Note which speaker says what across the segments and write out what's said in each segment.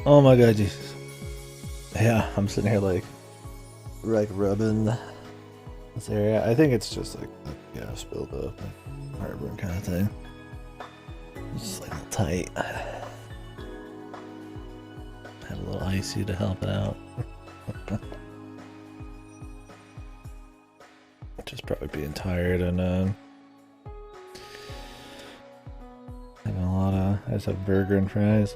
Speaker 1: Oh my god, Jesus. Yeah, I'm sitting here like rubbing this area. I think it's just like a gas buildup, like heartburn kind of thing. It's just like a little tight. Have a little icy to help it out. Just probably being tired and having a lot of. I just have burger and fries.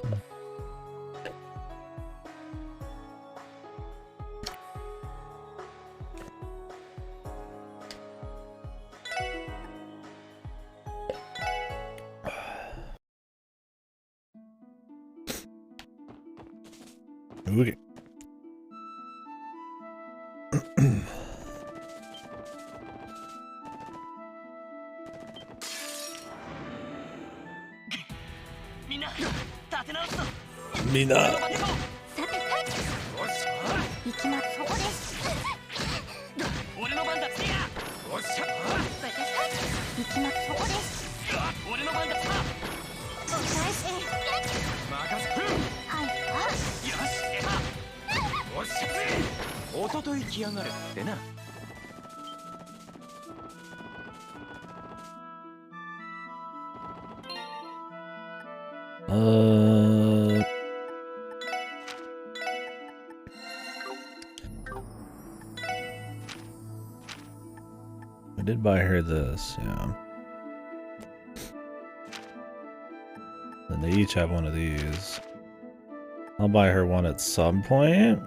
Speaker 1: Okay. Mina. I did buy her this, yeah. And they each have one of these. I'll buy her one at some point.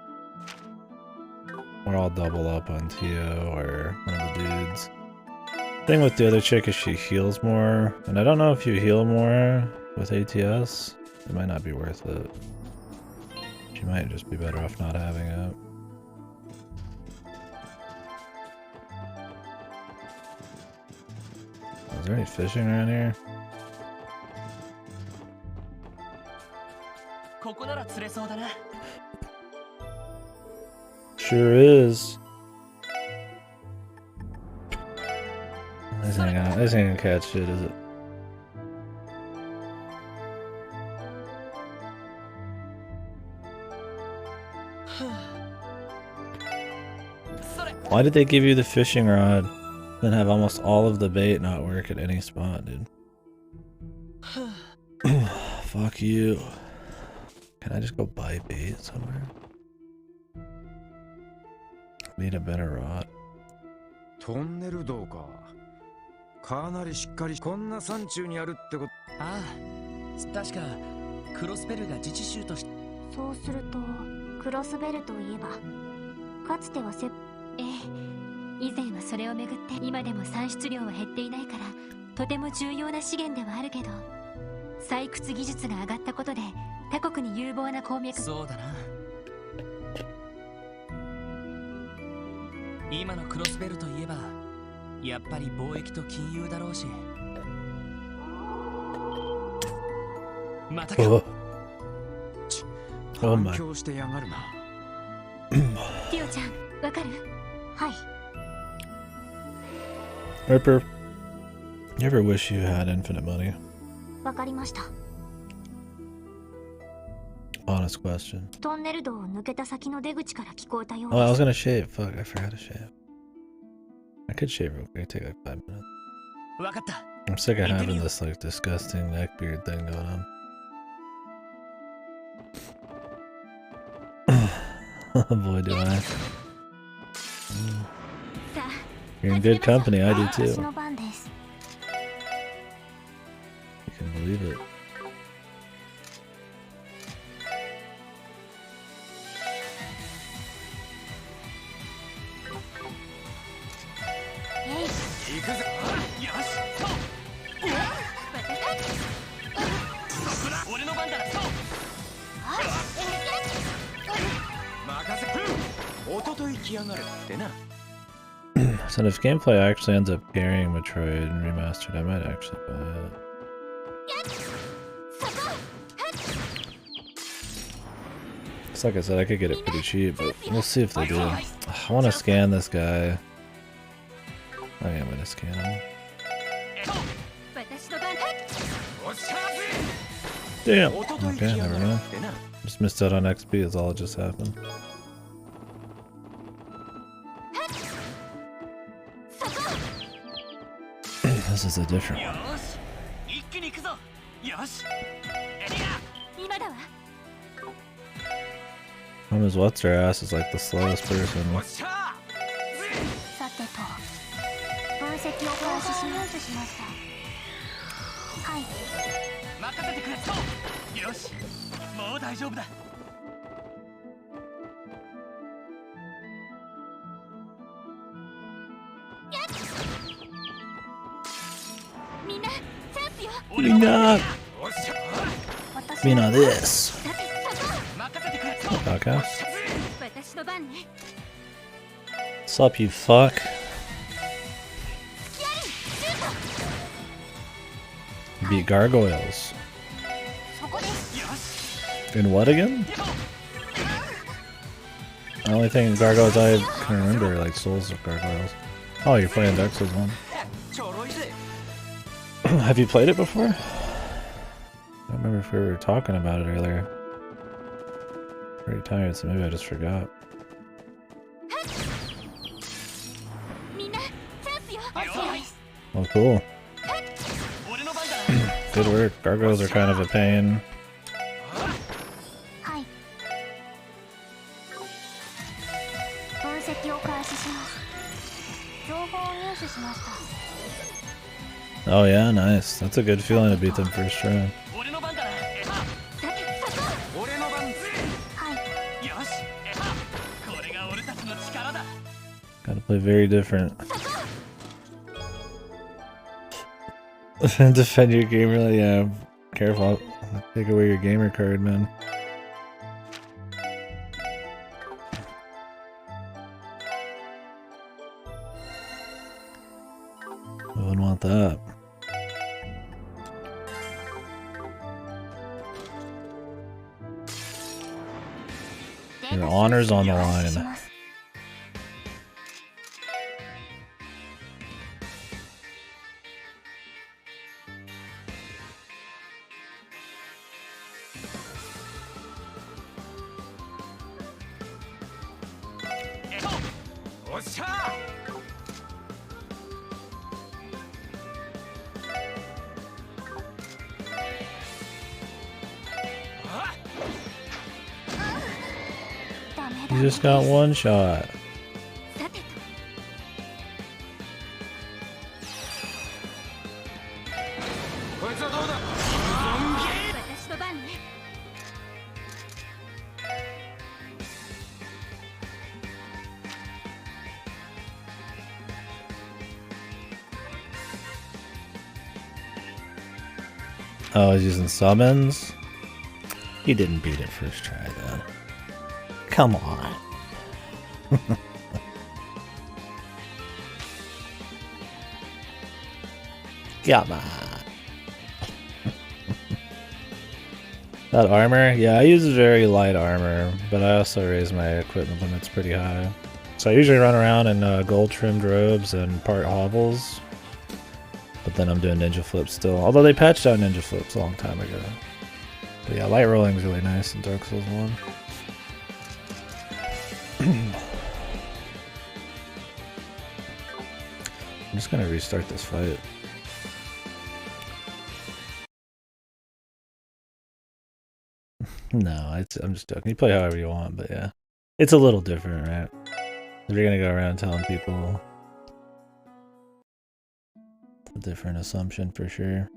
Speaker 1: Or I'll double up on Tio or one of the dudes. Thing with the other chick is she heals more. And I don't know if you heal more with ATS. It might not be worth it. She might just be better off not having it. Is there any fishing around here? Sure is. This ain't gonna catch shit, is it? Why did they give you the fishing rod and have almost all of the bait not work at any spot, dude? Fuck you. Can I just go buy bait somewhere? Need a better rod.
Speaker 2: トンネル道か。かなりしっかりこんな山中にあるってこと。ああ、確かクロスベルが自治州として。
Speaker 3: そうするとクロスベルといえば、かつては以前はそれをめぐって今でも産出量は減っていないからとても重要な資源ではあるけど、採掘技術が上がったことで他国に有望な鉱脈。
Speaker 2: そうだな。今のクロスベルといえばやっぱり貿易と金融だろうし。またか。反響してやがるな。
Speaker 3: ティオちゃん、わかる？はい。
Speaker 1: Ripper, you ever wish you had infinite money?
Speaker 3: わかりました。
Speaker 1: Honest question.
Speaker 3: トンネル道を抜けた先の出口から聞こえたよう
Speaker 1: Oh, I
Speaker 3: です。
Speaker 1: was gonna shave. Fuck, I forgot to shave. I could shave real quick. It'd take like 5 minutes.
Speaker 2: わかった。
Speaker 1: I'm sick of having this like disgusting neck beard thing going on. Boy, do I. You're in good company, I do too.
Speaker 3: 私の番です。
Speaker 1: You can believe it. So if gameplay actually ends up carrying Metroid and Remastered, I might actually buy it. So like I said, I could get it pretty cheap, but we'll see if they do. I want to scan this guy. I am going to scan him. Damn. Okay, never mind. Just missed out on XP is all that just happened. This is a different one. Who's what's her ass is like the slowest person.
Speaker 3: さてと分析を開始しようとしました。はい。任せてくれそう。よし、もう大丈夫だ。みんな、チャンスよ。
Speaker 1: みんな、みんなです。Okay. What's up, you fuck? Beat gargoyles. In what again? The only thing in gargoyles I can remember are like souls of gargoyles. Oh, you're playing Dark Souls 1. Have you played it before? I don't remember if we were talking about it earlier. Pretty tired, so maybe I just forgot. Oh, cool. Good work. Gargoyles are kind of a pain. Oh yeah, nice. That's a good feeling to beat them first try. Gotta play very different. Defend your gamer, yeah. Careful, take away your gamer card, man. I wouldn't want that. Your honor's on the line. You just got one shot. Oh, he's using summons? He didn't beat it first try then. Come on. Come on. That armor? Yeah, I use very light armor, but I also raise my equipment limits pretty high. So I usually run around in gold trimmed robes and part hovels. But then I'm doing ninja flips still. Although they patched out ninja flips a long time ago. But yeah, light rolling is really nice in Dark Souls 1. I'm just gonna restart this fight. No, I'm just joking. You play however you want, but yeah. It's a little different, right? If you're gonna go around telling people a different assumption for sure.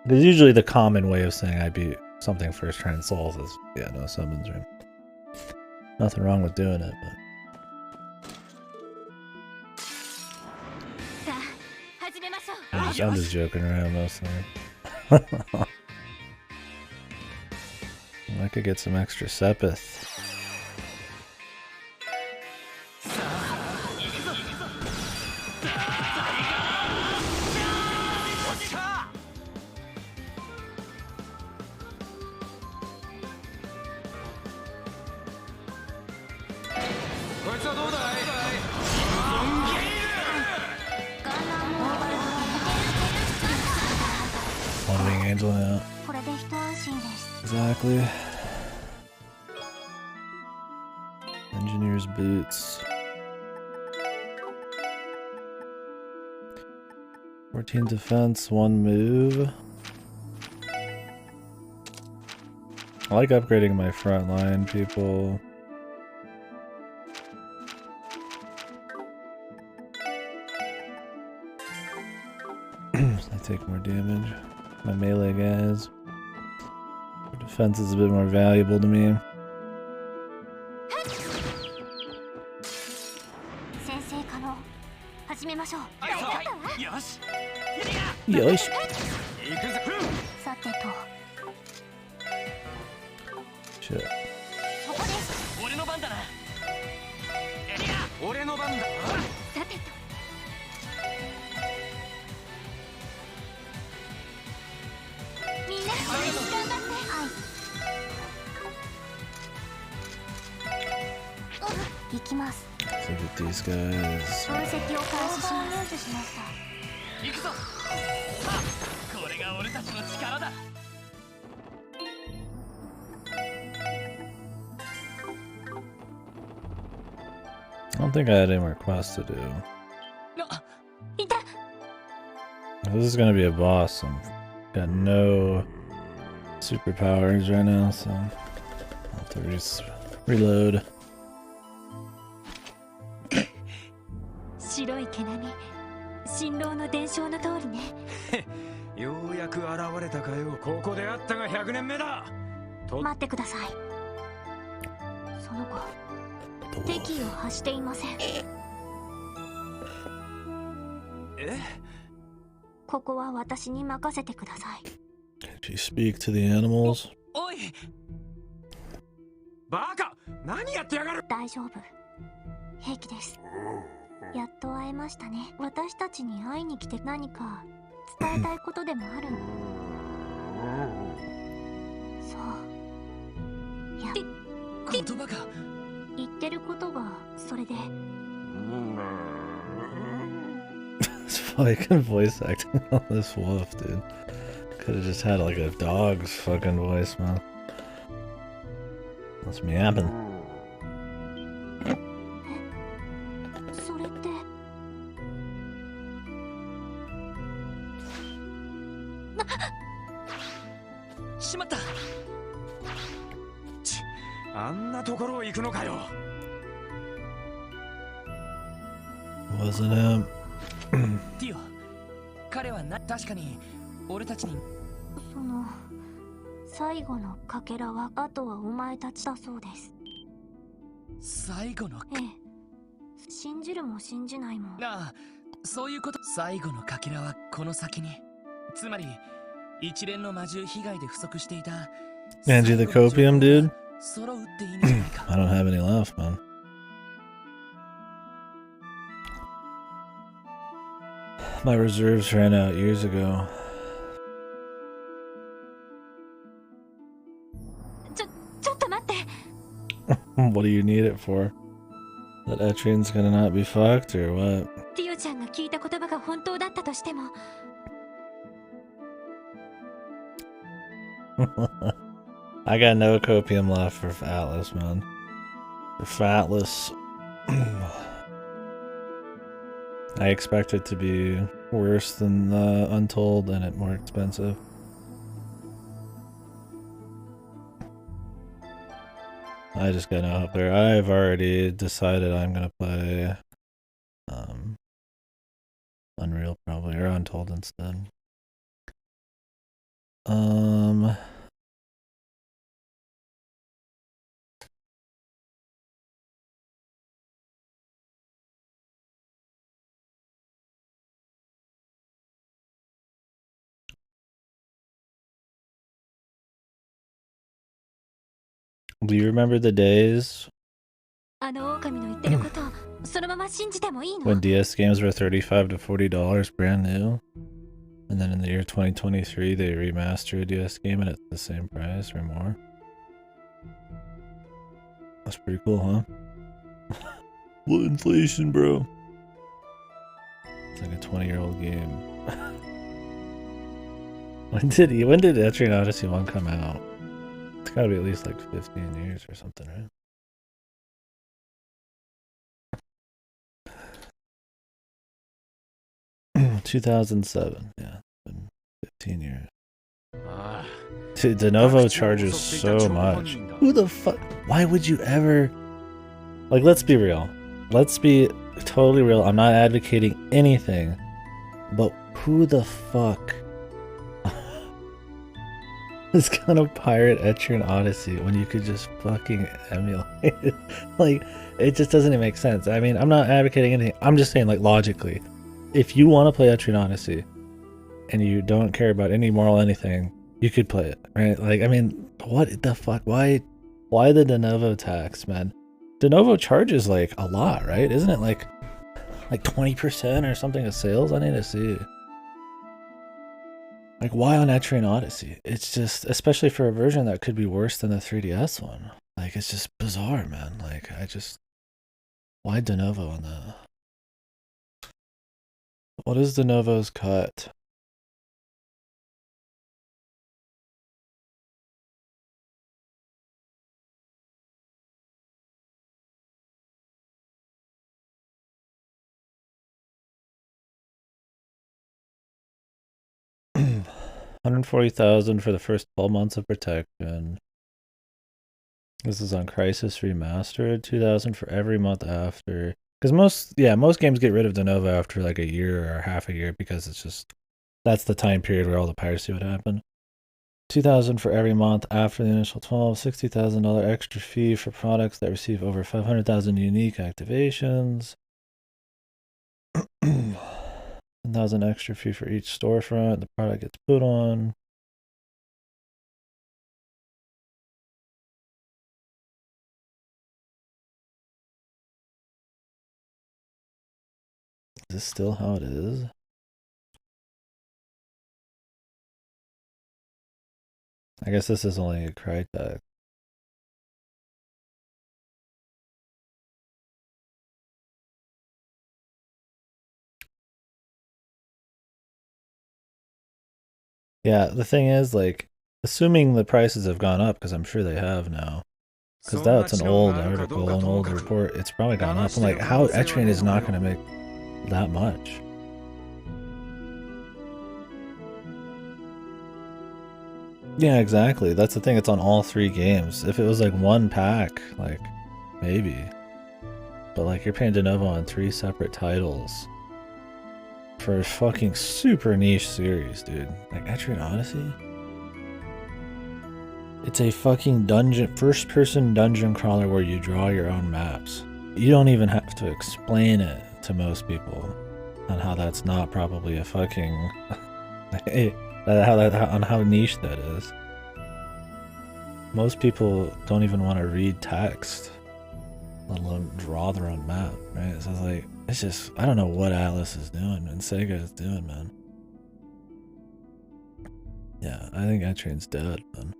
Speaker 1: Because usually the common way of saying I beat something first try in Souls is, yeah, no summons, right? Nothing wrong with doing it, but... I'm just joking around mostly. I could get some extra Sepith. Angel out.
Speaker 3: これで一安心です。
Speaker 1: Exactly. Engineer's boots. 14 defense, 1 move. I like upgrading my front line people. So I take more damage. My melee guys. Their defense is a bit more valuable to me.
Speaker 3: 先生可能始めましょう。
Speaker 2: よし。
Speaker 1: よし。
Speaker 2: 行くぜ。
Speaker 3: さてと
Speaker 1: Shit.
Speaker 3: そこです。
Speaker 2: 俺の番だな。俺の番だ。
Speaker 3: さてとみんな頑張って。はい。行きます。
Speaker 1: Let's look at these guys.
Speaker 3: 分析を開始します。しました。
Speaker 2: 行くぞ。さあ、これが俺たちの力だ。
Speaker 1: I don't think I had any more quests to do. This is gonna be a boss. I've got no superpowers right now, so I'll have to reload.
Speaker 3: 白い毛並み、新郎の伝承の通りね。
Speaker 2: ようやく現れたかよ。ここで会ったが100年目だ。
Speaker 3: 待ってください。その子、敵意を発していません。ここは私に任せてください。
Speaker 1: Can you speak to the animals?
Speaker 2: おい。バカ、何やってやがる。
Speaker 3: 大丈夫。平気です。やっと会えましたね。私たちに会いに来て何か伝えたいことでもあるの？そう。いや、
Speaker 2: 言葉が
Speaker 3: 言ってることがそれで。
Speaker 1: It's fucking voice acting on this wolf, dude. Could have just had like a dog's fucking voice, man. That's me happen.
Speaker 3: それって。
Speaker 2: しまった。あんなところを行くのかよ。
Speaker 1: Wasn't him.
Speaker 2: ティオ、彼は確かに俺たちに。
Speaker 3: その最後のかけらはあとはお前たちだそうです。
Speaker 2: 最後の。
Speaker 3: ええ、信じるも信じないも。
Speaker 2: なあ、そういうこと。最後のかけらはこの先に。つまり一連の魔獣被害で不足していた。
Speaker 1: Angie the copium, dude.
Speaker 2: 揃うっていいんじゃないか。
Speaker 1: I don't have any left, man. My reserves ran out years ago.
Speaker 3: ちょっと待って。
Speaker 1: What do you need it for? That Etrian's gonna not be fucked or what?
Speaker 3: ティオちゃんが聞いた言葉が本当だったとしても。
Speaker 1: I got no copium left for Atlas, man. For Fatless. I expect it to be worse than Untold and it more expensive. I just got no hope there. I've already decided I'm gonna play Unreal probably, or Untold instead. Do you remember the days
Speaker 3: あの狼の言ってることをそのまま信じてもいいの？
Speaker 1: when DS games were $35 to $40 brand new? And then in the year 2023 they remaster a DS game and it's the same price or more? That's pretty cool, huh? What inflation, bro? It's like a 20-year-old game. When did Etrian Odyssey 1 come out? It's gotta be at least like 15 years or something, right? 2007, yeah. Been 15 years. Dude, de novo charges so much. Who the fuck? Why would you ever... Like, let's be real. Let's be totally real. I'm not advocating anything. But who the fuck is gonna pirate Etrian Odyssey when you could just fucking emulate it? Like, it just doesn't even make sense. I mean, I'm not advocating anything. I'm just saying, like, logically. If you want to play Etrian Odyssey and you don't care about any moral anything, you could play it, right? Like, I mean, what the fuck? Why the de novo tax, man? De novo charges like a lot, right? Isn't it like 20% or something of sales? I need to see. Like, why on Etrian Odyssey? It's just, especially for a version that could be worse than the 3DS one. Like, it's just bizarre, man. Like, why de novo on that? What is de novo's cut? $140,000 for the first 12 months of protection. This is on Crisis Remastered. $2,000 for every month after. Because most games get rid of de novo after like a year or half a year because it's just, that's the time period where all the piracy would happen. $2,000 for every month after the initial 12. $60,000 extra fee for products that receive over 500,000 unique activations. 1,000 extra fee for each storefront the product gets put on. Is this still how it is? I guess this is only a Crytek. Yeah, the thing is, like, assuming the prices have gone up, because I'm sure they have now, because that's an old article, an old report, it's probably gone up. I'm like, how Etrian is not going to make that much? Yeah, exactly. That's the thing. It's on all 3 games. If it was like one pack, like, maybe. But like, you're paying de novo on 3 separate titles for a fucking super niche series, dude. Like, Etrian Odyssey? It's a fucking dungeon, first-person dungeon crawler where you draw your own maps. You don't even have to explain it to most people on how that's not probably a fucking... on how niche that is. Most people don't even want to read text, let alone draw their own map, right? So it's like, it's just, I don't know what Atlas is doing and Sega is doing, man. Yeah, I think Etrian's dead, man.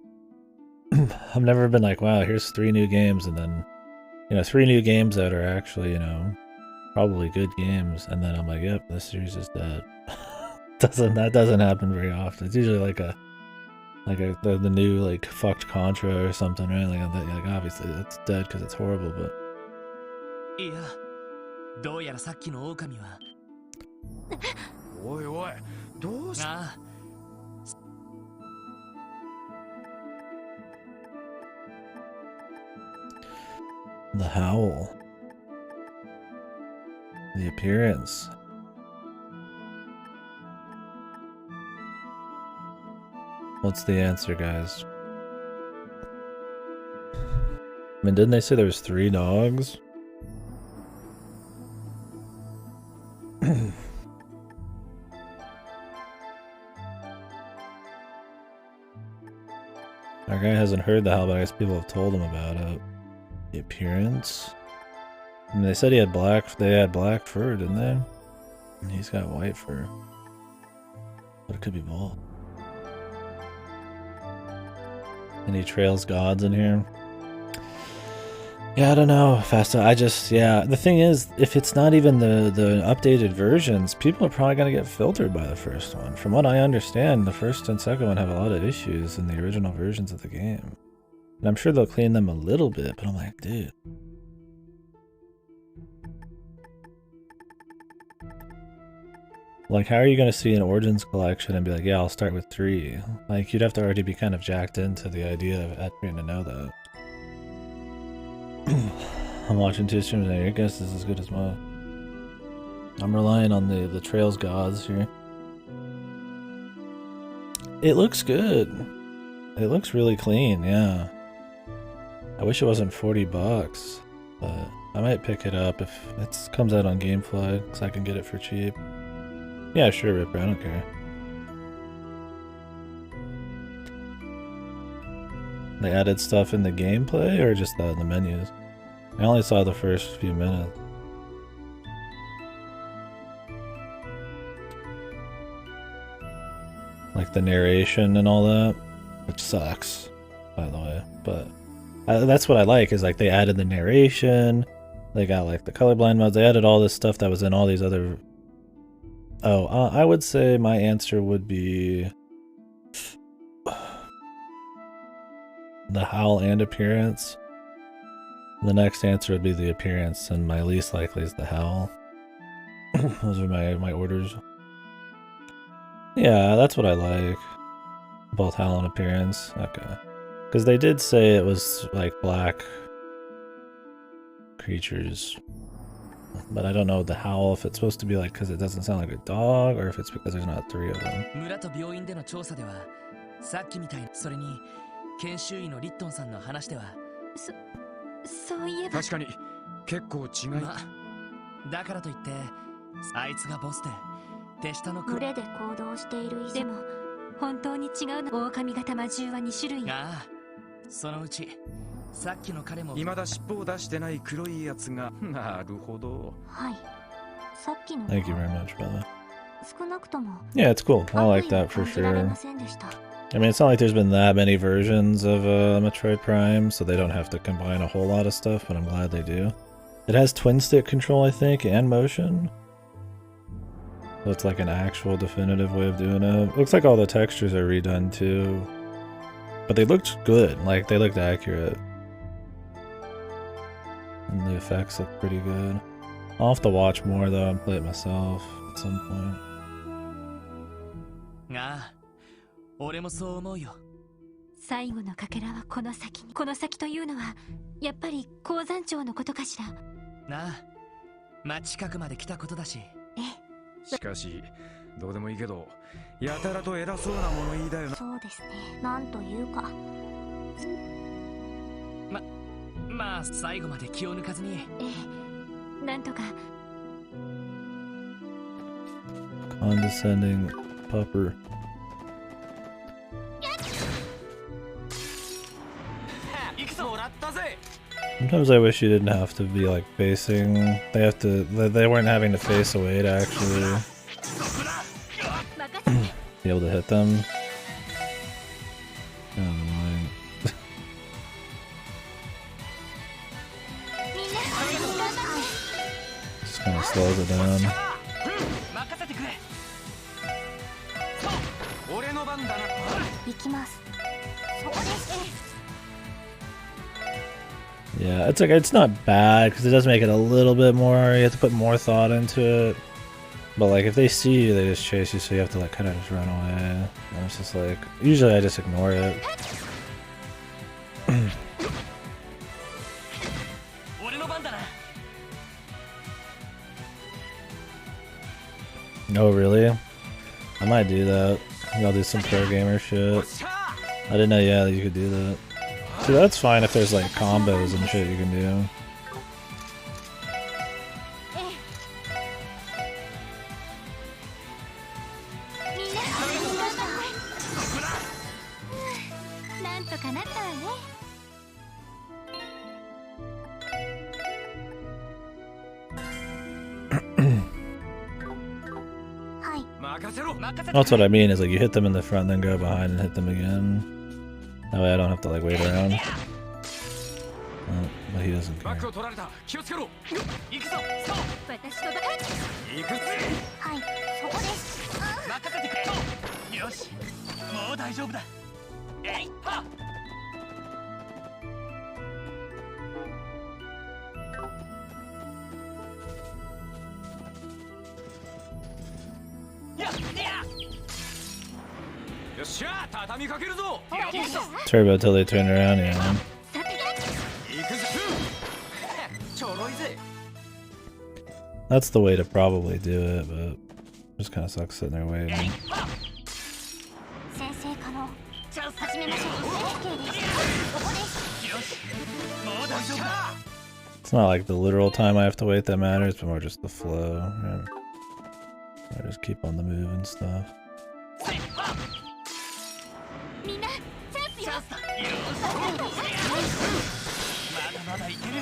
Speaker 1: I've never been like, wow, here's 3 new games, and then, 3 new games that are actually, probably good games, and then I'm like, yep, this series is dead. That doesn't happen very often. It's usually like the new like fucked Contra or something, right? Like obviously it's dead because it's horrible, but. The howl. The appearance. What's the answer, guys? I mean, didn't they say there was 3 dogs? Our guy hasn't heard the howl, but I guess people have told him about it. The appearance. I mean, they said they had black fur, didn't they? And he's got white fur. But it could be both. And he trails gods in here. Yeah, I don't know, Fasta. Yeah, the thing is, if it's not even the updated versions, people are probably going to get filtered by the first one. From what I understand, the first and second one have a lot of issues in the original versions of the game. And I'm sure they'll clean them a little bit, but I'm like, dude. Like, how are you going to see an Origins collection and be like, yeah, I'll start with 3? Like, you'd have to already be kind of jacked into the idea of entering to know that. I'm watching 2 streams now. Your guess is as good as mine. I'm relying on the Trails gods here. It looks good. It looks really clean, yeah. I wish it wasn't $40, but I might pick it up if it comes out on Gamefly, because I can get it for cheap. Yeah, sure, Ripper, I don't care. They added stuff in the gameplay, or just that in the menus? I only saw the first few minutes. Like the narration and all that, which sucks, by the way. But that's what I like, is like they added the narration, they got like the colorblind modes, they added all this stuff that was in all these other... Oh, I would say my answer would be... the howl and appearance. The next answer would be the appearance, and my least likely is the howl. Those are my orders. Yeah, that's what I like. Both howl and appearance. Okay. Because they did say it was like black creatures. But I don't know the howl, if it's supposed to be like because it doesn't sound like a dog, or if it's because there's not 3 of them.
Speaker 2: 村と病院での調査では、さっきみたいに、それに研修医のリットンさんの話では、
Speaker 3: そういえば
Speaker 2: 確かに結構違い、だからといってあいつがボスで手下の
Speaker 3: 群れで行動している以上でも本当に違うの。狼型魔獣は2種類。
Speaker 2: ああ、そのうちさっきの彼も未だ尻尾を出してない黒いやつが。なるほど。
Speaker 3: はい。さっきの
Speaker 1: Thank you very much, brother.
Speaker 3: 少なくとも
Speaker 1: Yeah, it's cool. I like that for
Speaker 3: 感じられ
Speaker 1: sure.
Speaker 3: ませんでした。
Speaker 1: I mean, it's not like there's been that many versions of Metroid Prime, so they don't have to combine a whole lot of stuff, but I'm glad they do. It has twin stick control, I think, and motion. So it's like an actual definitive way of doing it. Looks like all the textures are redone too. But they looked good, like they looked accurate. And the effects look pretty good. I'll have to watch more though and play it myself at some point.
Speaker 2: ああ、俺もそう思うよ。
Speaker 3: 最後のかけらはこの先に。この先というのはやっぱり鉱山町のことかしら。
Speaker 2: なあ、まあ近くまで来たことだし。しかしどうでもいいけど、やたらと偉そうな物言いだよな。
Speaker 3: そうですね。なんというか。
Speaker 2: まあ最後まで気を抜かずに。
Speaker 3: なんとか。
Speaker 1: Condescending pupper. Sometimes I wish you didn't have to be like facing. They weren't having to face away to actually be able to hit them. Kind of annoying. Just kind of slows it down. Yeah, it's not bad because it does make it a little bit more. You have to put more thought into it. But like if they see you, they just chase you, so you have to like kind of just run away. And it's just like usually I just ignore it. Oh really? I might do that. I'll do some pro gamer shit. I didn't know, yeah, that you could do that. See, that's fine if there's like combos and shit you can do. That's what I mean, is like you hit them in the front, then go behind and hit them again. That way I don't have to like wait around. Oh, but he doesn't
Speaker 2: バッ
Speaker 1: care.
Speaker 2: クを取られた。気をつけろ。行くぞ。そう。
Speaker 3: 私のバ
Speaker 2: 行くぜ。
Speaker 3: はいそこです
Speaker 2: 任せてくれ。そうよし。もう大丈夫だ。えいは。よっしゃ畳みかけるぞ。
Speaker 1: Turbo till they turn around, yeah.
Speaker 3: さて
Speaker 2: 行くぜ。ちょろいぜ。
Speaker 1: That's the way to probably do it, but just kind of sucks sitting there waiting.
Speaker 3: 先生可能始めましょう OK ですここです
Speaker 2: よし。もう大丈夫だ。
Speaker 1: It's not like the literal time I have to wait that matters, but more just the flow. Yeah. I just keep on the move and stuff.
Speaker 3: みんなチャンスよ
Speaker 2: まだまだいける。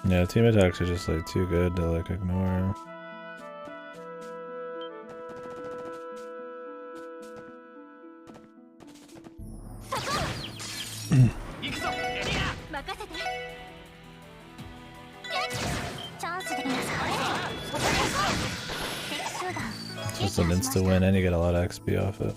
Speaker 1: Yeah, team attacks are just like too good to like ignore.
Speaker 2: 行くぞ。エリア。
Speaker 3: 任せてチャンスで皆さんここです敵集団
Speaker 1: It's just an instant win and you get a lot of XP off it.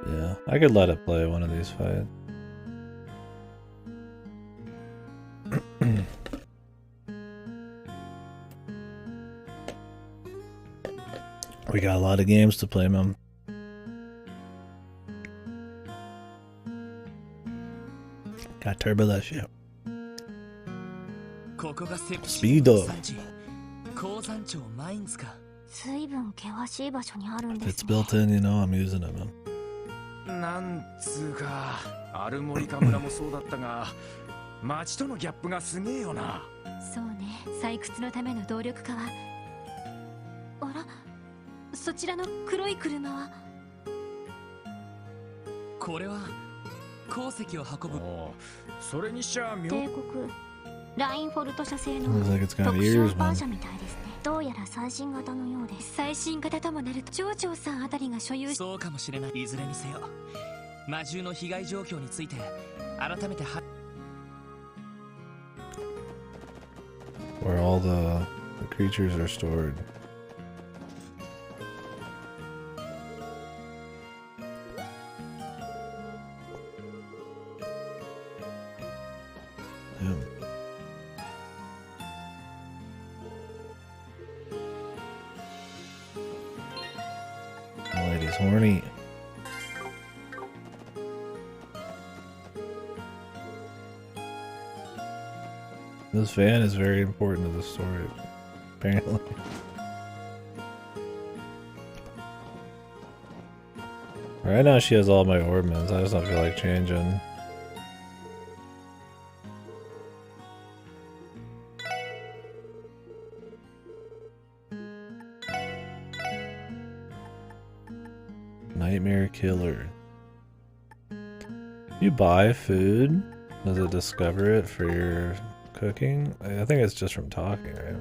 Speaker 1: Yeah, I could let it play one of these fights. We got a lot of games to play, man. Got turbo that shit.
Speaker 2: ここがセプ
Speaker 1: スピード。
Speaker 2: 鉱山町マインズか。
Speaker 3: 随分険しい場所にあるん
Speaker 1: If
Speaker 3: で
Speaker 1: it's
Speaker 3: すね
Speaker 1: built in, you know I'm using it, man.
Speaker 2: なんつうか、アルモリカ村もそうだったが、町とのギャップがすげえよな。
Speaker 3: そうね採掘のための動力化はあらそちらの黒い車は
Speaker 2: これは鉱石を運ぶ。それにしちゃ妙。
Speaker 3: 帝国ラインフォルト社製の
Speaker 1: Looks like it's got
Speaker 3: 特
Speaker 1: ears,
Speaker 3: 殊バ
Speaker 1: man.
Speaker 3: ー車みたいですねどうやら最新型のようです最新型ともなると町長さんあたりが所有し
Speaker 2: そうかもしれない。いずれにせよ、魔獣の被害状況について改めては。
Speaker 1: Where all the creatures are stored. Damn. The lady's horny. This van is very important to the story, apparently. Right now she has all my ornaments, I just don't feel like changing. Nightmare killer. You buy food? Does it discover it for your cooking? I think it's just from talking, right?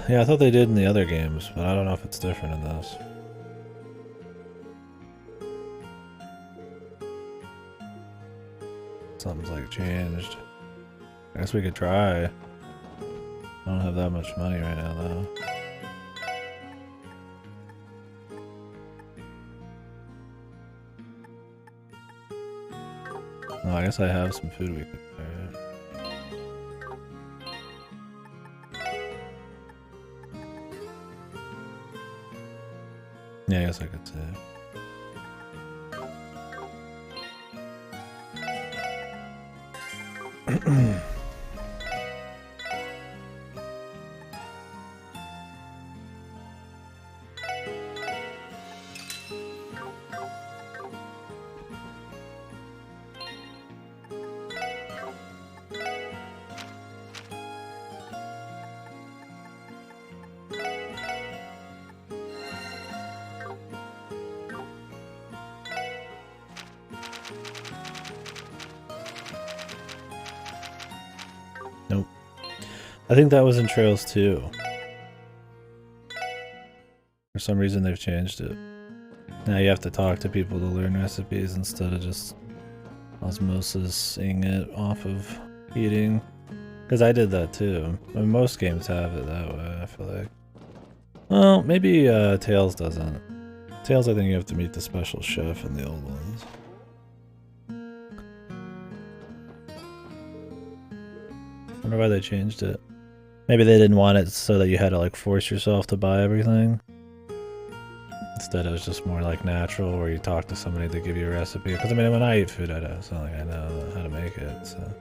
Speaker 1: Yeah, I thought they did in the other games, but I don't know if it's different in this. Something's like changed. I guess we could try. I don't have that much money right now though. Oh, I guess I have some food we could try. Yeah, I guess I could say. Nope. I think that was in Trails too. For some reason they've changed it. Now you have to talk to people to learn recipes instead of just osmosising it off of eating. Because I did that too. I mean, most games have it that way, I feel like. Well, maybe Tails doesn't. Tails, I think you have to meet the special chef in the old ones. Wonder why they changed it. Maybe they didn't want it so that you had to like force yourself to buy everything. Instead it was just more like natural where you talk to somebody to give you a recipe. Because I mean when I eat food it's not like I know how to make it, so.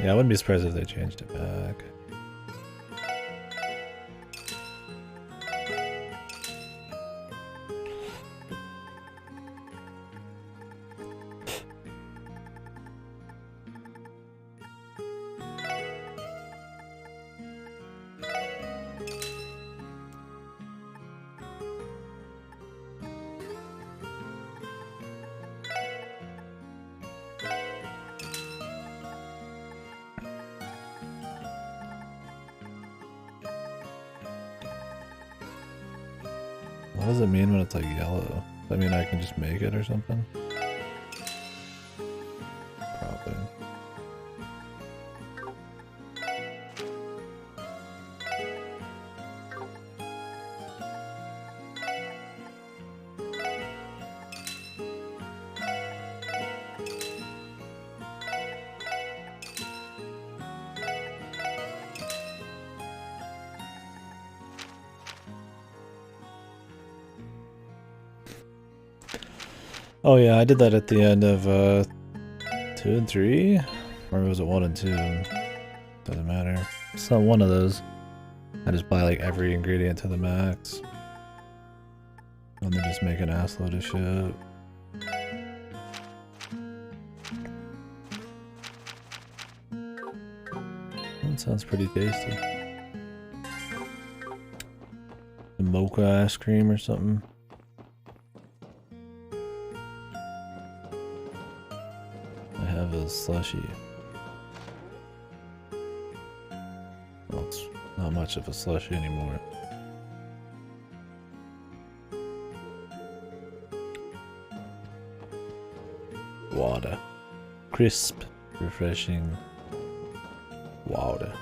Speaker 1: Yeah, I wouldn't be surprised if they changed it back. What does it mean when it's like yellow? Does that mean I can just make it or something? Probably. Oh yeah, I did that at the end of 2 and 3? Or was it 1 and 2? Doesn't matter. It's not one of those. I just buy like every ingredient to the max. And then just make an ass load of shit. That sounds pretty tasty. The mocha ice cream or something. I have a slushy. Well, it's not much of a slushy anymore. Water. Crisp, refreshing water.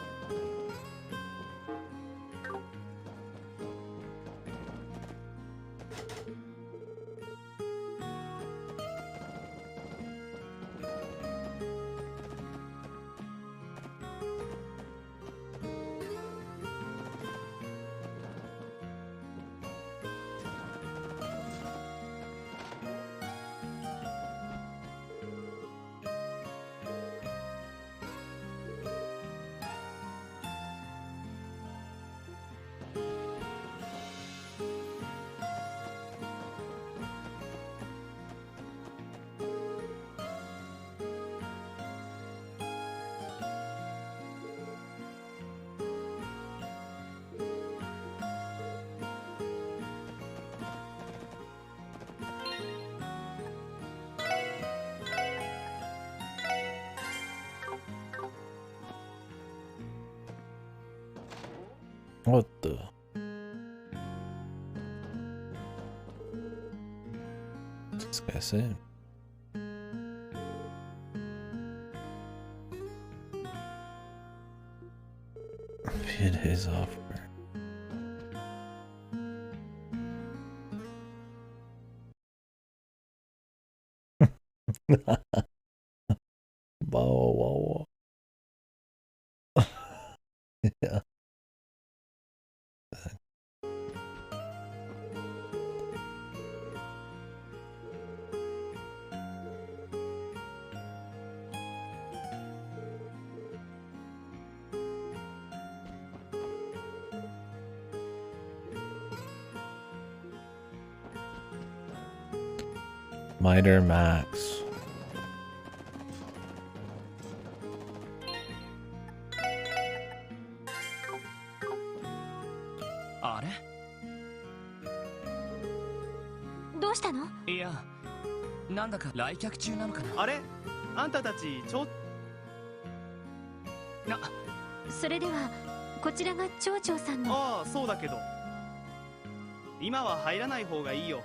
Speaker 1: What the? What's this guy saying? A few days off work. Whoa, whoa, whoa. Yeah. Miter Max.
Speaker 2: あれ？
Speaker 3: どうしたの？
Speaker 2: いや、なんだか来客中なのかな。
Speaker 4: あれ、あんたたちちょ
Speaker 3: それではこちらが町長さんの。
Speaker 4: ああ、そうだけど今は入らない方がいいよ。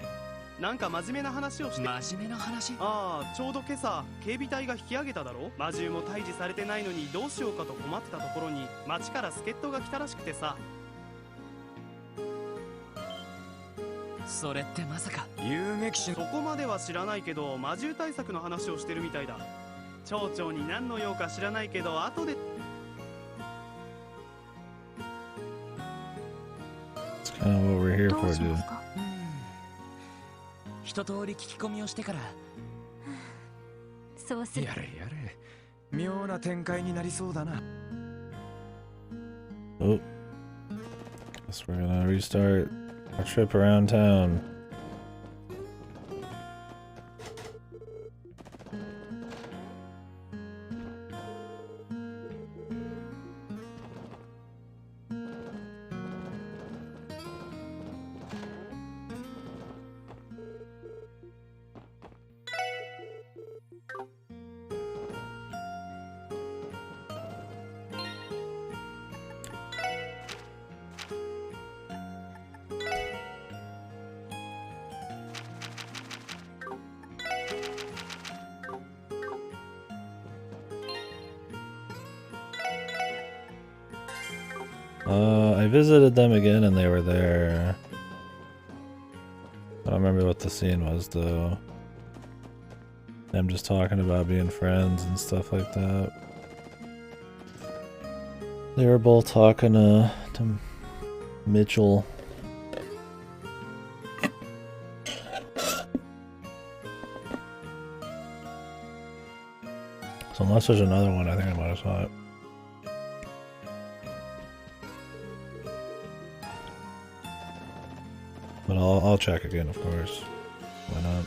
Speaker 4: なんか真面目な話をして。
Speaker 2: 真面目な話？
Speaker 4: ああ、ちょうど今朝警備隊が引き上げただろ。魔獣も退治されてないのにどうしようかと困ってたところに町から助っ人が来たらしくてさ。
Speaker 2: それってまさか遊撃士？
Speaker 4: そこまでは知らないけど魔獣対策の話をしてるみたいだ。町長に何の用か知らないけど後で。
Speaker 1: It's kind of what we're here
Speaker 3: ど
Speaker 1: for,
Speaker 3: うしま
Speaker 1: dude.
Speaker 3: すか？
Speaker 2: 一通り聞き込みをしてから。
Speaker 3: そうする。
Speaker 2: やれやれ、妙な展開になりそうだな。
Speaker 1: Oh. Guess we're gonna restart our trip around town. I visited them again and they were there. I don't remember what the scene was though. Them just talking about being friends and stuff like that. They were both talking to Mitchell. So unless there's another one, I think I might have saw it. But I'll check again, of course. Why not?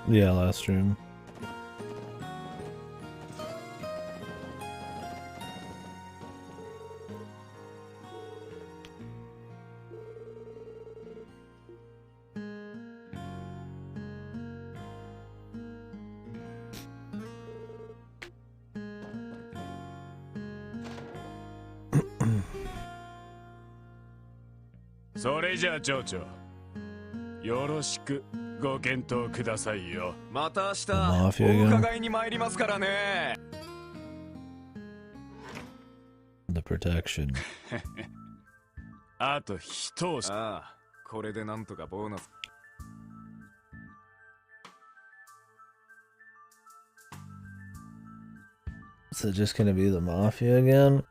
Speaker 1: Yeah, last stream.
Speaker 5: So それじゃあ町長、よろしくご検討くださいよ。
Speaker 2: また明日
Speaker 1: Mafia
Speaker 2: お
Speaker 1: again?
Speaker 2: 伺いに参りますからね。
Speaker 1: The protection.
Speaker 5: あと一押し。
Speaker 2: ああ、これでなんとかボーナス。
Speaker 1: Is it just gonna be the Mafia again?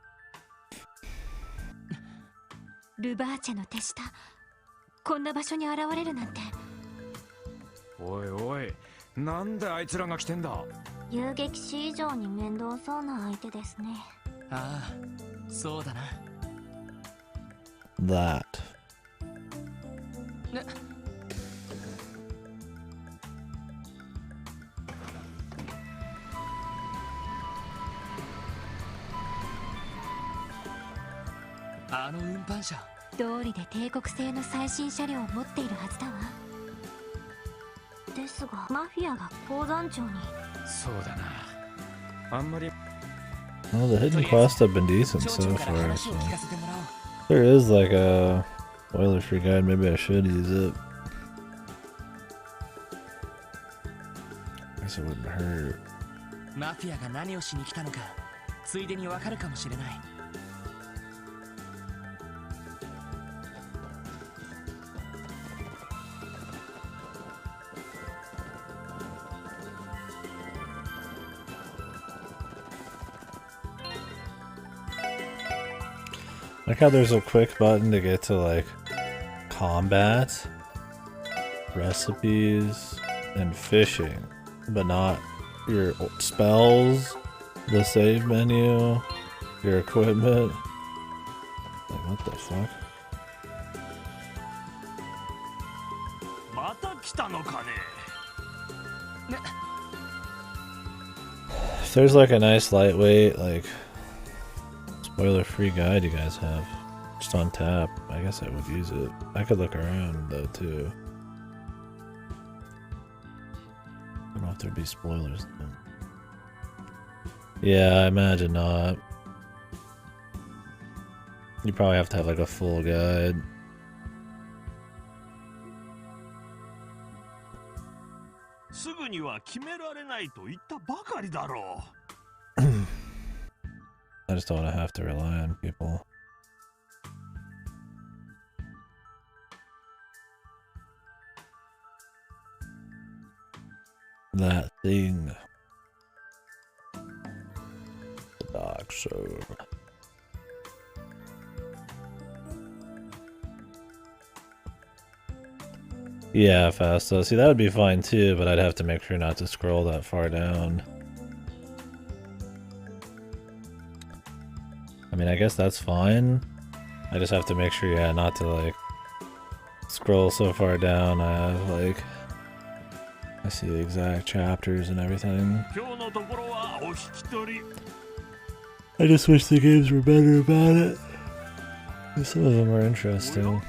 Speaker 3: ルバーチェの手下、こんな場所に現れるなんて。
Speaker 2: おいおい、なんであいつらが来てんだ。
Speaker 3: 遊撃士以上に面倒そうな相手ですね。
Speaker 2: ああ、そうだな。
Speaker 1: That.
Speaker 2: あの運搬車、
Speaker 3: 道理で帝国製の最新車両を持っているはずだわ。ですがマフィアが鉱山町に。
Speaker 2: そうだな。あんまり
Speaker 1: Well, the hidden quests have been decent
Speaker 2: 町
Speaker 1: so
Speaker 2: 長から
Speaker 1: far.
Speaker 2: 話
Speaker 1: So.
Speaker 2: を聞かせてもらおう。
Speaker 1: There is like a spoiler-free guide. Maybe I should use it. I guess it wouldn't hurt.
Speaker 2: マフィアが何をしに来たのか、ついでにわかるかもしれない。
Speaker 1: Like how there's a quick button to get to like combat, recipes, and fishing, but not your spells, the save menu, your equipment. Like, what the fuck? If there's like a nice lightweight, like spoiler-free guide you guys have, just on tap, I guess I would use it. I could look around though too. I don't know if there'd be spoilers though. Yeah, I imagine not. You probably have to have like a full guide. I just don't want to have to rely on people. That thing. The dark soul. Yeah, Fasto. See, that would be fine too, but I'd have to make sure not to scroll that far down. I mean, I guess that's fine. I just have to make sure, yeah, not to like scroll so far down. I have like, I see the exact chapters and everything. I just wish the games were better about it. Some of them are interesting.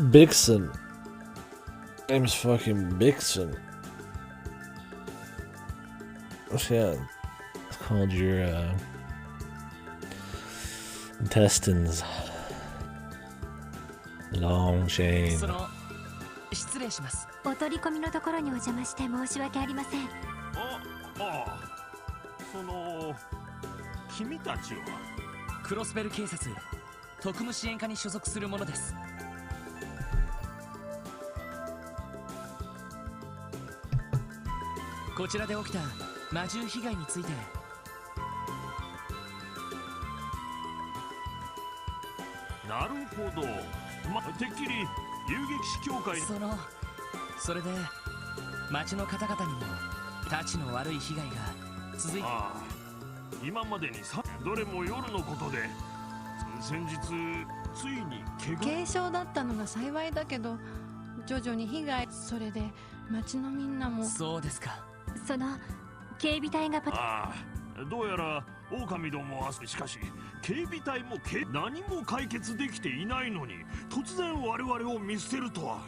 Speaker 1: Bixen. Name's fucking Bixen. Oh yeah, it's called your intestines. Long chain.
Speaker 3: 失礼します。お取り込みのところにお邪魔して申し訳ありません。
Speaker 5: 君たちは
Speaker 2: クロスベル警察特務支援課に所属する者です。こちらで起きた魔獣被害について。
Speaker 5: なるほど。てっきり遊撃士協会。
Speaker 2: それで町の方々にもたちの悪い被害が続いて。
Speaker 5: 今までにどれも夜のことで、先日ついに
Speaker 6: 軽傷だったのが幸いだけど、徐々に被害、それで町のみんなも。
Speaker 2: そうですか。
Speaker 3: その警備隊が
Speaker 5: どうやら狼どもは、しかし警備隊も何も解決できていないのに突然我々を見捨てるとは。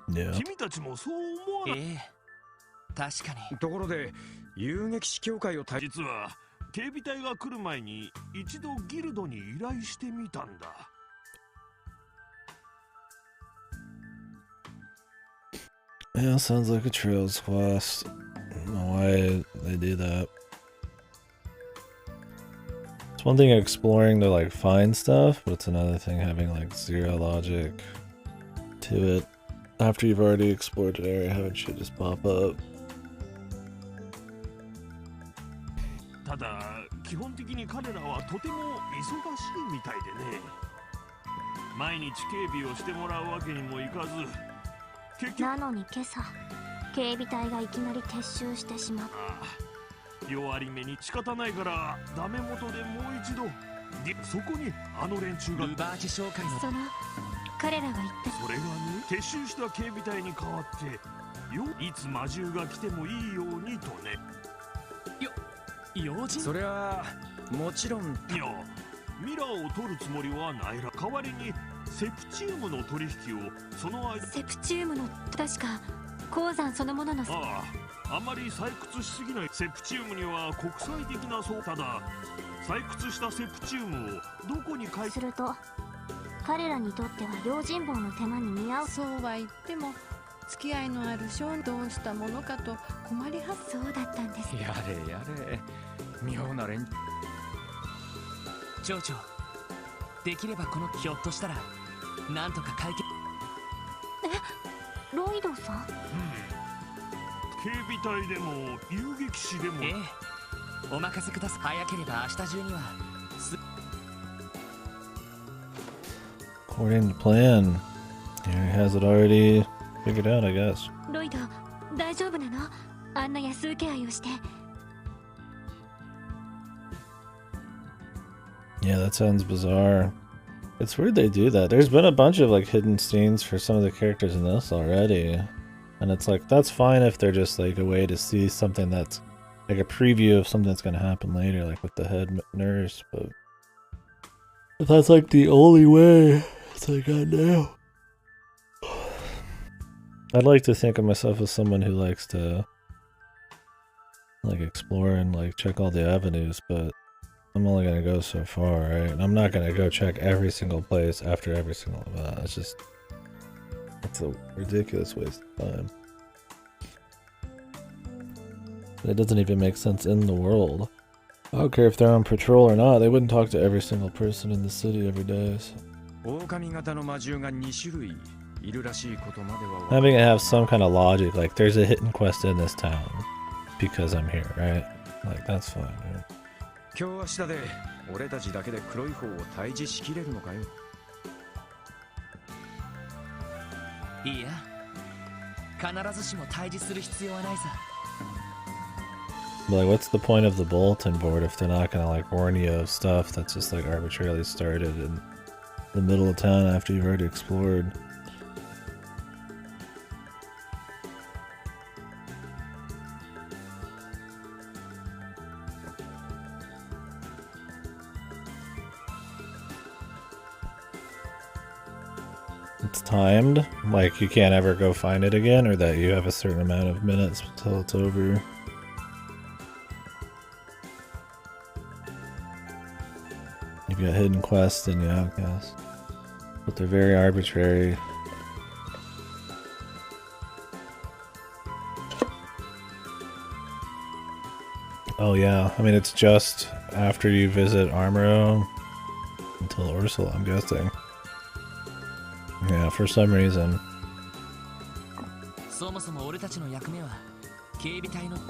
Speaker 5: 君たちもそう思わない？
Speaker 2: 確かに。ところで遊撃士協会を
Speaker 5: 実は警備隊が来る前に一度ギルドに依頼してみたんだ。
Speaker 1: Yeah, sounds like a Trails quest. I don't know why they do that. It's one thing exploring to like find stuff, but it's another thing having like zero logic to it. After you've already explored an area, having shit just pop up.
Speaker 5: ただ基本的に彼らはとても忙しいみたいでね。毎日警備をしてもらうわけにもいかず。
Speaker 3: なのに今朝警備隊がいきなり撤収してしまった。
Speaker 5: 弱り目に仕方ないからダメ元でもう一度。そこにあの連中が
Speaker 2: ルバーチ紹介の。
Speaker 3: その彼らが言って、
Speaker 5: それがね、撤収した警備隊に代わっていつ魔獣が来てもいいようにとね。
Speaker 2: 用心。
Speaker 7: そりゃもちろん。
Speaker 5: いや、ミラーを取るつもりはないら、代わりにセプチウムの取引をその間。
Speaker 3: セプチウムの、確か鉱山そのものの。
Speaker 5: あまり採掘しすぎない。セプチウムには国際的なそう。ただ採掘したセプチウムをどこにす
Speaker 3: ると彼らにとっては用心棒の手間に見合う。
Speaker 6: そうは言っても付き合いのある商人どうしたものかと困りは。
Speaker 3: そうだったんです。
Speaker 7: やれやれ、妙な連。
Speaker 2: 町長、できればこのひょっとしたらなんとか解決。
Speaker 3: ロイドさん。
Speaker 5: 警備隊でも遊撃士でも。
Speaker 2: お任せください。早ければ明日中には
Speaker 1: According to plan, he has it already figured out, I guess.
Speaker 3: ロイド、大丈夫なの？あんな安請け合いをして。
Speaker 1: Yeah, that sounds bizarre. It's weird they do that. There's been a bunch of like hidden scenes for some of the characters in this already. And it's like, that's fine if they're just like a way to see something that's like a preview of something that's going to happen later, like with the head nurse, but if that's like the only way, it's like, God damn. I'd like to think of myself as someone who likes to like explore and like check all the avenues, but I'm only gonna go so far, right? And I'm not gonna go check every single place after every single event. It's a ridiculous waste of time. It doesn't even make sense in the world. I don't care if they're on patrol or not, they wouldn't talk to every single person in the city every day. So. Having it have some kind of logic, like there's a hidden quest in this town because I'm here, right? Like that's fine, right?
Speaker 7: 今日明日で俺たちだけで黒い方を退治しきれるのかよ。
Speaker 8: いや、必ずしも退治する必要はないさ。
Speaker 1: Like, what's the point of the bulletin board if they're not gonna like warn you of stuff that's just like arbitrarily started in the middle of town after you've already explored? It's timed, like you can't ever go find it again, or that you have a certain amount of minutes until it's over. You've got hidden quests and the outcasts, but they're very arbitrary. Oh yeah, I mean it's just after you visit Armoro until Ursula, I'm guessing. Yeah, for some reason.
Speaker 8: そもそも俺たちの役目は警備隊の。
Speaker 3: そ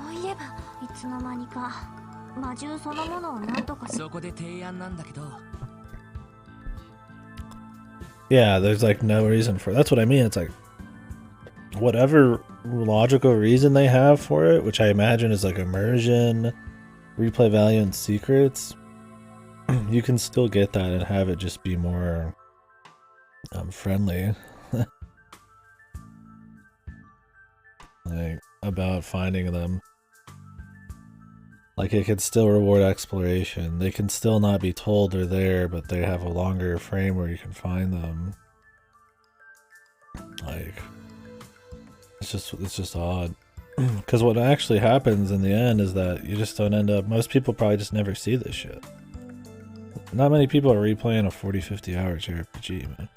Speaker 3: ういえばいつの間にか魔獣そのものをなんとか。
Speaker 8: そこで提案なんだけど。
Speaker 1: Yeah, there's like no reason for it. That's what I mean. It's like whatever logical reason they have for it, which I imagine is like immersion, replay value, and secrets. You can still get that and have it just be more friendly. Like about finding them. Like it can still reward exploration. They can still not be told they're there, but they have a longer frame where you can find them. Like it's just odd. Because what actually happens in the end is that you just don't end up. Most people probably just never see this shit. Not many people are replaying a 40-50 hour JRPG, man.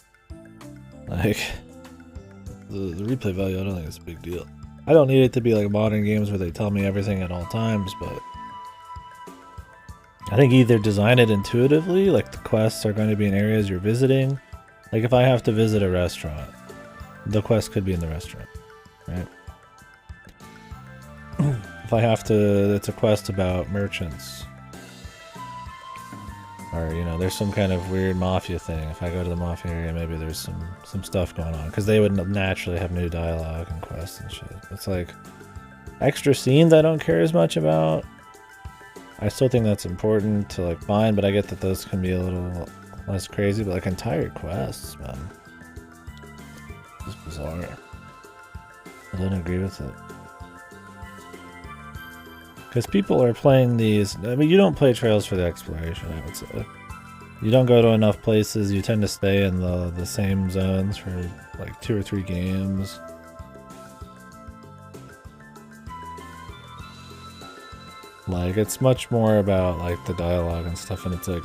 Speaker 1: Like the replay value, I don't think it's a big deal. I don't need it to be like modern games where they tell me everything at all times, but I think either design it intuitively, like the quests are going to be in areas you're visiting. Like if I have to visit a restaurant, the quest could be in the restaurant, right? If I have to, it's a quest about merchants. Or, you know, there's some kind of weird mafia thing. If I go to the mafia area, maybe there's some stuff going on. Because they would naturally have new dialogue and quests and shit. It's like, extra scenes I don't care as much about. I still think that's important to, like, find, but I get that those can be a little less crazy. But, like, entire quests, man. It's bizarre. I don't agree with it. Because people are playing these. I mean, you don't play Trails for the exploration, I would say. You don't go to enough places. You tend to stay in the same zones for like 2 or 3 games. Like, it's much more about like the dialogue and stuff, and it's like,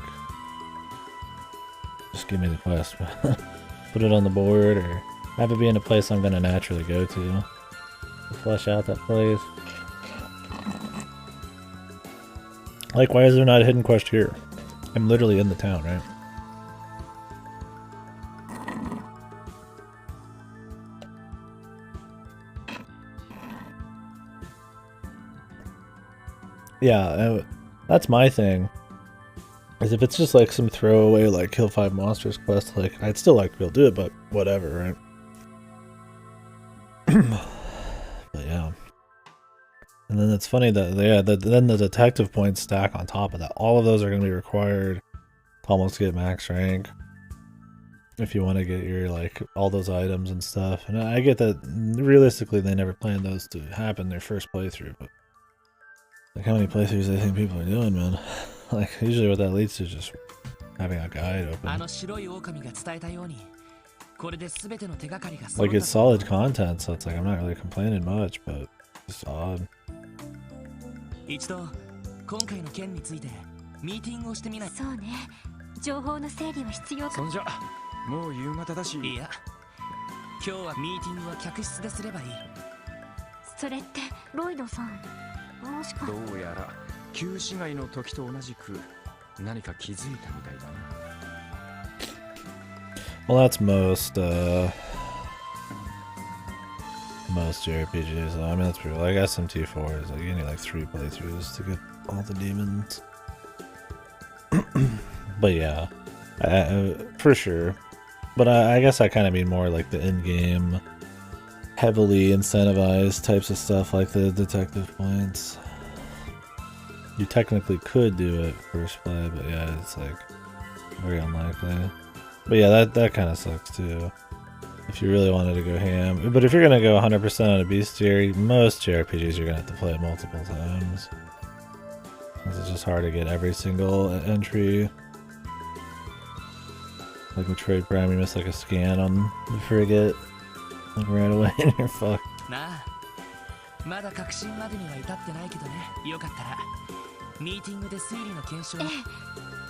Speaker 1: just give me the quest. Put it on the board, or have it be in a place I'm going to naturally go to. Flesh out that place. Like, why is there not a hidden quest here? I'm literally in the town, right? Yeah, That's my thing. Is if it's just like some throwaway like kill 5 monsters quest, like I'd still like to be able to do it, but whatever, right? But yeah. And then it's funny that then the detective points stack on top of that. All of those are going to be required to almost get max rank if you want to get your like all those items and stuff. And I get that realistically they never planned those to happen their first playthrough, but like how many playthroughs do they think people are doing, man? Like usually what that leads to is just having a guide open. Like it's solid content, so it's like I'm not really complaining much, but it's just odd.
Speaker 8: 一度今回の件についてミーティングをしてみない。
Speaker 3: そうね。情報の整理は必要か。
Speaker 7: そんじゃもう夕方だし。
Speaker 8: いや、今日はミーティングは客室ですればいい。
Speaker 3: それってロイドさん、もしか。
Speaker 7: どうやら旧市街の時と同じく何か気づいたみたいだな。
Speaker 1: Well, that's most JRPGs. I mean, that's pretty. Like SMT4 is like you need like 3 playthroughs to get all the demons. But yeah, for sure. But I guess I kind of mean more like the in-game, heavily incentivized types of stuff, like the detective points. You technically could do it first play, but yeah, it's like very unlikely. But yeah, that kind of sucks too. If you really wanted to go ham. But if you're going to go 100% on a bestiary, most JRPGs you're going to have to play it multiple times. It's just hard to get every single entry. Like Metroid Prime, you miss like a scan on the frigate. Like right away and you're fucked.
Speaker 8: まだ確信までには至ってないけどね。よかったらミーティングで推理の検証。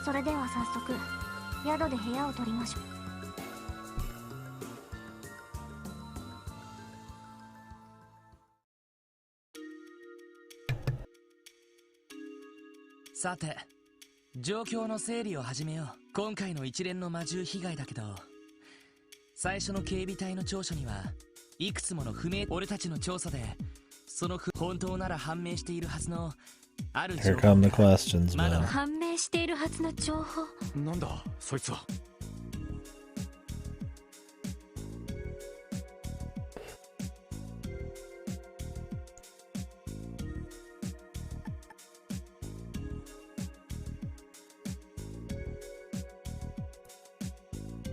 Speaker 3: それでは早速宿で部屋を取りましょう。
Speaker 8: さて、状況の整理を始めよう。今回の一連の魔獣被害だけど、最初の警備隊の調書にはいくつもの不明。俺たちの調査でその本当なら判明しているはずのある情報。
Speaker 1: Here come the questions,
Speaker 8: まだ
Speaker 1: man.
Speaker 3: 判明しているはずの情報。
Speaker 7: なんだそいつは。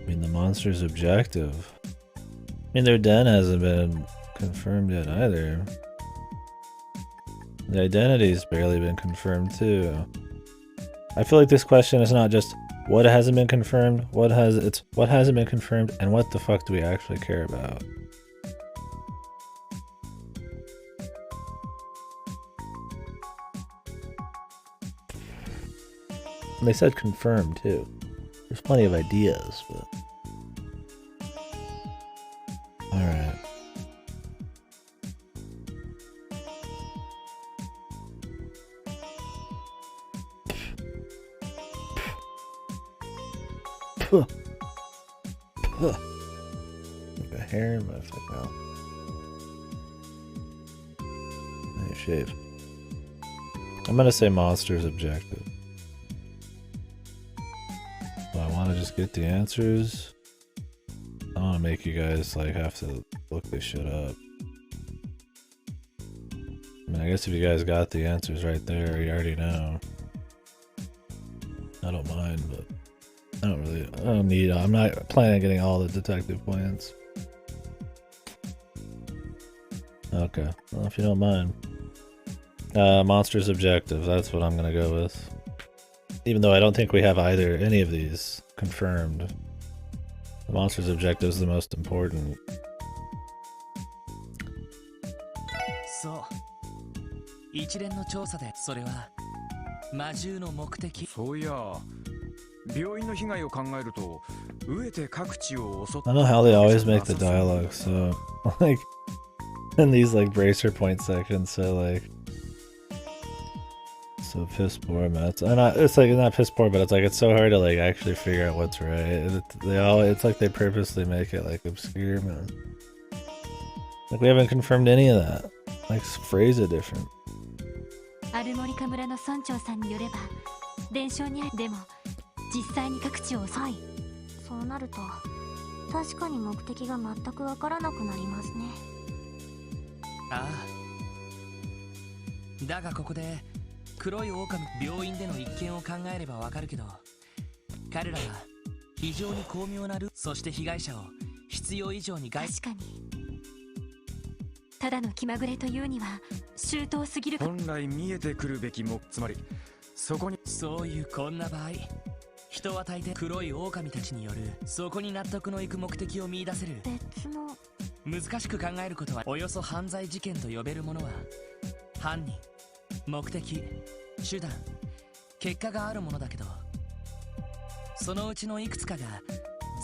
Speaker 1: I mean, the monster's objective. I mean, their den hasn't been confirmed yet either. The identity's barely been confirmed too. I feel like this question is not just what hasn't been confirmed, it's what hasn't been confirmed and what the fuck do we actually care about. And they said confirmed too. There's plenty of ideas, but... Alright. Like a hair in my fucking mouth. I need to shave. I'm gonna say monster's objective. Do I want to just get the answers? I don't want to make you guys like have to look this shit up. I mean, I guess if you guys got the answers right there, you already know. I don't mind, but I'm not planning on getting all the detective points. Okay, well, if you don't mind. Monster's objective, that's what I'm gonna go with. Even though I don't think we have any of these confirmed. The monster's objective is the most important.
Speaker 8: そう。一連の調査でそれは魔獣の目的。
Speaker 7: そういや、病院の被害を考えると、飢えて各地を襲った。
Speaker 1: I don't know how they always make the dialogue so like in these like bracer point sections so like so piss poor, man. It's like not piss poor, but it's like it's so hard to like actually figure out what's right. It's like they purposely make it like obscure, man. Like we haven't confirmed any of that. Like phrase it different.
Speaker 3: アルモリカ村の村長さんによれば伝承にある。でも実際に各地を襲い、
Speaker 9: そうなると確かに目的が全くわからなくなりますね。
Speaker 8: ああ、だがここで黒い狼病院での一件を考えればわかるけど、彼らは非常に巧妙なそして被害者を必要以上に
Speaker 3: 確かにただの気まぐれというには周到すぎる。
Speaker 7: 本来見えてくるべきも、つまりそこに、
Speaker 8: そういうこんな場合、人は大抵黒い狼たちによるそこに納得のいく目的を見出せる。
Speaker 9: 別の
Speaker 8: 難しく考えることは、およそ犯罪事件と呼べるものは犯人、目的、手段、結果があるものだけど、そのうちのいくつかが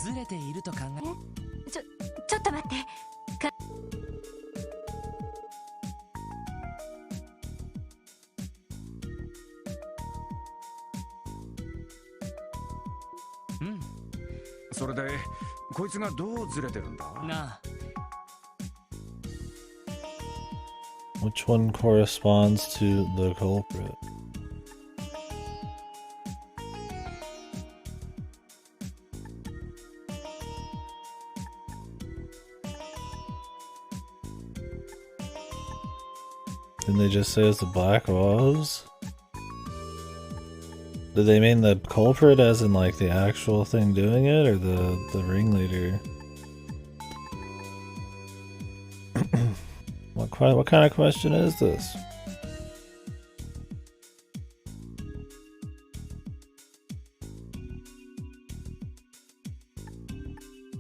Speaker 8: ずれていると考え。
Speaker 3: ちょっと待って。
Speaker 8: うん。
Speaker 7: それでこいつがどうずれてるんだ？
Speaker 8: なあ。
Speaker 1: Which one corresponds to the culprit? Didn't they just say it's the Black Wolves? Did they mean the culprit as in like the actual thing doing it, or the ringleader? What kind of question is this?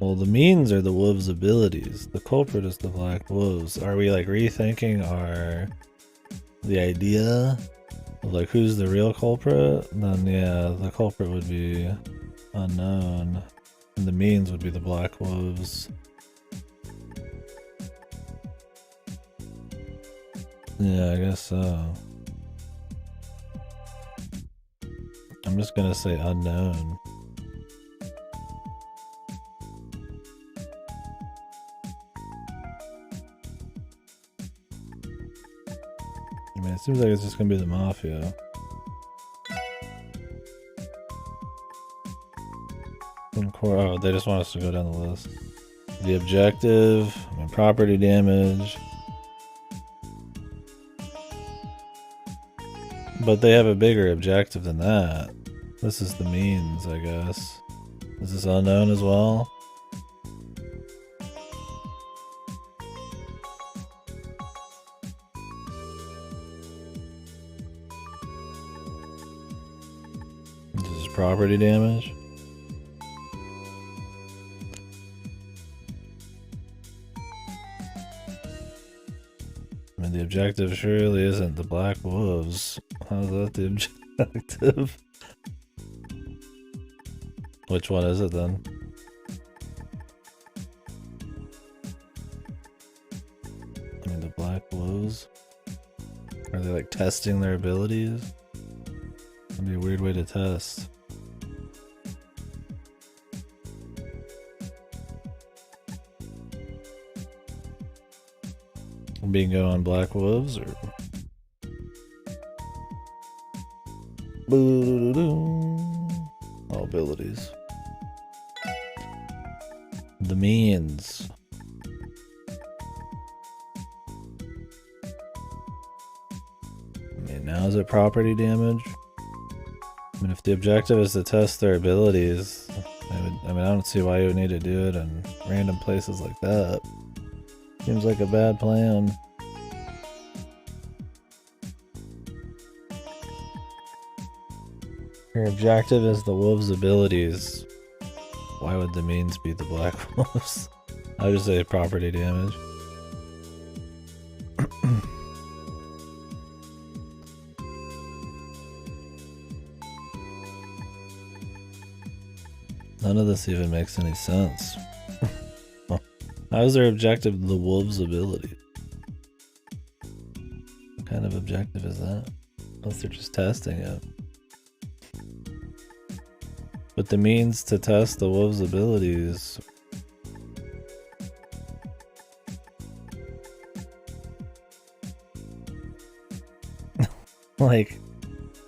Speaker 1: Well, the means are the wolves' abilities. The culprit is the Black Wolves. Are we like rethinking the idea of like who's the real culprit? Then yeah, the culprit would be unknown, and the means would be the Black Wolves. Yeah, I guess so. I'm just gonna say unknown. I mean, it seems like it's just gonna be the Mafia. Oh, they just want us to go down the list. The objective, I mean, property damage. But they have a bigger objective than that. This is the means, I guess. Is this unknown as well? This is property damage. I mean, the objective surely isn't the Black Wolves. How's that the objective? Which one is it then? I mean, the Black Wolves? Are they like testing their abilities? That'd be a weird way to test. Bingo on Black Wolves or all abilities. The means. I mean, now is it property damage? I mean, if the objective is to test their abilities, I don't see why you would need to do it in random places like that. Seems like a bad plan. Your objective is the wolves' abilities. Why would the means be the Black Wolves? I would just say property damage. None of this even makes any sense. How is their objective the wolves' ability? What kind of objective is that? Unless they're just testing it. But the means to test the wolves' abilities. like,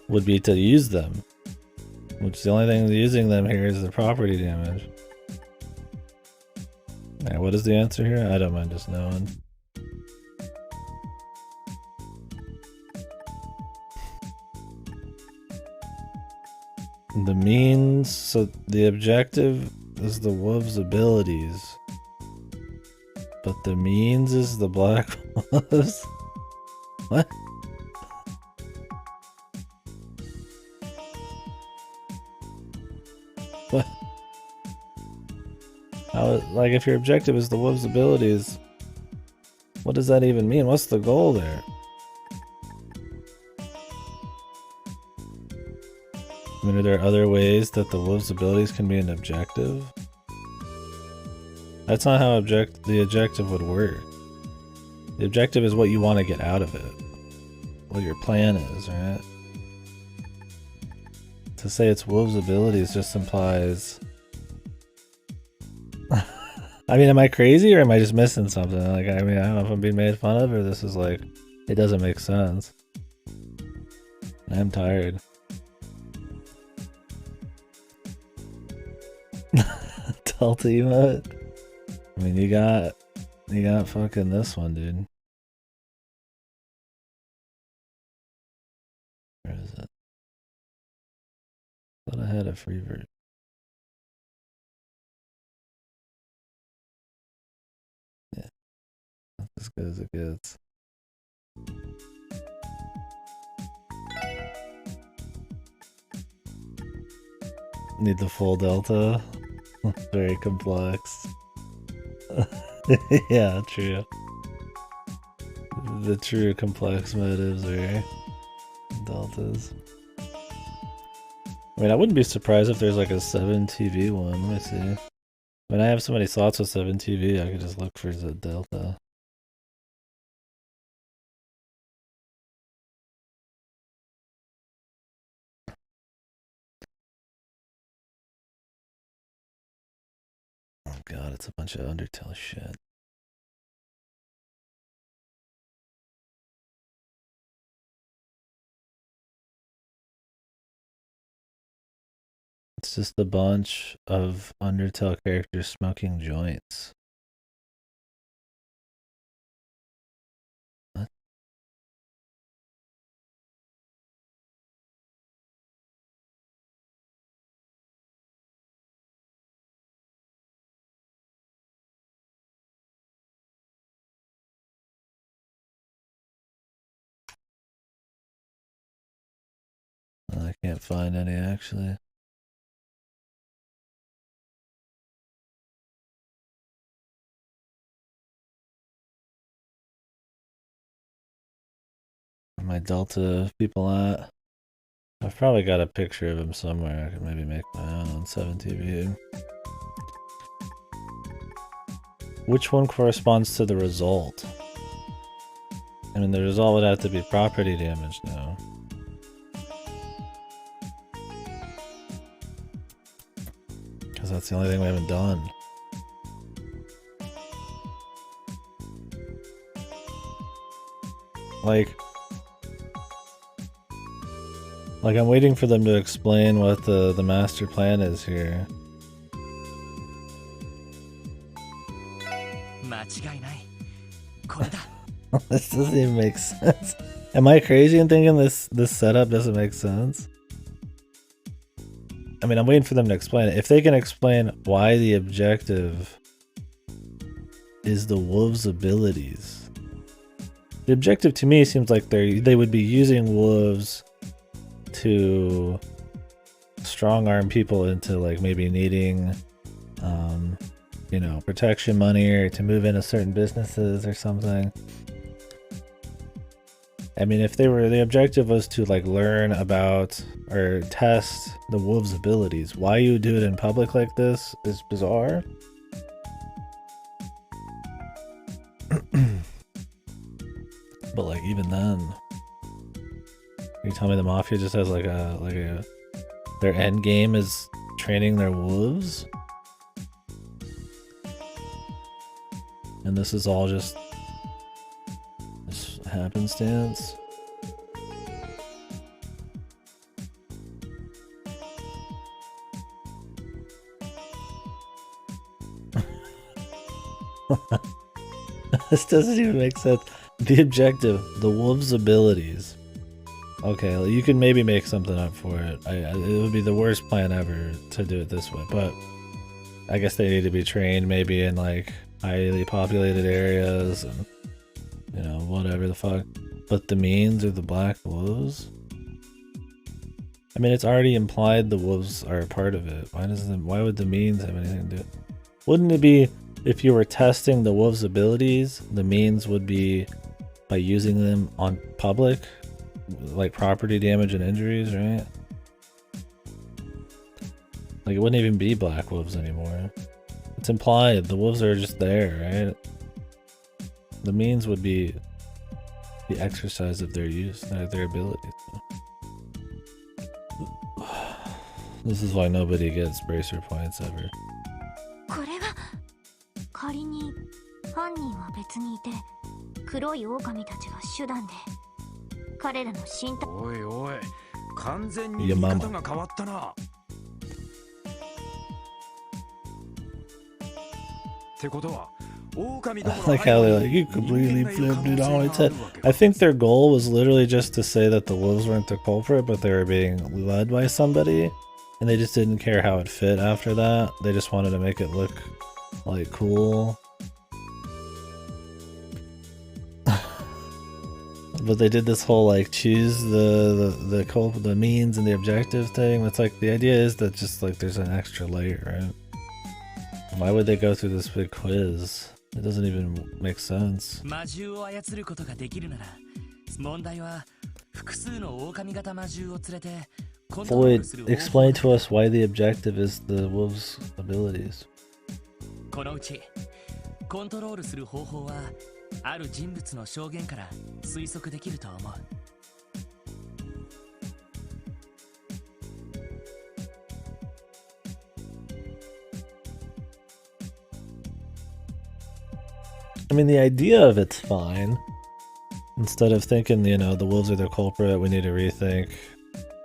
Speaker 1: would be to use them. Which the only thing using them here is the property damage. Alright, what is the answer here? I don't mind just knowing. The means, so the objective is the wolves' abilities. But the means is the black wolves? What? What? How, like, if your objective is the wolves' abilities, what does that even mean? What's the goal there? I mean, are there other ways that the wolves' abilities can be an objective? That's not how the objective would work. The objective is what you want to get out of it. What your plan is, right? To say it's wolves' abilities just implies... I mean, am I crazy or am I just missing something? Like, I mean, I don't know if I'm being made fun of or this is like, it doesn't make sense. I'm tired. Delta emote? I mean, you got fucking this one, dude. Where is it? I thought I had a free version. Yeah, that's as good as it gets. Need the full delta. Very complex. Yeah, true. The true complex motives are deltas. I mean, I wouldn't be surprised if there's like a 7TV one. Let me see. When I have so many slots with 7TV, I could just look for the delta. Oh god, it's a bunch of Undertale shit. It's just a bunch of Undertale characters smoking joints. What? I can't find any actually. Where my Delta people at? I've probably got a picture of him somewhere. I could maybe make my own 7TV. Which one corresponds to the result? I mean, the result would have to be property damage now. Because that's the only thing we haven't done. Like I'm waiting for them to explain what the master plan is here. This doesn't even make sense. Am I crazy in thinking this setup doesn't make sense? I mean, I'm waiting for them to explain it. If they can explain why the objective is the wolves' abilities. The objective to me seems like they would be using wolves to strong arm people into like maybe needing you know, protection money or to move into certain businesses or something. I mean, if the objective was to like learn about or test the wolves' abilities, why you do it in public like this is bizarre. But like even then, you tell me the mafia just has like a their end game is training their wolves, and this is all just happenstance. This doesn't even make sense. The objective, the wolf's abilities. Okay, well, you can maybe make something up for it. It would be the worst plan ever to do it this way, but I guess they need to be trained maybe in like highly populated areas and you know, whatever the fuck. But the means are the black wolves? I mean, it's already implied the wolves are a part of it. Why would the means have anything to do? Wouldn't it be if you were testing the wolves' abilities, the means would be by using them on public, like property damage and injuries, right? Like it wouldn't even be black wolves anymore. It's implied the wolves are just there, right? The means would be the exercise of their use, their abilities. This is why nobody gets bracer points ever.
Speaker 9: これは仮に犯人は別にいて黒い狼たちが手段で彼らの身体
Speaker 7: おいおい完全に見方が変わったなってことは
Speaker 1: I like how they're like, you completely flipped it on its head. I think their goal was literally just to say that the wolves weren't the culprit, but they were being led by somebody. And they just didn't care how it fit after that. They just wanted to make it look like cool. But they did this whole like choose the means and the objective thing. It's like the idea is that just like there's an extra layer, right? Why would they go through this big quiz? It doesn't even make sense. Floyd, explain to us why the objective is the wolves' abilities.
Speaker 8: このうちコントロールする方法はある人物の証言から推測できると思う。
Speaker 1: I mean, the idea of it's fine. Instead of thinking, you know, the wolves are the culprit, we need to rethink,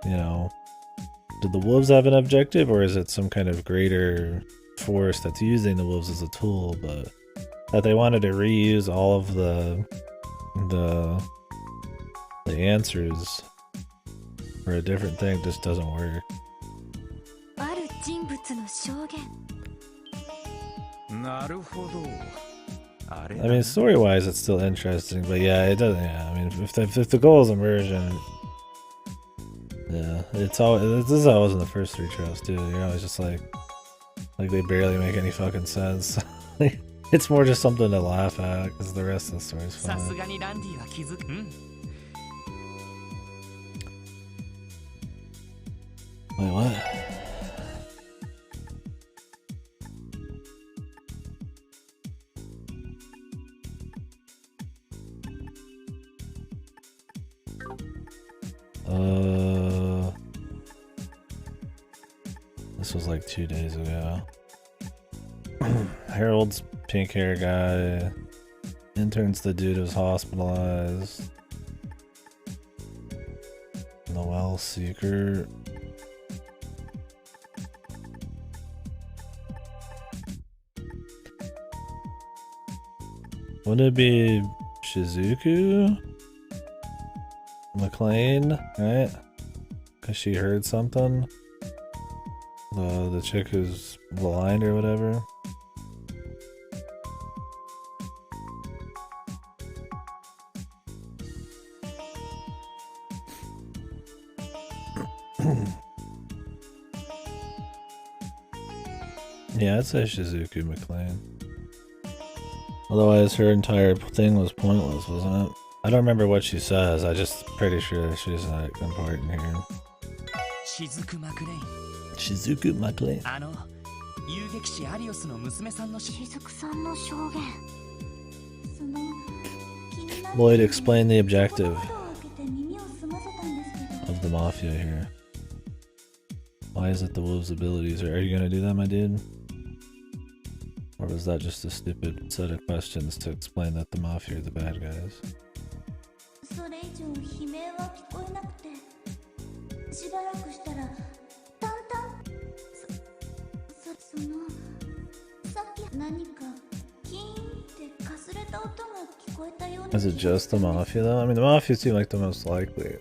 Speaker 1: you know, did the wolves have an objective or is it some kind of greater force that's using the wolves as a tool? But that they wanted to reuse all of the answers for a different thing just doesn't work.
Speaker 9: ある人物の証言
Speaker 7: なるほど
Speaker 1: I mean, story-wise, it's still interesting, but yeah, it doesn't. Yeah, I mean, if the goal is immersion, yeah, it's all. This is how it was in the first 3 trails too. You know, it's just like they barely make any fucking sense. It's more just something to laugh at because the rest of the story is fun. Wait, what? This was like 2 days ago. Harold's pink hair guy. Intern's the dude who's hospitalized. Noel Seeker. Wouldn't it be Shizuku McLean, right? Because she heard something. The chick who's blind or whatever. Yeah, I'd say Shizuku McLean. Otherwise, her entire thing was pointless, wasn't it? I don't remember what she says. I just pretty sure she's not important here.
Speaker 8: Shizuku McLean.
Speaker 1: Shizuku McLean.
Speaker 8: 遊撃士アリオスの娘さんの
Speaker 9: 雫さんの証言
Speaker 1: Lloyd, explain the objective of the mafia here. Why is it the wolves' abilities? Are you gonna do that, my dude? Or was that just a stupid set of questions to explain that the mafia are the bad guys?
Speaker 9: それ以上悲鳴は聞こえなくてしばらくしたら淡々そのさっき何かキーン
Speaker 1: Is it just the Mafia though? I mean, the Mafia seem like the most likely.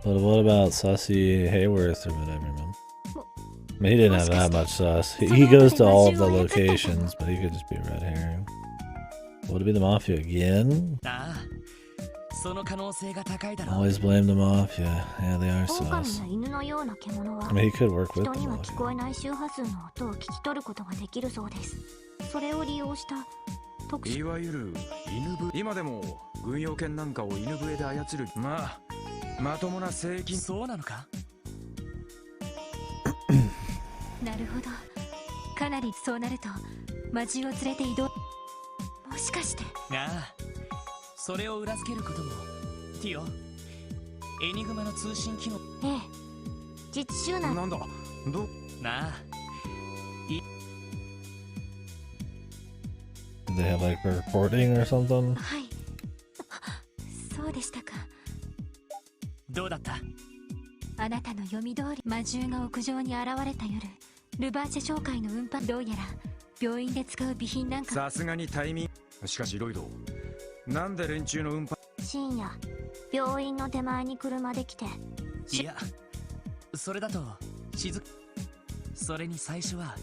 Speaker 1: But what about Sussy Hayworth or whatever, man? I mean, he didn't have that much sus. He goes to all of the locations, but he could just be a red herring. Would it be the Mafia again? Always blame the Mafia. Yeah, they are sus. I mean, he could work with the Mafia.
Speaker 7: いわゆる犬笛。今でも軍用犬なんかを犬笛で操る。まともな正規。
Speaker 8: そうなのか。
Speaker 3: なるほど。かなりそうなると魔獣を連れて移動。もしかして。
Speaker 8: ああ、それを裏付けることも。ティオ、エニグマの通信機能。
Speaker 9: ええ、実習なん
Speaker 7: だ。
Speaker 8: なあ。
Speaker 1: They have like a recording or something?
Speaker 3: はい。そうでしたか。
Speaker 8: どうだった？
Speaker 3: あなたの読み通り、魔獣が屋上に現れた夜、ルバーチェ商会の運搬、どうやら病院で使う備品なんか。
Speaker 7: さすがにタイミング。しかしロイド、なんで連中の運搬。
Speaker 9: 深夜、病院の手前に車で来て。
Speaker 8: いや、それだとそれに最初は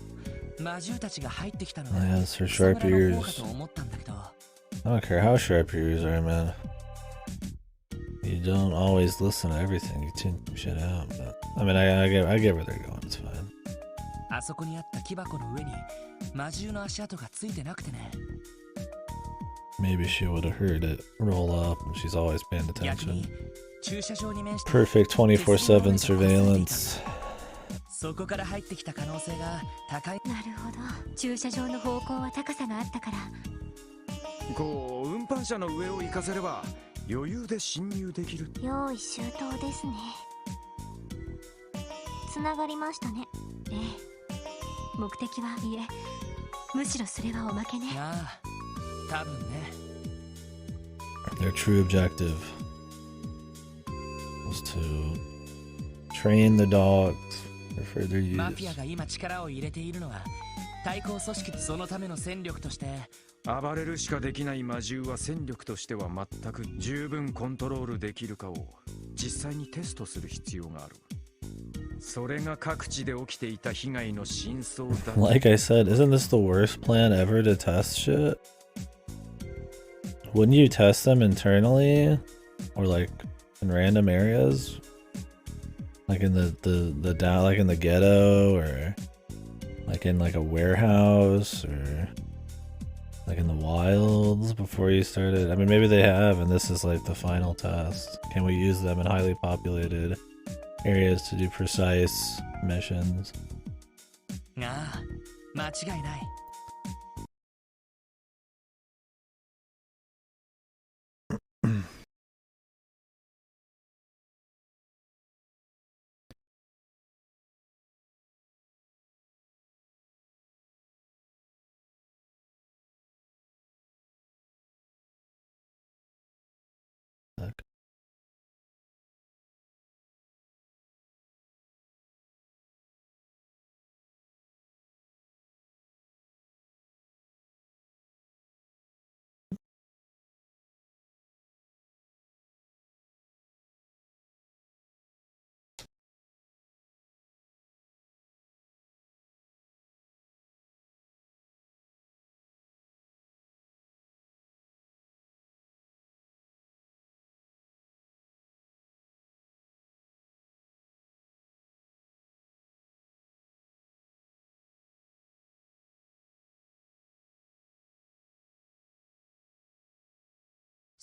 Speaker 8: 魔獣たちが入ってきたのが
Speaker 1: Yes, her sharp ears.
Speaker 8: かと思ったんだけど。
Speaker 1: I don't care how sharp your ears are, man. You don't always listen to everything. You tune shit out. But I mean, I get where they're going. It's fine.
Speaker 8: あそこにあった木箱の上に魔獣の足跡がついてなくてね。
Speaker 1: Maybe she would have heard it roll up, and she's always paying attention.
Speaker 8: 駐車場に面した
Speaker 1: Perfect 24/7 surveillance.
Speaker 8: そこから入ってきた可能性が高い。
Speaker 3: なるほど。駐車場の方向は高さがあったから。
Speaker 7: こう運搬車の上を行かせれば余裕で侵入できる。
Speaker 9: 用意周到ですね。つながりましたね。
Speaker 3: ええ。目的はいえ、むしろそれはおまけね。
Speaker 8: ああ、多分ね。
Speaker 1: Their true objective was to train the dogs for further use.
Speaker 8: マフィアが今力を入れているのは対抗組織。そのための戦力として
Speaker 7: 暴れるしかできない魔獣は戦力としては全く十分コントロールできるかを実際にテストする必要がある。それが各地で起きていた被害の真相だ。
Speaker 1: Like I said, isn't this the worst plan ever to test shit? Wouldn't you test them internally, or like in random areas, like in the down, like in the ghetto, or like in like a warehouse, or like in the wilds before you started? I mean, maybe they have, and this is like the final test. Can we use them in highly populated areas to do precise missions?
Speaker 8: ああ、間違いない。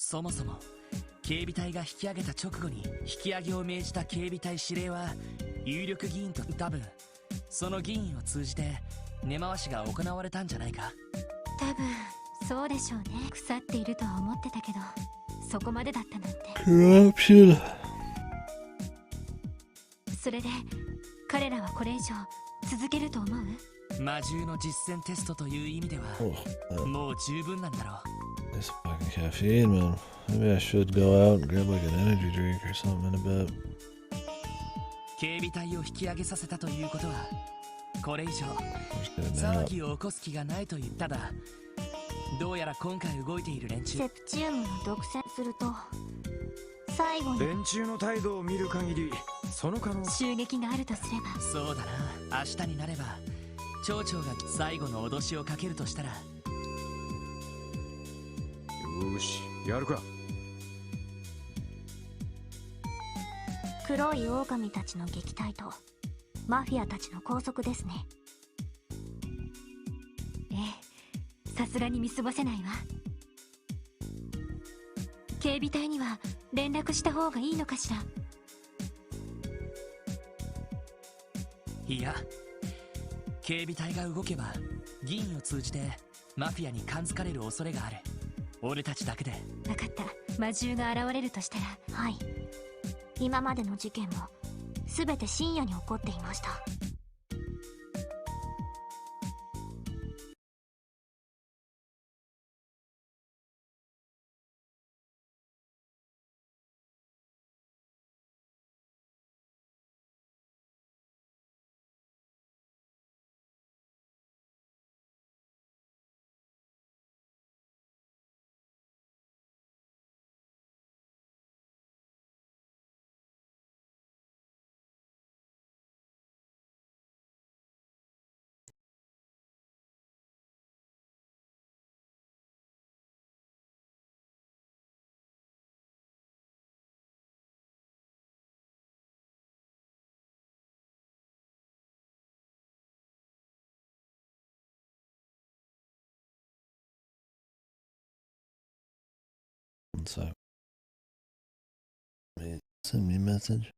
Speaker 8: そもそも警備隊が引き上げた直後に引き上げを命じた警備隊司令は有力議員と、多分その議員を通じて根回しが行われたんじゃないか。
Speaker 3: 多分そうでしょうね。腐っているとは思ってたけど、そこまでだったなんて。
Speaker 1: Corruption.
Speaker 3: それで彼らはこれ以上続けると思う？
Speaker 8: 魔獣の実践テストという意味ではもう十分なんだろう。
Speaker 1: This fucking caffeine, man. Maybe I should go out and grab like an energy drink or something in a bit.
Speaker 8: 警備隊を引き上げさせたということはこれ以上騒ぎを起こす気がないという。ただどうやら今回動いている連中
Speaker 9: セプチウムの独占すると最後に
Speaker 7: 連中の態度を見る限りその可能
Speaker 3: 襲撃があるとすれば
Speaker 8: そうだな。明日になれば町長が最後の脅しをかけるとしたら。
Speaker 7: よーしやるか。
Speaker 9: 黒い狼たちの撃退とマフィアたちの拘束ですね。
Speaker 3: ええ、さすがに見過ごせないわ。警備隊には連絡した方がいいのかしら。
Speaker 8: いや、警備隊が動けば議員を通じてマフィアに感づかれる恐れがある。俺たちだけで。
Speaker 3: 分かった。魔獣が現れるとしたら。
Speaker 9: はい、今までの事件も全て深夜に起こっていました。
Speaker 1: One sec. Wait, send me a message.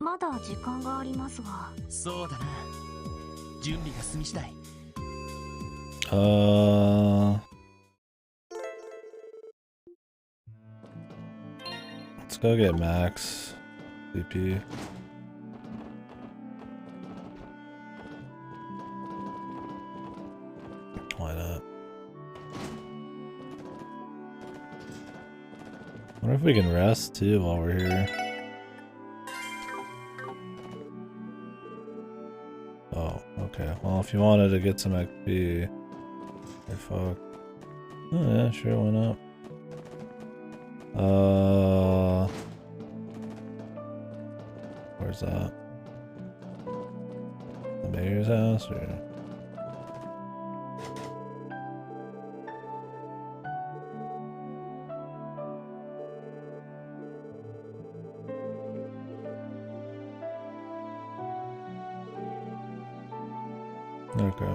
Speaker 9: まだ時間がありますが。
Speaker 8: そうだな。準備が済み次第。
Speaker 1: Let's go get Max CP. Why not? Wonder if we can rest too while we're here. Oh, okay. Well, if you wanted to get some XP, you're fucked. Oh yeah, sure, why not? Where's that? The mayor's house, or? Okay.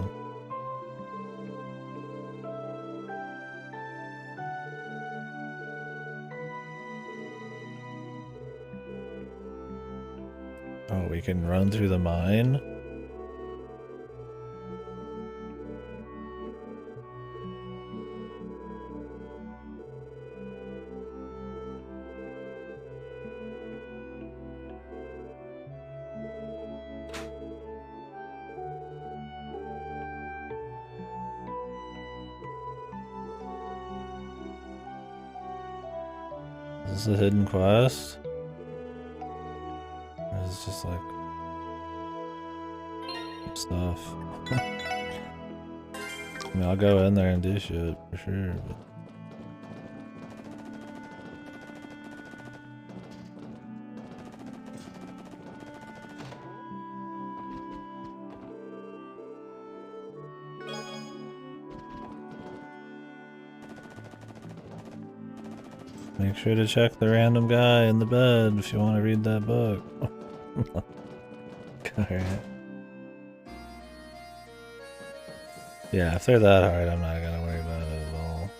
Speaker 1: Oh, we can run through the mine? Is this a hidden quest? Or is it just like stuff? I mean, I'll go in there and do shit for sure, but Make sure to check the random guy in the bed if you want to read that book. Alright. Yeah, if they're that hard, I'm not gonna worry about it at all.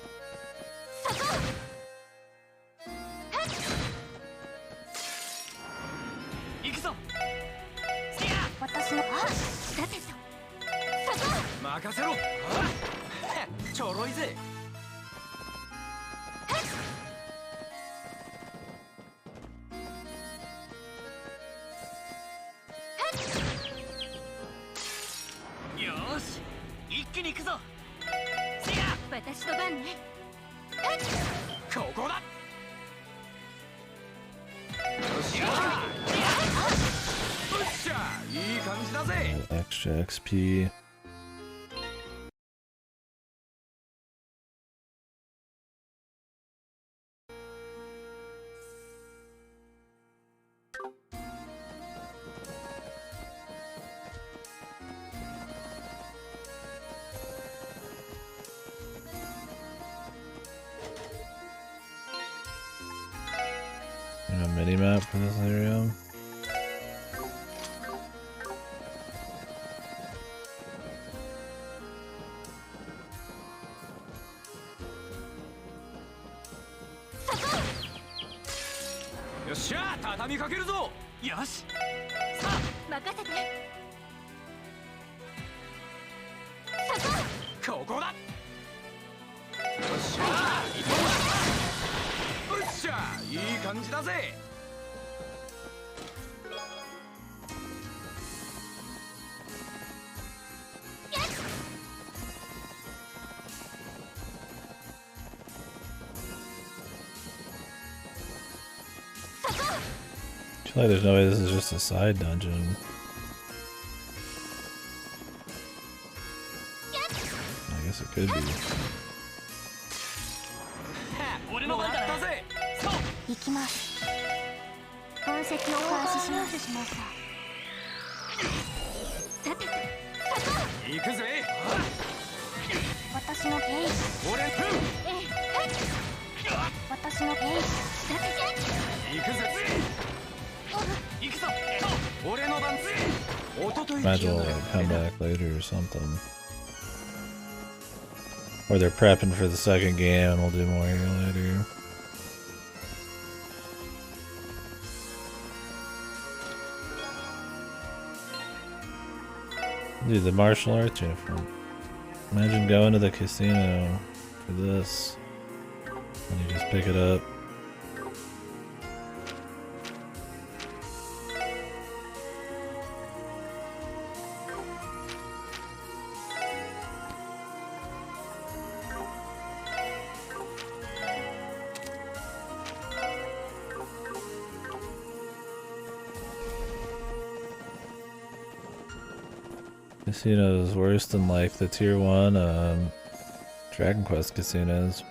Speaker 1: Extra XP. A mini map for this area. I feel like there's no way this is just a side dungeon. I guess it could be.
Speaker 9: 行きます。分析を開始します。さて、行くぜ。私のペイス。俺、私のペイス。さて、行くぜ。行くぞ。俺の番。
Speaker 1: Imagine we'll like, come back later or something. Or they're prepping for the second game and we'll do more here later. Dude, the martial arts uniform. Imagine going to the casino for this. And you just pick it up. Casinos worse than like the tier 1 Dragon Quest casinos.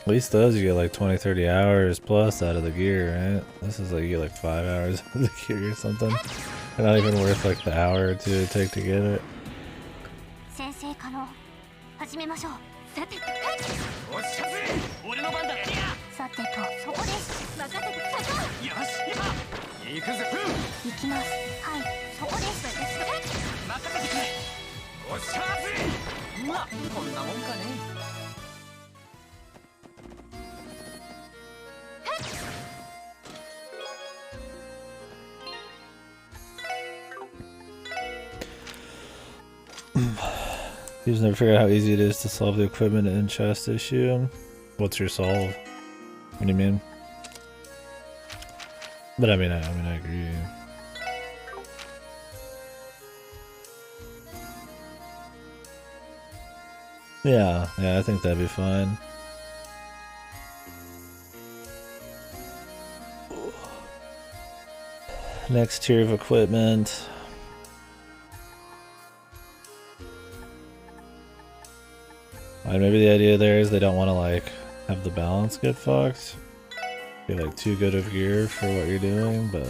Speaker 1: At least those you get like 20-30 hours plus out of the gear, right? This is like you get like 5 hours of the gear or something. They're not even worth like the hour or two it take to get it. You just never figure out how easy it is to solve the equipment and chest issue. What's your solve? What do you mean? But I mean I agree. Yeah, I think that'd be fine. Next tier of equipment. Maybe the idea there is they don't want to like have the balance get fucked. Be like too good of gear for what you're doing, but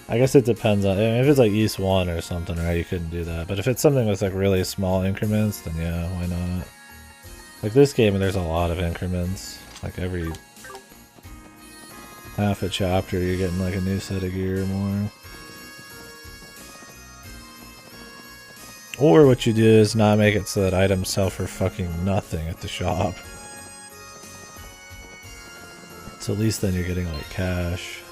Speaker 1: I guess it depends on, I mean, if it's like East 1 or something, right, you couldn't do that. But if it's something with like really small increments, then yeah, why not? Like this game, there's a lot of increments. Like every half a chapter, you're getting like a new set of gear or more. Or what you do is not make it so that items sell for fucking nothing at the shop. So at least then you're getting like cash.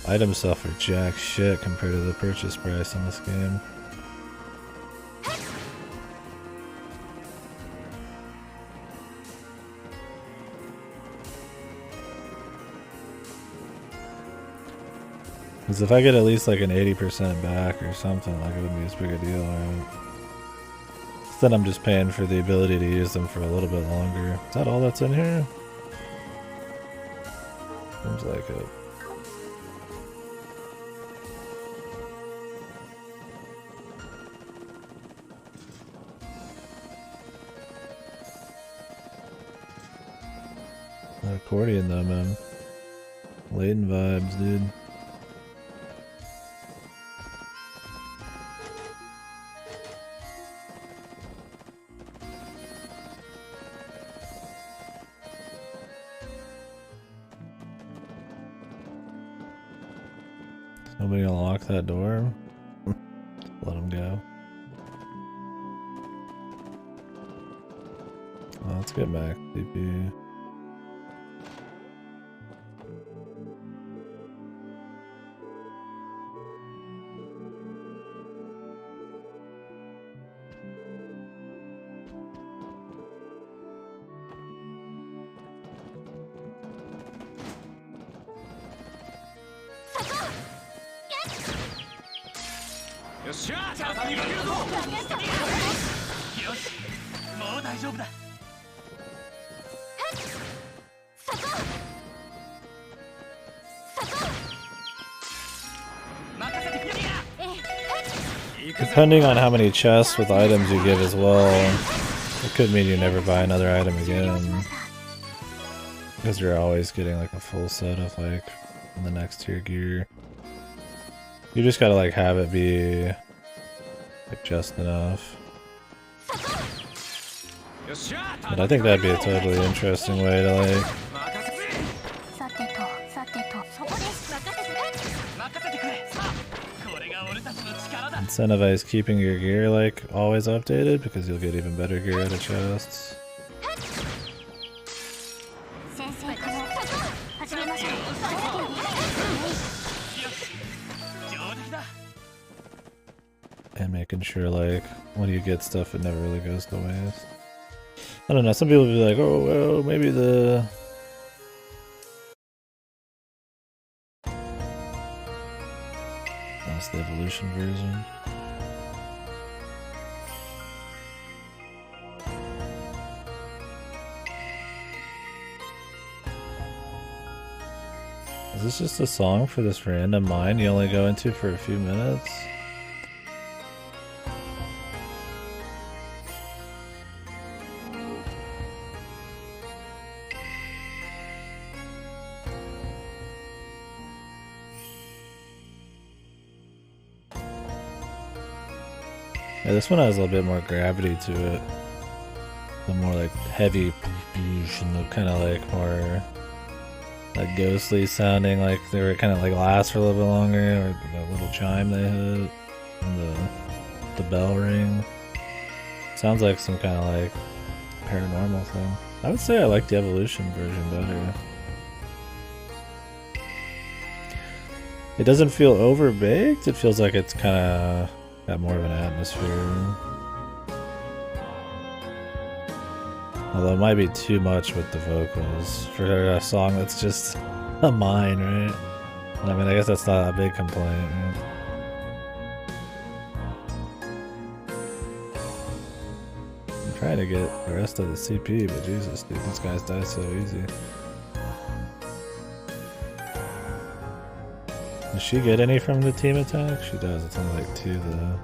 Speaker 1: Items sell for jack shit compared to the purchase price in this game. Because if I get at least like an 80% back or something, like it wouldn't be as big a deal, right? Then I'm just paying for the ability to use them for a little bit longer. Is that all that's in here? Seems like it. That accordion though, man. Laden vibes, dude. Nobody gonna lock that door? Let him go. Well, let's get back, DP. Depending on how many chests with items you get as well, it could mean you never buy another item again. Because you're always getting like a full set of like the next tier gear. You just gotta like have it be like just enough. But I think that'd be a totally interesting way to like incentivize keeping your gear like always updated, because you'll get even better gear out of chests. And making sure like when you get stuff it never really goes to waste. I don't know, some people will be like, oh well, maybe that's the evolution version. Is this just a song for this random mine you only go into for a few minutes? Yeah, this one has a little bit more gravity to it. The more like heavy and the kind of like more like ghostly sounding, like they were kind of like last for a little bit longer, or the little chime they hit, and the bell ring. Sounds like some kind of like paranormal thing. I would say I like the evolution version better. It doesn't feel overbaked, it feels like it's kind of got more of an atmosphere. Although it might be too much with the vocals for a song that's just a mine, right? I mean, I guess that's not a big complaint, right? I'm trying to get the rest of the CP, but Jesus, dude, these guys die so easy. Does she get any from the team attack? She does, it's only like 2 though.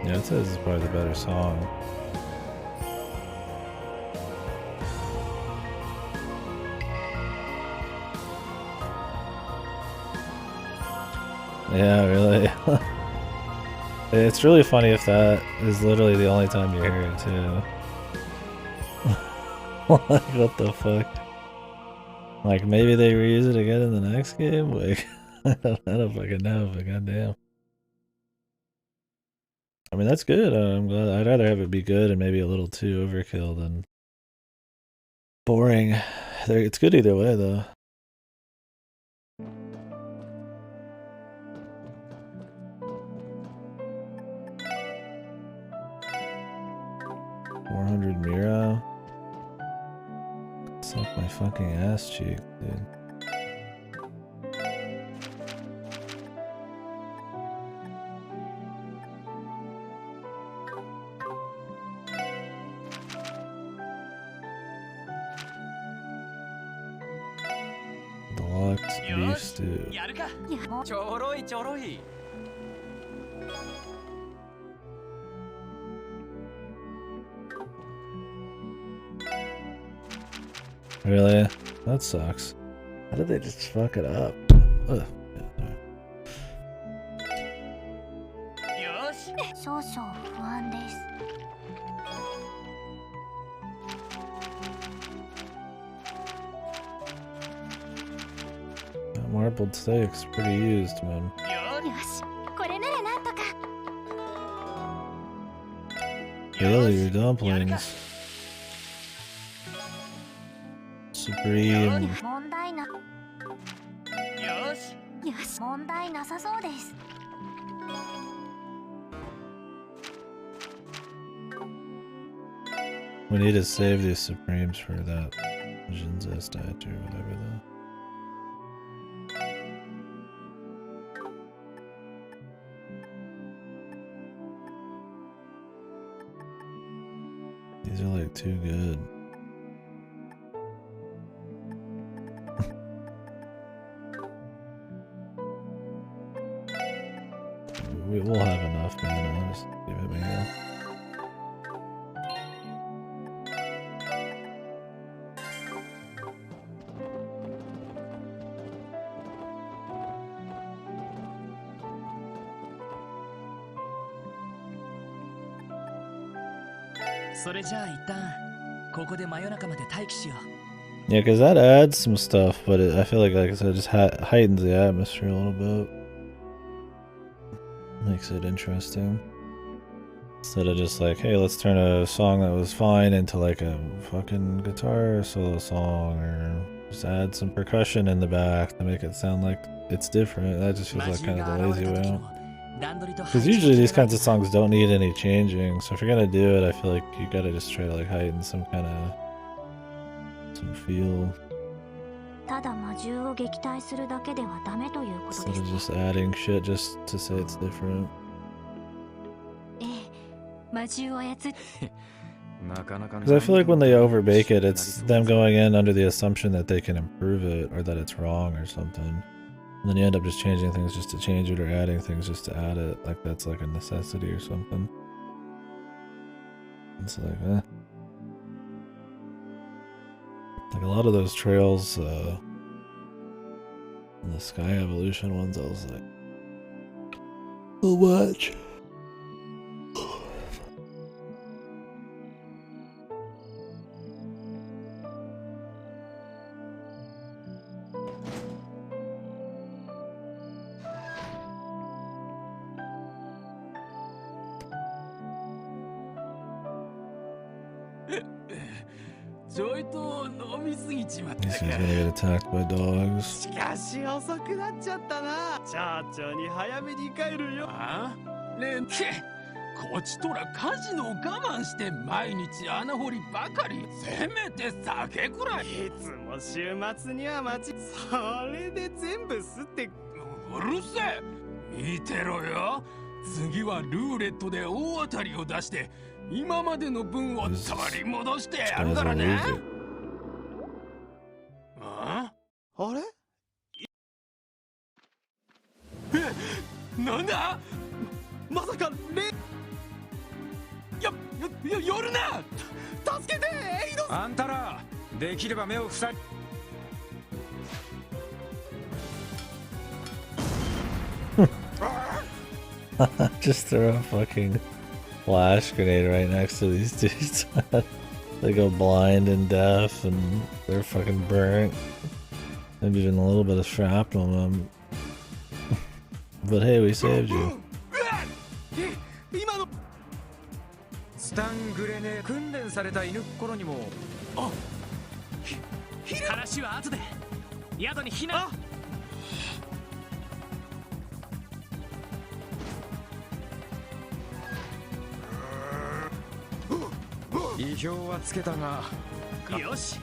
Speaker 1: Yeah, it says it's probably the better song. Yeah, really. It's really funny if that is literally the only time you hear it too. Like, what the fuck? Like, maybe they reuse it again in the next game? Like, I don't fucking know, but goddamn. I mean, that's good. I'm glad. I'd rather have it be good and maybe a little too overkill than boring. It's good either way, though. $400 Miro. Suck my fucking ass cheek, dude. Deluxe beef stew. Really? That sucks. How did they just fuck it up? Ugh.
Speaker 9: 少々不安です。
Speaker 1: That marbled steak's pretty used, man.
Speaker 9: よし、これならなんとか。
Speaker 1: Really, your dumplings. Supreme.
Speaker 9: 問題な。よし、問題なさそうです。
Speaker 1: We need to save these Supremes for that Jinza statue or whatever though. These are like too good. We'll have enough, man. I'll just give it me now. Yeah, because that adds some stuff, but I feel like I said, it just heightens the atmosphere a little bit. Makes it interesting. Instead of just like, hey, let's turn a song that was fine into like a fucking guitar solo song, or just add some percussion in the back to make it sound like it's different. That just feels like kind of the lazy way out. Because usually these kinds of songs don't need any changing, so if you're gonna do it, I feel like you gotta just try to like heighten some kind of some feel.
Speaker 9: ただ魔獣を撃退するだけではダメということで
Speaker 1: Instead
Speaker 9: す
Speaker 1: of just adding shit just to say it's different.
Speaker 3: ええ、魔獣を操って
Speaker 1: Because I feel like when they overbake it, it's them going in under the assumption that they can improve it or that it's wrong or something. And then you end up just changing things just to change it or adding things just to add it. Like that's like a necessity or something. It's like, eh. Like a lot of those trails, the Sky Evolution ones, I was like, so much. These guys gonna get attacked by dogs.
Speaker 4: しかし遅くなっちゃったな。社長に早めに帰るよ。
Speaker 5: あねえ、こちとらカジノを我慢して毎日穴掘りばかり。せめて酒くらい。
Speaker 4: いつも週末にはそれで全部吸って。
Speaker 5: うるせえ。見てろよ。次はルーレットで大当たりを出して今までの分を取り戻してやるからね。あ
Speaker 4: れ
Speaker 5: なんだ
Speaker 4: まさか
Speaker 5: 寄るな。
Speaker 4: 助けてエイド。
Speaker 7: あんたらできれば目を塞い。
Speaker 1: Just throw a fucking flash grenade right next to these dudes. They go blind and deaf and they're fucking burnt. Maybe even a little bit of shrapnel on them. But hey, we saved you.
Speaker 7: スタングレネ訓練された犬頃にも
Speaker 8: 話は後で宿に避難。
Speaker 7: 意表はつけたが
Speaker 8: よし。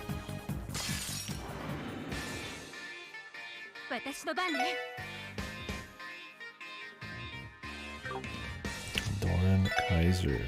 Speaker 3: 私の番ね。
Speaker 1: Doran Kaiser.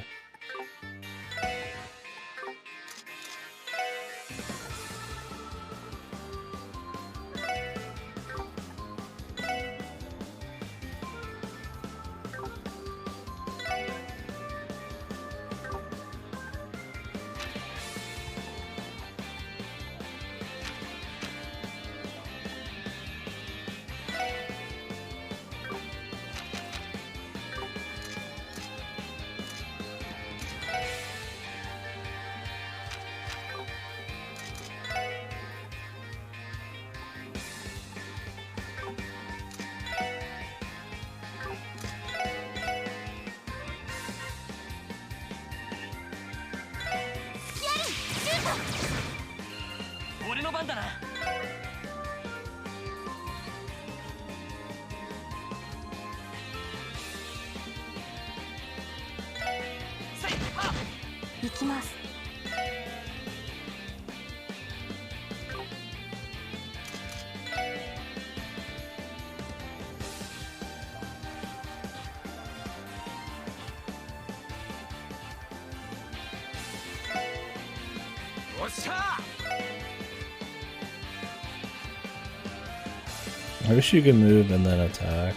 Speaker 1: I wish you could move and then attack.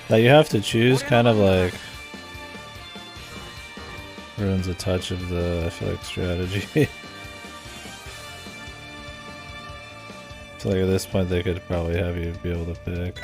Speaker 1: Now you have to choose kind of like ruins a touch of the, I feel like, strategy. I feel like at this point they could probably have you be able to pick.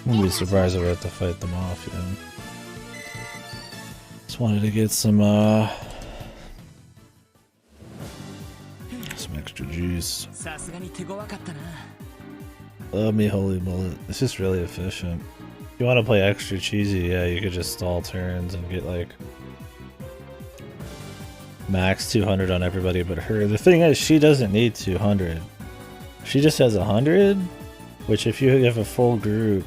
Speaker 1: Wouldn't be surprised if we have to fight them off, you know. Just wanted to get some extra juice. Love me Holy Bullet. It's just really efficient. If you want to play extra cheesy, yeah, you could just stall turns and get like max 200 on everybody but her. The thing is, she doesn't need 200. She just has 100, which if you have a full group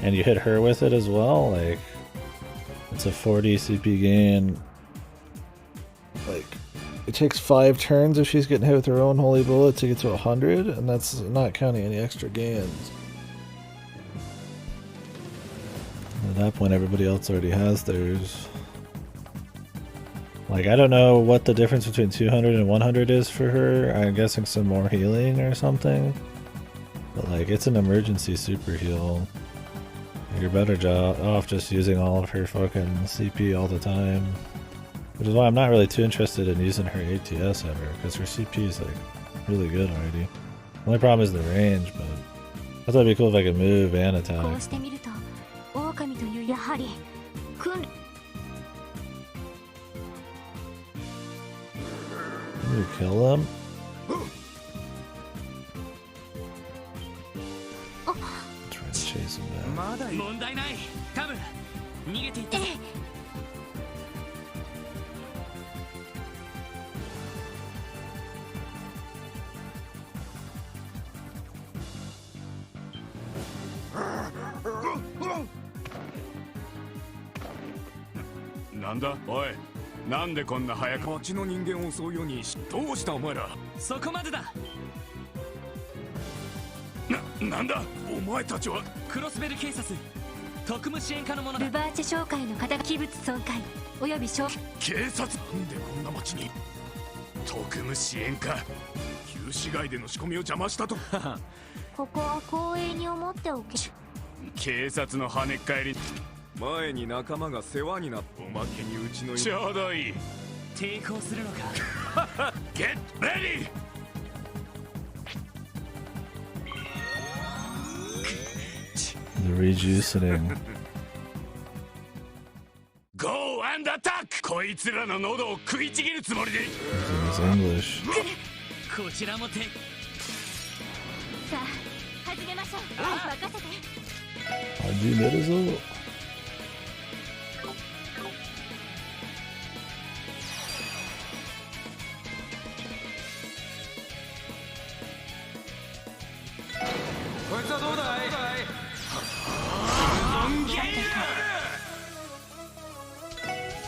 Speaker 1: and you hit her with it as well, like, it's a 40 CP gain. Like, it takes 5 turns if she's getting hit with her own Holy Bullet to get to 100, and that's not counting any extra gains. At that point, everybody else already has theirs. Like, I don't know what the difference between 200 and 100 is for her. I'm guessing some more healing or something. But, like, it's an emergency super heal. You're better off just using all of her fucking CP all the time. Which is why I'm not really too interested in using her ATS ever, because her CP is like really good already. Only problem is the range, but I thought it'd be cool if I could move and
Speaker 3: こ
Speaker 1: attack.
Speaker 3: うしてみると狼というやはり訓
Speaker 1: Ooh, kill them? Try to chase him down.
Speaker 2: まだ
Speaker 8: 問題ないカブ逃げていって
Speaker 5: なんだおい、なんでこんな早く
Speaker 7: 町の人間を襲うようにどうしたお前ら。
Speaker 8: そこまでだ。
Speaker 5: なんだお前たちは。
Speaker 8: クロスベル警察特務支援課の者だ。
Speaker 3: ルバーチェ商会の方が器物損壊および商
Speaker 5: 警察なんでこんな町に。特務支援課旧市街での仕込みを邪魔したと。
Speaker 9: ここは光栄に思っておけ。
Speaker 5: 警察の跳ねっ返り。
Speaker 7: 前に仲間が世話になった。おまけにうちの
Speaker 5: ちょうどいい。
Speaker 8: 抵抗するのか。
Speaker 5: Get ready!
Speaker 1: The rejuicening.
Speaker 5: Go and attack! こいつらの喉を食いちぎるつもりで。
Speaker 1: Using his English.
Speaker 8: こちらもて。
Speaker 3: さあ始めましょう任せて。
Speaker 1: 始めるぞ。
Speaker 2: こいつはどうだい。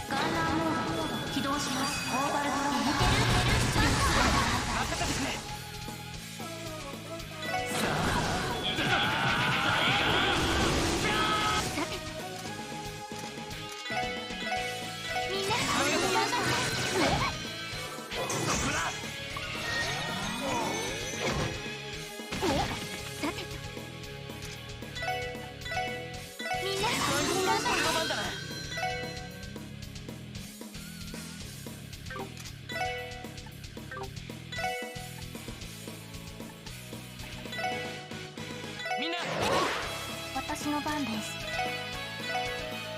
Speaker 9: ガンナーモード起動します。オーバルドローン
Speaker 8: 任せてくれ。
Speaker 9: みんな始めましょ
Speaker 3: さて
Speaker 9: みんな始めましょう。
Speaker 8: 番だな。みんな
Speaker 9: 私の番です。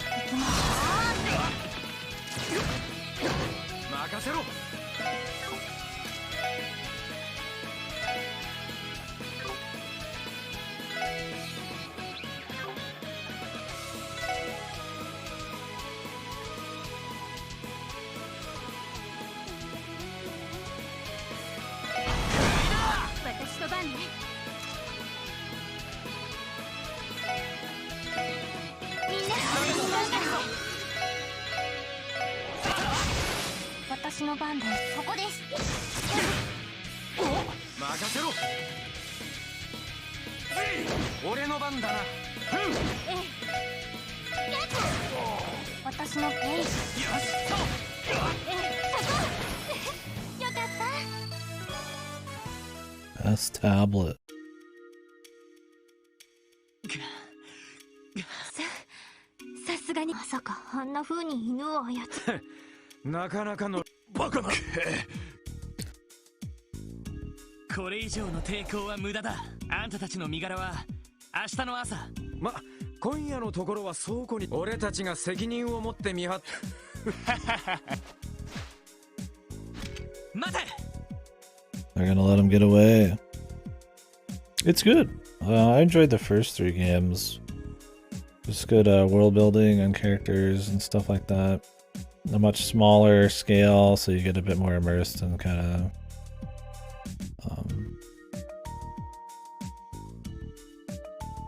Speaker 9: 行きます。
Speaker 2: 任せろ。
Speaker 3: 私の番ね。
Speaker 9: みんな始めましょう。私の番です。ここです。
Speaker 2: 任せろ。俺の番だな。
Speaker 9: 私のペース。
Speaker 3: よかった。
Speaker 1: Best tablet.
Speaker 3: さすがに
Speaker 9: まさかあんな風に犬を操る。
Speaker 2: なかなかの
Speaker 5: バカな。
Speaker 8: これ以上の抵抗は無駄だ。あんたたちの身柄は明日の朝。
Speaker 2: 今夜のところは倉庫に。俺たちが責任を持って見張っ。
Speaker 8: 待て。
Speaker 1: They're gonna let him get away. It's good. I enjoyed the first 3 games. Just good world building and characters and stuff like that. A much smaller scale, so you get a bit more immersed in kind of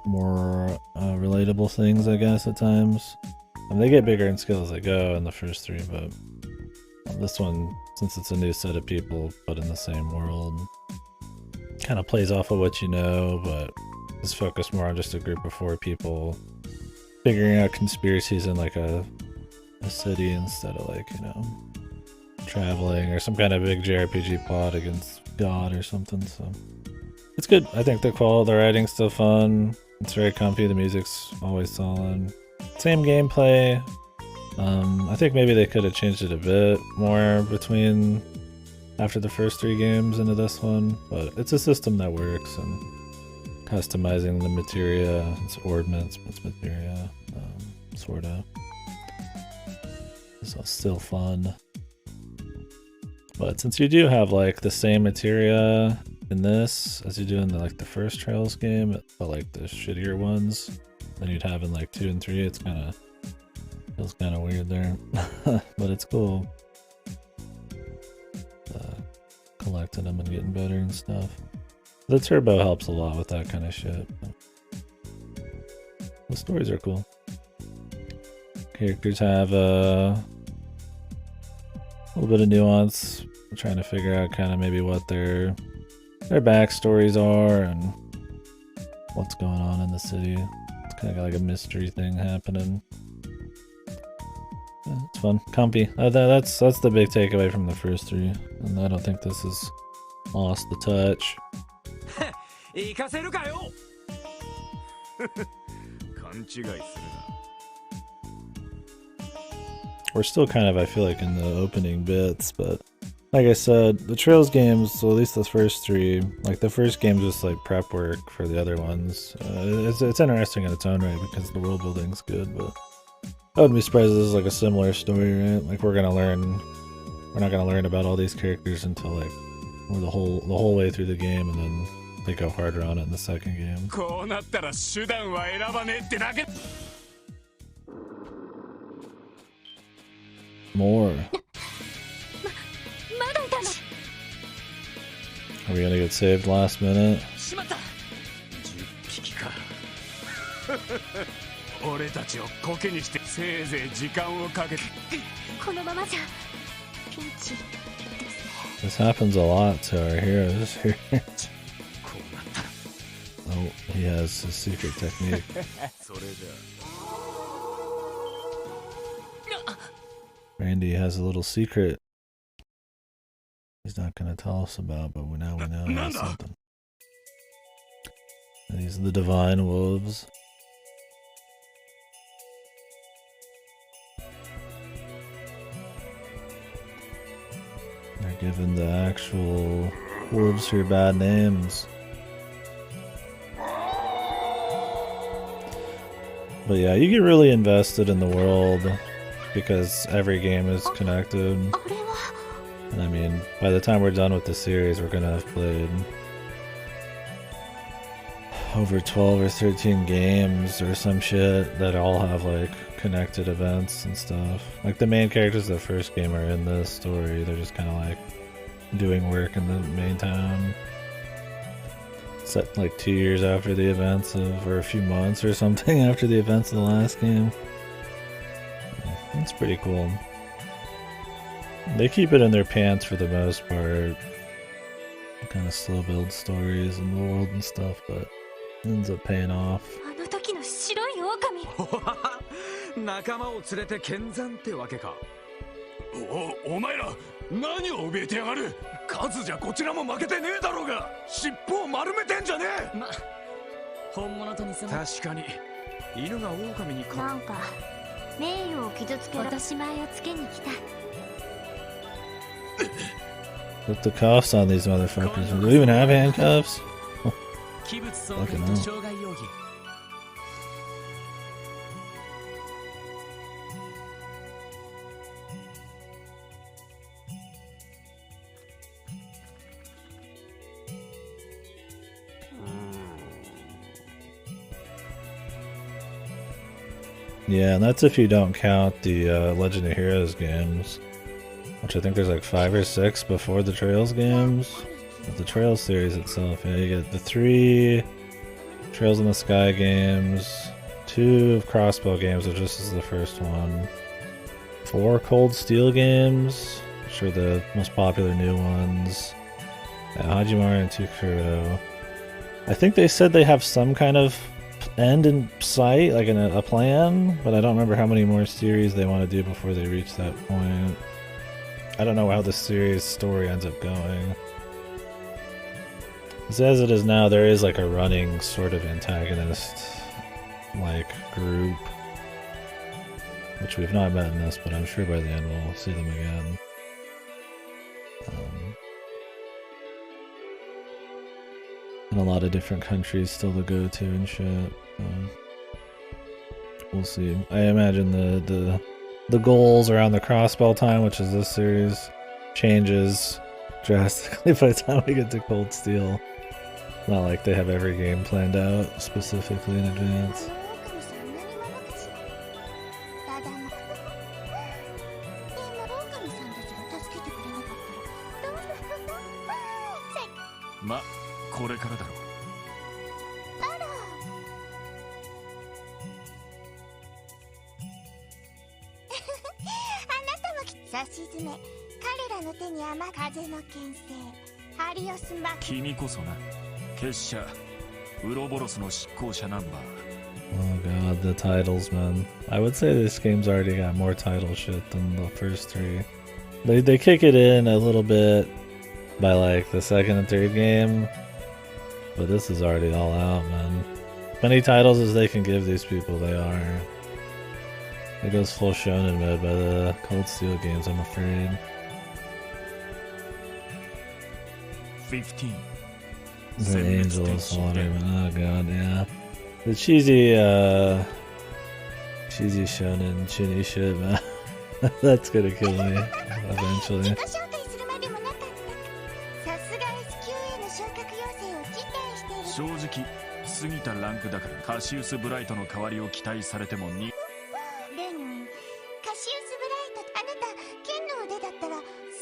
Speaker 1: more relatable things, I guess, at times. And they get bigger in scale as they go in the first 3, but this one, since it's a new set of people put in the same world, kind of plays off of what you know, but is focused more on just a group of 4 people figuring out conspiracies in like a city instead of like, you know, traveling or some kind of big JRPG plot against God or something. So it's good. I think the writing's still fun. It's very comfy. The music's always solid. Same gameplay. I think maybe they could have changed it a bit more between after the first 3 games into this one, but it's a system that works, and customizing the materia, its ordnance, its materia, sorta. So it's still fun. But since you do have like the same materia in this as you do in the first Trails game, but like the shittier ones than you'd have in like 2 and 3, it's feels kind of weird there. But it's cool. Collecting them and getting better and stuff. The turbo helps a lot with that kind of shit. The stories are cool. Characters have a little bit of nuance. I'm trying to figure out kind of maybe what their backstories are and what's going on in the city. It's kind of like a mystery thing happening. Yeah, it's fun, comfy. That's the big takeaway from the first 3, and I don't think this has lost the touch. We're still kind of, I feel like, in the opening bits, but like I said, the Trails games, so at least the first 3, like the first game's just like prep work for the other ones. It's interesting in its own right because the world building's good, but I wouldn't be surprised if this is like a similar story, right? Like we're not gonna learn about all these characters until like we're the whole way through the game, and then they go harder on it in the second game. More. Are we gonna get saved last minute?
Speaker 5: 俺たちをコケにしてせいぜい時間をかけて
Speaker 9: このままじゃピンチですね。
Speaker 1: This happens a lot to our heroes here. Oh, he has his secret technique. Randy has a little secret he's not going to tell us about, but now we know he has something. And these are the divine wolves. They're given the actual wolves here bad names. But yeah, you get really invested in the world because every game is connected. And I mean, by the time we're done with the series, we're gonna have played over 12 or 13 games or some shit that all have like connected events and stuff. Like the main characters of the first game are in this story. They're just kind of like doing work in the main town. Set like 2 years after the events of, or a few months or something after the events of the last game. It's pretty cool. They keep it in their pants for the most part. Kind of slow build stories in the world and stuff, but it ends up paying off.
Speaker 7: 仲間を連れて剣山ってわけか。
Speaker 5: お前ら何を怯えてやがる。数じゃこちらも負けてねえだろうが。尻尾を丸めてんじゃねえ。
Speaker 8: 本物と偽物。
Speaker 7: 確かに犬が狼に
Speaker 9: なんか名誉を傷つけ落とし前をつけに来た。
Speaker 1: Put the cuffs on these motherfuckers. Do we even have handcuffs? Fucking hell. Yeah, and that's if you don't count the Legend of Heroes games, which I think there's like 5 or 6 before the Trails games. But the Trails series itself, yeah, you get the 3 Trails in the Sky games, 2 Crossbow games, which this is the first one, 4 Cold Steel games, which are the most popular new ones, Hajimari and Tukuro. I think they said they have some kind of end in sight, like in a plan, but I don't remember how many more series they want to do before they reach that point. I don't know how the series story ends up going. As it is now, there is like a running sort of antagonist like group, which we've not met in this, but I'm sure by the end we'll see them again. And a lot of different countries still to go to and shit. We'll see. I imagine the goals around the crossbell time, which is this series, changes drastically by the time we get to Cold Steel. Not like they have every game planned out specifically in advance.
Speaker 5: ま、これからだろう。
Speaker 9: 差し詰め、彼らの手に雨風の牽制、ハリオスマ。
Speaker 5: 君こそな、結社ウロボロスの執行者ナンバー。
Speaker 1: Oh god, the titles, man. I would say this game's already got more title shit than the first three. They kick it in a little bit by like the second and third game, but this is already all out, man. As many titles as they can give these people, they are. It goes full shonen mode by the Cold Steel games, I'm afraid.
Speaker 5: 15.
Speaker 1: The Angel Slaughter, man. Oh god, yeah. The cheesy shonen chinny shit, man. That's gonna kill me eventually.
Speaker 5: 正直過ぎたランクだからカシウスブライトの代わりを期待されてもに。
Speaker 9: レノン、カシウスブライト、あなた剣の腕だったら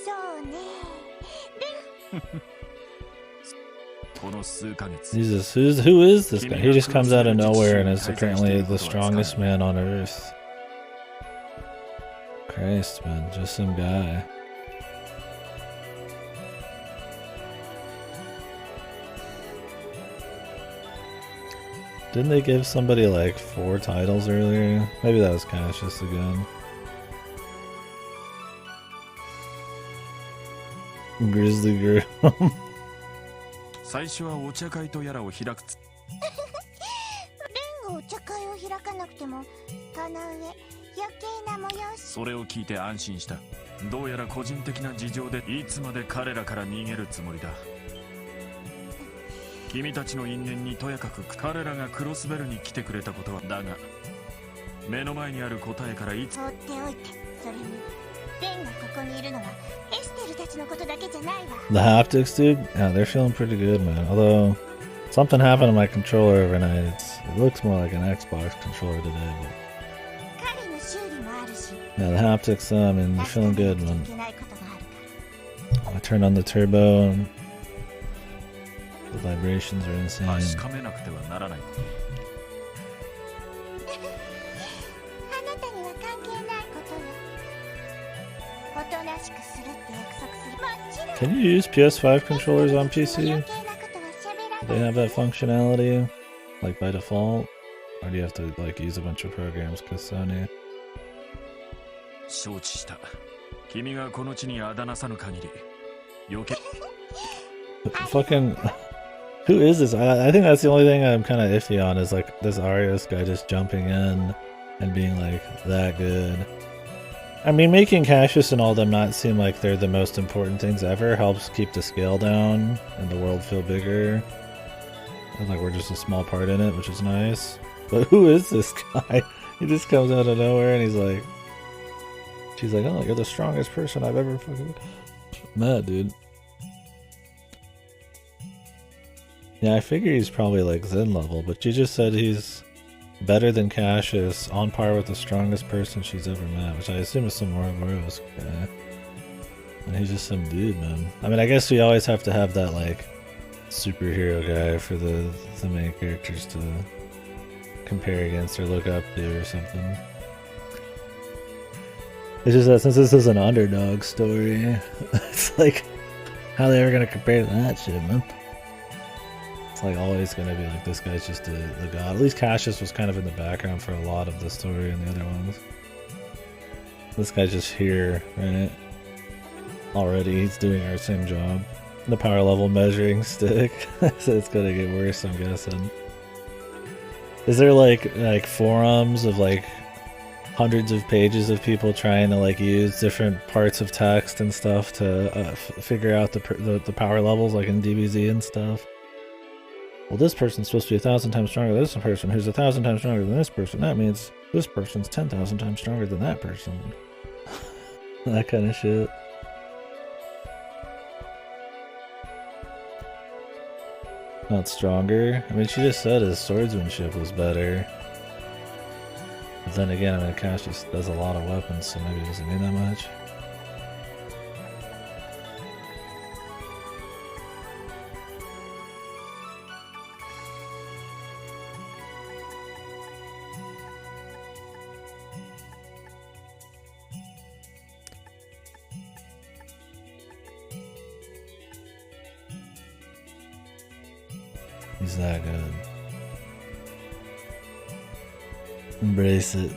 Speaker 9: そうね。
Speaker 5: この数ヶ月。
Speaker 1: Jesus, who is this guy? He just comes out of nowhere and is apparently the strongest man on Earth. Christ, man, just some guy. Didn't they give somebody like 4 titles earlier? Maybe that was Cassius again. Grizzly Girl.
Speaker 5: 最初はお茶会とやらを開くつ。
Speaker 9: レンがお茶会を開かなくても、この上余計な催し。
Speaker 5: それを聞いて安心した。どうやら個人的な事情でいつまで彼らから逃げるつもりだ。君たちの因縁にとやかく彼らがクロスベルに来てくれたことはだが、目の前にある答えからいつ。
Speaker 9: 放っておいて。それにレンがここにいるのはエステルたちのことだけじゃないわ。
Speaker 1: The haptics, dude? Yeah, they're feeling pretty good, man. Although, something happened to my controller overnight. It looks more like an Xbox controller today, but...
Speaker 9: 彼の修理もあるし。
Speaker 1: Yeah, the haptics, I mean, they're feeling good, man. I turned on the turbo and the vibrations are insane.
Speaker 5: 確かめなくてはならない。
Speaker 9: あなたには関係ないことよ。おとなしくするって約束する。もちろん。
Speaker 1: Can you use PS5 controllers on PC? Do they have that functionality, like by default? Or do you have to like use a bunch of programs because Sony?
Speaker 5: 承知した。君がこの地にあだなさぬ限り、余計。
Speaker 1: Fucking... Who is this? I think that's the only thing I'm kind of iffy on is like this Arios guy just jumping in and being like that good. I mean, making Cassius and all them not seem like they're the most important things ever helps keep the scale down and the world feel bigger. And like we're just a small part in it, which is nice. But who is this guy? He just comes out of nowhere and he's like... She's like, oh, you're the strongest person I've ever fucking met, dude. Yeah, I figure he's probably like Zen level, but you just said he's better than Cassius, on par with the strongest person she's ever met, which I assume is some Ouroboros guy. And he's just some dude, man. I mean, I guess we always have to have that like superhero guy for the main characters to compare against or look up to or something. It's just that since this is an underdog story, it's like, how are they ever gonna compare to that shit, man? Like always gonna be like this guy's just the god. At least Cassius was kind of in the background for a lot of the story and the other ones. This guy's just here, right? Already he's doing our same job. The power level measuring stick. So it's gonna get worse, I'm guessing. Is there like forums of like hundreds of pages of people trying to like use different parts of text and stuff to figure out the power levels like in DBZ and stuff? well, this person's supposed to be 1,000 times stronger than this person, who's 1,000 times stronger than this person. That means this person's 10,000 times stronger than that person. That kind of shit. Not stronger. I mean, she just said his swordsmanship was better. But then again, I mean, Kashi does a lot of weapons, so maybe it doesn't mean that much. He's that good. Embrace it.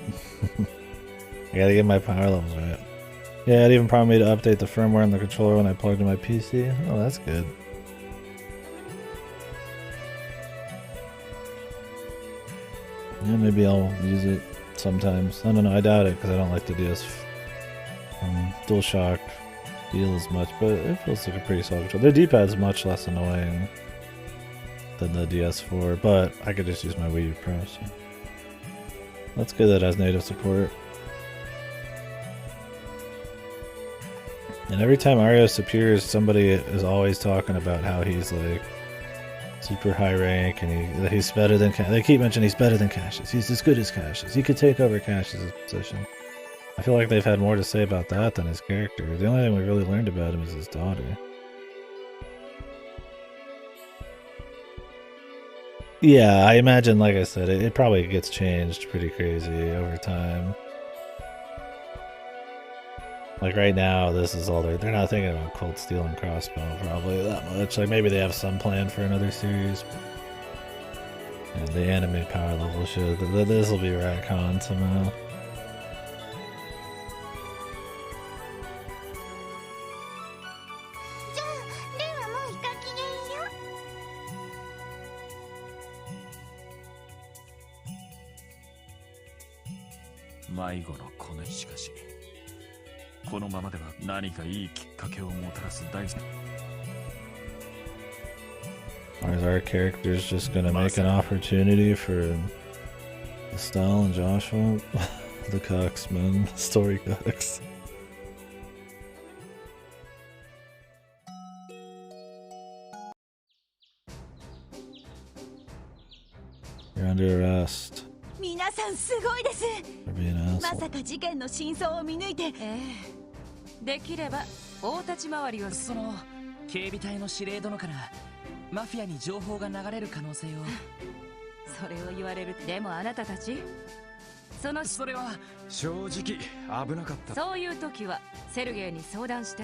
Speaker 1: I gotta get my power levels right. Yeah, it even prompted me to update the firmware on the controller when I plugged in my PC. Oh, that's good. Yeah, maybe I'll use it sometimes. I don't know, I doubt it because I don't like the DS DualShock feel as much, but it feels like a pretty solid controller. The D-pad's much less annoying than the DS4, but I could just use my Wii U Pro, so that's good that it has native support. And every time Arios appears, somebody is always talking about how he's like super high rank and he's better than they keep mentioning he's better than Cassius. He's as good as Cassius. He could take over Cassius' position. I feel like they've had more to say about that than his character. The only thing we really learned about him is his daughter. Yeah, I imagine, like I said, it probably gets changed pretty crazy over time. Like right now, this is all they're not thinking about Cold Steel and Crossbow probably that much. Like maybe they have some plan for another series. But, yeah, the anime power level shit, this will be retconned somehow. Or is our characters just gonna make an opportunity for Estelle and Joshua? The cucks, man. Story cucks. You're under arrest.
Speaker 10: 皆さんすごいです。
Speaker 1: For being an
Speaker 10: ま
Speaker 1: asshole.
Speaker 10: さか事件の真相を見抜いて。
Speaker 8: できれば大立ち回りをその警備隊の司令殿からマフィアに情報が流れる可能性を
Speaker 10: それを言われる。でもあなたたちそれは
Speaker 7: 正直危なかった。
Speaker 10: そういう時はセルゲイに相談して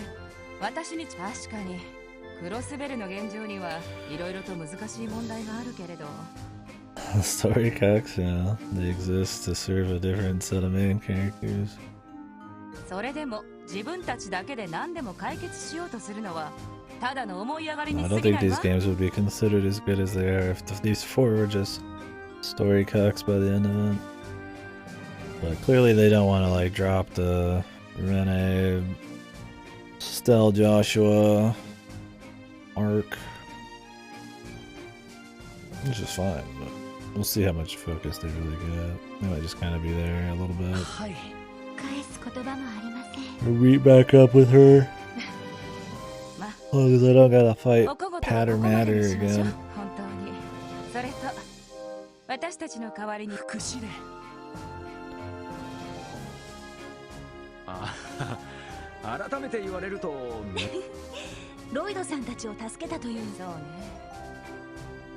Speaker 10: 私に。確かにクロスベルの現状にはいろいろと難しい問題があるけれど。
Speaker 1: Story cucks, yeah. They exist to serve a different set of main characters.
Speaker 10: それでも自分たちだけで何でも解決しようとするのはただの思い上がりに
Speaker 1: I
Speaker 10: 過
Speaker 1: don't
Speaker 10: ぎ
Speaker 1: think
Speaker 10: ないわ。
Speaker 1: these games would be considered as good as they are if these four were just story cucks by the end of it. But clearly they don't want to like drop the Renee, Stell, Joshua arc. Which is fine, but we'll see how much focus they really get. They might just kind of be there a little bit.
Speaker 3: 返す言葉もありません。
Speaker 1: We'll meet back up with her. As long as I don't gotta fight
Speaker 10: お小言は
Speaker 1: Patter
Speaker 10: ここまで
Speaker 1: Matter
Speaker 10: にしましょう
Speaker 1: again.
Speaker 10: 本当に。それと私たちの代わりに
Speaker 8: 副司令。
Speaker 7: 改めて言われると
Speaker 10: ロイドさんたちを助けたという。そうね。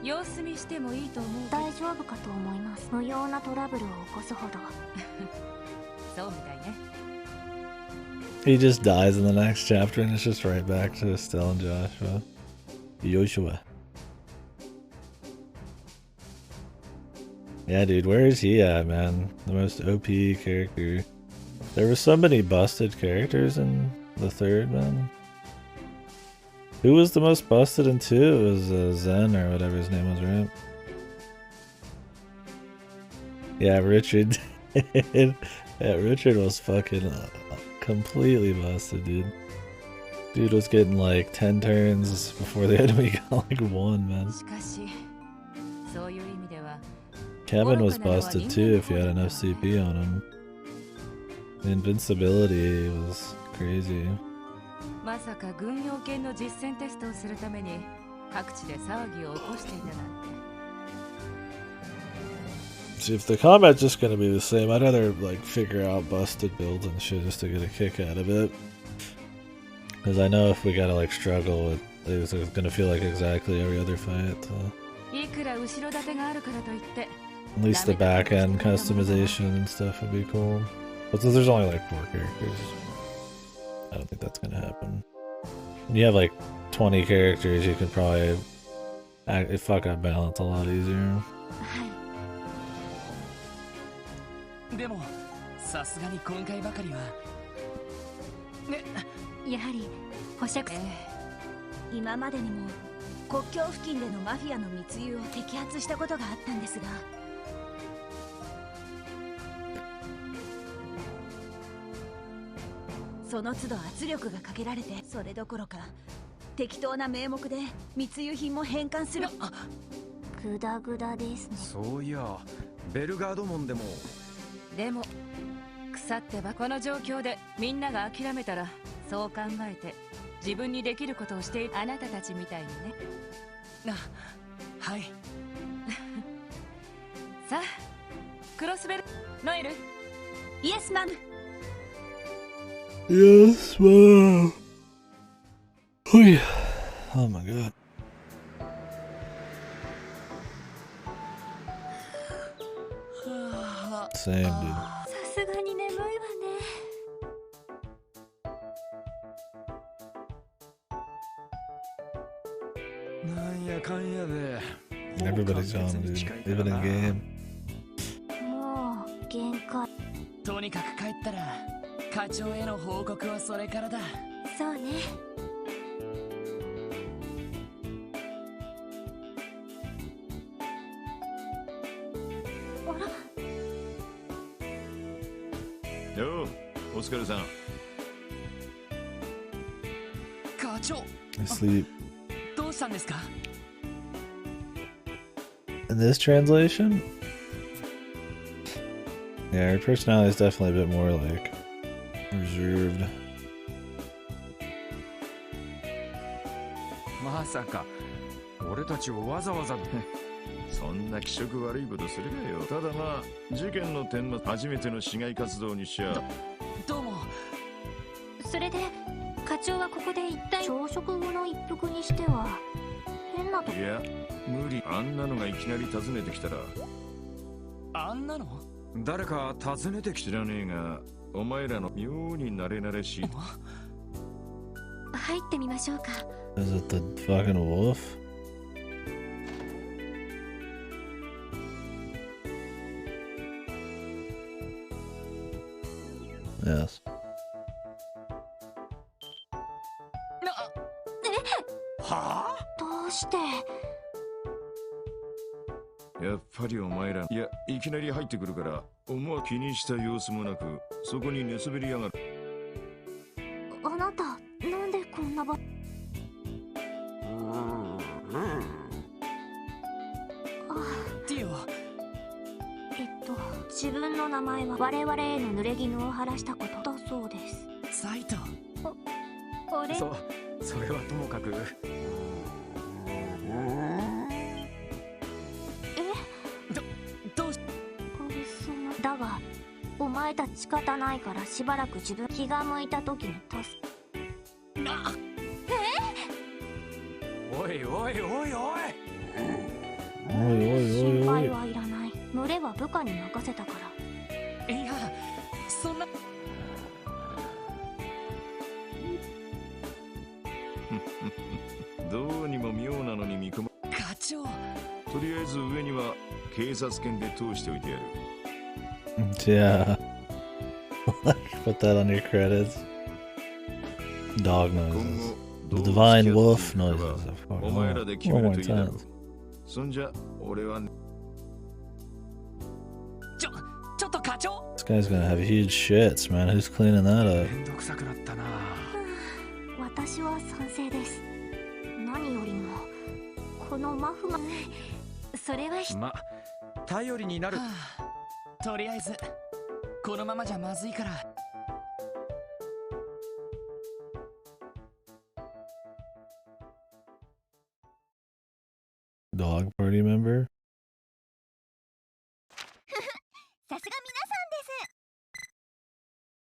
Speaker 10: 様子見してもいいと思う。
Speaker 9: 大丈夫かと思います。無用なトラブルを起こすほど。
Speaker 10: そうみたいね。
Speaker 1: He just dies in the next chapter and it's just right back to Estelle and Joshua. Joshua. Yeah, dude, where is he at, man? The most OP character. There were so many busted characters in the third, man. Who was the most busted in 2? It was Zen or whatever his name was, right? Yeah, Richard. Yeah, Richard was fucking completely busted, dude. Dude was getting like 10 turns before the enemy got like 1, man.
Speaker 10: しかしそういう意味では
Speaker 1: Kevin was busted too if you had enough CP on him. The invincibility was crazy.
Speaker 10: まさか軍用犬の実戦テストをするために各地で騒ぎを起こしていたなんて。
Speaker 1: See, if the combat's just gonna be the same, I'd rather like figure out busted builds and shit just to get a kick out of it. Because I know if we gotta like struggle with it's gonna feel like exactly every other fight.
Speaker 10: いくら後ろ盾があるからといって
Speaker 1: At least the back end customization and stuff would be cool. But since there's only like 4 characters, I don't think that's gonna happen. When you have like 20 characters, you can probably fuck up balance a lot easier.
Speaker 8: でもさすがに今回ばかりはね。
Speaker 3: やはり保釈、
Speaker 9: 今までにも国境付近でのマフィアの密輸を摘発したことがあったんですが、その都度圧力がかけられて、それどころか適当な名目で密輸品も返還する。グダグダですね。
Speaker 7: そういやベルガード門でも。
Speaker 10: でも腐ってばこの状況でみんなが諦めたら、そう考えて自分にできることをしているあなたたちみたいにね。
Speaker 8: はい。
Speaker 10: さあクロスベルノエル。
Speaker 9: イエスマン。
Speaker 1: Yes, ma'am. Oh yeah. Oh my god. Same, dude.
Speaker 3: さすがに眠いわね。
Speaker 7: なんやかんやで。
Speaker 1: Everybody's on, dude. Even in game.
Speaker 9: もう限界。
Speaker 8: とにかく帰ったら課長への報告はそれからだ。
Speaker 3: そうね。
Speaker 9: あら。
Speaker 5: よう、お疲れさん。
Speaker 8: 課長。
Speaker 1: I sleep.
Speaker 8: どうしたんですか?
Speaker 1: In this translation? Yeah, her personality is definitely a bit more like reserved.
Speaker 7: まさか俺たちをわざわざ。
Speaker 5: そんな気色悪いことするかよ。ただまあ事件の点の初めての市外活動にしちゃ。
Speaker 8: どうも。
Speaker 3: それで課長はここで一体
Speaker 9: 朝食後の一服にしては変なと。
Speaker 5: いや無理。あんなのがいきなり訪ねてきたら。
Speaker 8: あんなの？
Speaker 7: 誰か訪ねてきて。
Speaker 5: 知らねえがお前らの妙に慣れ慣れしい。
Speaker 3: 入ってみましょうか。
Speaker 1: Is it the fucking wolf? Yes.
Speaker 8: はあ？
Speaker 9: どうして？
Speaker 5: やっぱりお前ら、いやいきなり入ってくるから思わ気にした様子もなくそこに寝そべりやがる。
Speaker 9: あなたなんでこんなば。
Speaker 8: ティオ。
Speaker 9: 自分の名前は我々への濡れ衣を晴らしたことだそうです。
Speaker 8: サイト。
Speaker 3: あれ？
Speaker 7: それはともかく。
Speaker 8: どうし。
Speaker 9: だがお前たち仕方ないからしばらく自分気が向いた時に助け。
Speaker 7: おいおいおいおい。
Speaker 9: 心配はいらない。群れは部下に任せたから。
Speaker 8: いやそんな。
Speaker 5: どうにも妙なのに見込ま。
Speaker 8: 課長。
Speaker 5: とりあえず上には警察犬で通しておいてやる。
Speaker 1: Yeah. Put that on your credits. Dog noises. The divine wolf noises.
Speaker 5: お前らで決めるといいだろう。そんじゃ俺は。
Speaker 8: ちょっと課長。
Speaker 1: This guy's gonna have huge shits, man. Who's cleaning that up?
Speaker 7: めんどくさくなったな。
Speaker 9: 私は賛成です。何よりもこのマフマ
Speaker 3: それは
Speaker 7: ま、頼りになる。
Speaker 8: はあ、とりあえずこのままじゃまずいから。
Speaker 1: Dog party member?
Speaker 9: さすが皆さんです。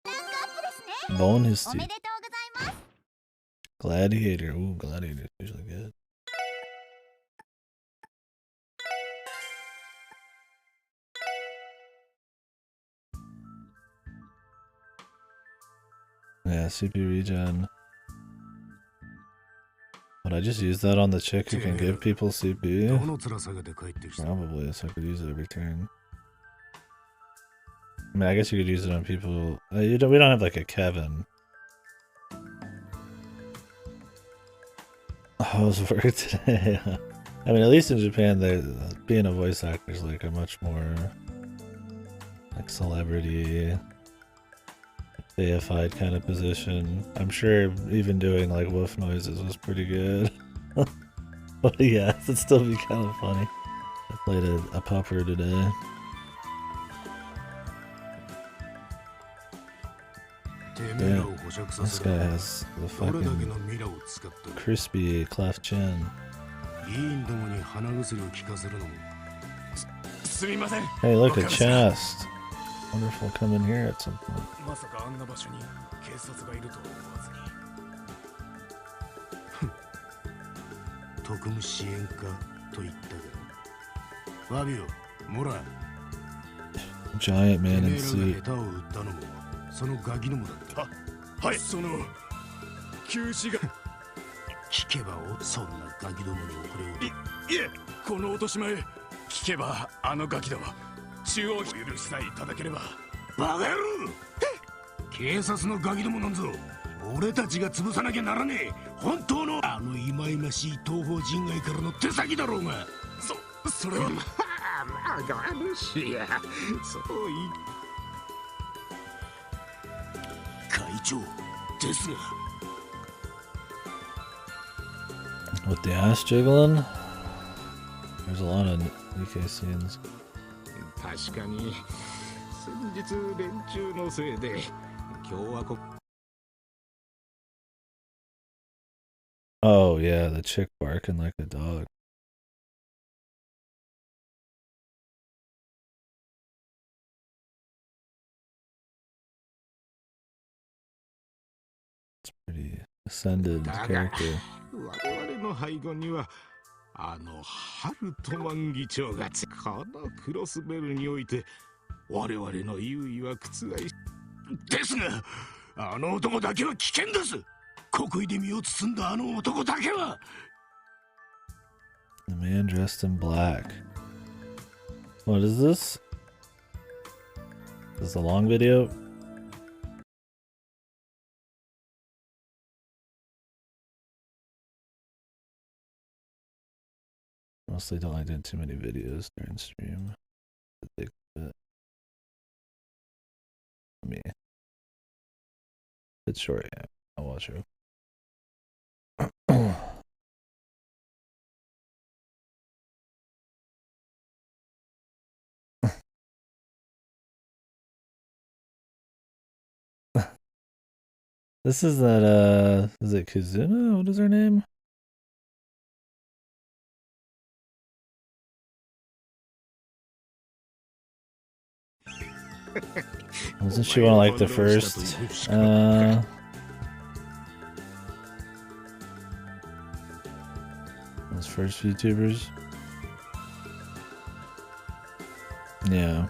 Speaker 9: ランクアップですね。
Speaker 1: Bone
Speaker 9: おめ
Speaker 1: history.
Speaker 9: でとうございます。
Speaker 1: Gladiator. Ooh, gladiator is usually good. Yeah, CPU regen. Would I just use that on the chick who can give people CPU? Probably, so I could use it every turn. I mean, I guess you could use it on people. We don't have like a Kevin. How's work today? I mean, at least in Japan, being a voice actor is like a much more like celebrity, deified kind of position. I'm sure even doing like wolf noises was pretty good. But yeah, it'd still be kind of funny. I played a pupper today. Damn, this guy has the fucking crispy cleft chin. Hey, look, a chest. Wonder if we'll come in here at some point. Giant man in suit.
Speaker 11: そのガキどもだった。はい、その休止が聞けばそんなガキどもにこれを。いえ、この落とし前聞けばあのガキども中央許しさえいただければ。バカ野郎、警察のガキどもなんぞ俺たちが潰さなきゃならねえ本当のあの忌々しい東方人外からの手先だろうが。それはまあガルシア、そうい会長ですが。
Speaker 1: With the ass jiggling? There's a lot of UK scenes.
Speaker 11: 確かに先日連中のせいで共和国。
Speaker 1: Oh yeah, the chick barking like a dog. It's pretty ascended character.
Speaker 11: 我々の背後にはあのハルトマン議長がこのクロスベルにおいて我々の優位は覆しですが、あの男だけは危険です。国威で身を包んだあの男だけは。
Speaker 1: The man dressed in black. What is this? Is this a long video? Mostly don't like doing too many videos during stream. Let me. It's short, yeah. I'll watch it. This is that, is it Kazuna? What is her name? Doesn't she want to like the first, those first YouTubers? Yeah.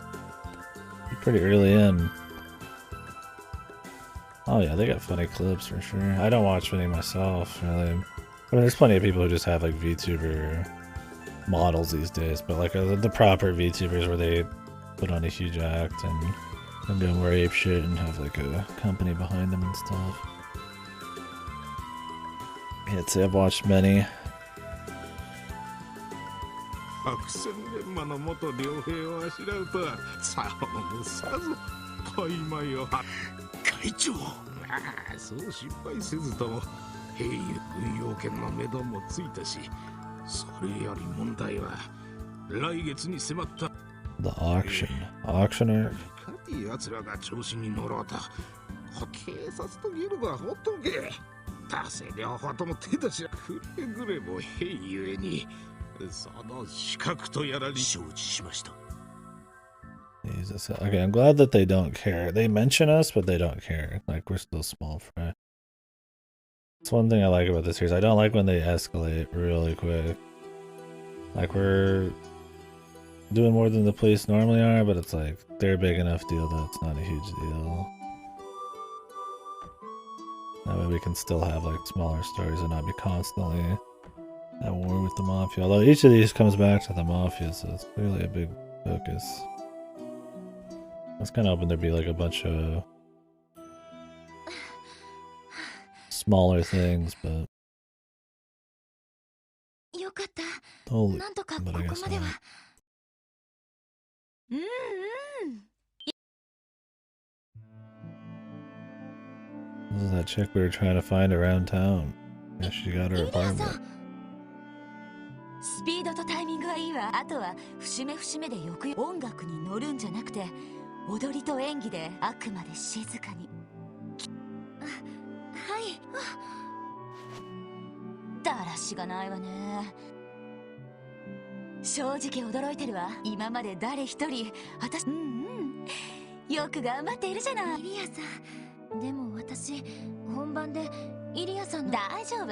Speaker 1: Pretty early in. Oh yeah, they got funny clips for sure. I don't watch many myself, really. I mean, there's plenty of people who just have like VTuber models these days, but like the proper VTubers where they put on a huge act and go more ape shit and have like a company behind them and stuff. Can't say I've watched many.
Speaker 11: 百戦錬磨の元両兵をあしらうとはさぞ大枚を会長、そう心配せずとも兵運用権の目処もついたし、それより問題は来月に迫った
Speaker 1: The auction. Auctioneer?
Speaker 11: 奴らが調子に乗ろうと警察とギルドはほっとけ。達成両方とも手出しくれぐれも変ゆえにその資格とやらに承知しました。
Speaker 1: Jesus. Okay, I'm glad that they don't care. They mention us, but they don't care. Like, we're still small fry. That's one thing I like about this series. I don't like when they escalate really quick. Like, we're doing more than the police normally are, but it's like, they're a big enough deal that it's not a huge deal. That way we can still have, like, smaller stories and not be constantly at war with the Mafia. Although each of these comes back to the Mafia, so it's clearly a big focus. I was kind of hoping there'd be, like, a bunch of smaller things, but... Holy, but I guess not. This is that chick we were trying to find around town. Yeah, she got her apartment.
Speaker 10: スピードとタイミングはいいわ。あとは節目節目でよく音楽に乗るんじゃなくて踊りと演技であくまで静かに。はい。だらしがないわね。正直驚いてるわ。今まで誰一人私よく頑張っているじゃない。イリアさん。でも私本番でイリアさんの大丈夫。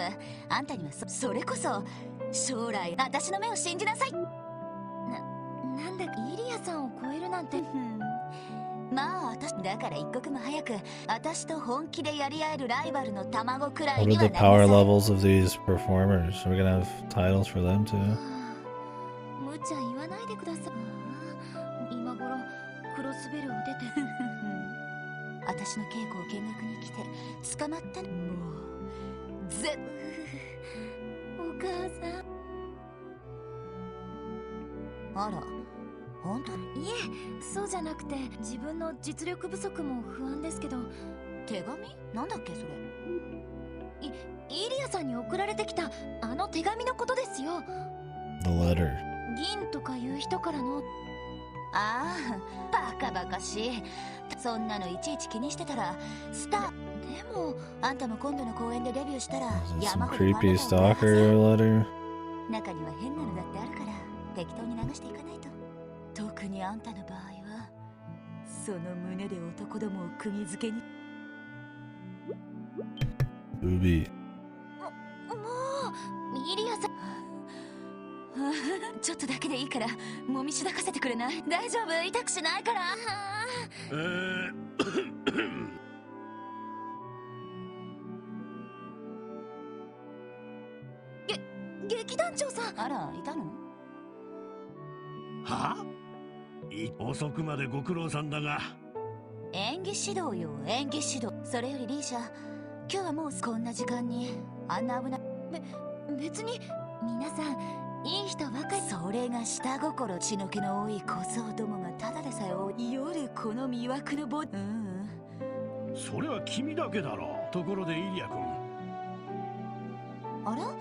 Speaker 10: あんたにはそれこそ将来私の目を信じなさい。なんだかイリアさんを超えるなんて。まあ私だから一刻も早く私と本気でやり合えるライバルの卵くらい
Speaker 1: What
Speaker 10: に
Speaker 1: are
Speaker 10: は
Speaker 1: the
Speaker 10: なりな
Speaker 1: power
Speaker 10: さい。
Speaker 1: levels of these performers? Are we gonna have titles for them too?
Speaker 3: 無茶言わないでください。今頃クロスベルを出て
Speaker 10: 私の稽古を見学に来て捕まったの。もう
Speaker 3: お母さん。
Speaker 10: あら本当？
Speaker 3: いえ、そうじゃなくて自分の実力不足も不安ですけど。
Speaker 10: 手紙？なんだっけそれ。
Speaker 3: イリアさんに送られてきたあの手紙のことですよ。
Speaker 1: The letter.
Speaker 3: 銀とかいう人からの。
Speaker 10: ああ、バカバカしい。そんなのいちいち気にしてたらスター。でもあんたも今度の公演でデビューしたら
Speaker 1: Is this
Speaker 10: 山
Speaker 1: some
Speaker 10: ほど
Speaker 1: creepy stalker letter?
Speaker 10: 中には変なのだってあるから適当に流していかないと。特にあんたの場合はその胸で男どもを釘付けに。
Speaker 1: Booby.
Speaker 3: もうイリアさん。
Speaker 10: ちょっとだけでいいからもみしだかせてくれない？大丈夫？痛くしないから。
Speaker 3: 劇団長さん。
Speaker 10: あら、いたの？
Speaker 5: はあ？遅くまでご苦労さんだが。
Speaker 10: 演技指導よ、演技指導。それよりリーシャ、今日はもうこんな時間にあんな危ない。
Speaker 3: 別に皆さんいい人ばかり。
Speaker 10: それが下心血の気の多い小僧どもがただでさえ多い。夜この魅惑の
Speaker 5: それは君だけだろう。ところでイリア君。
Speaker 10: あら？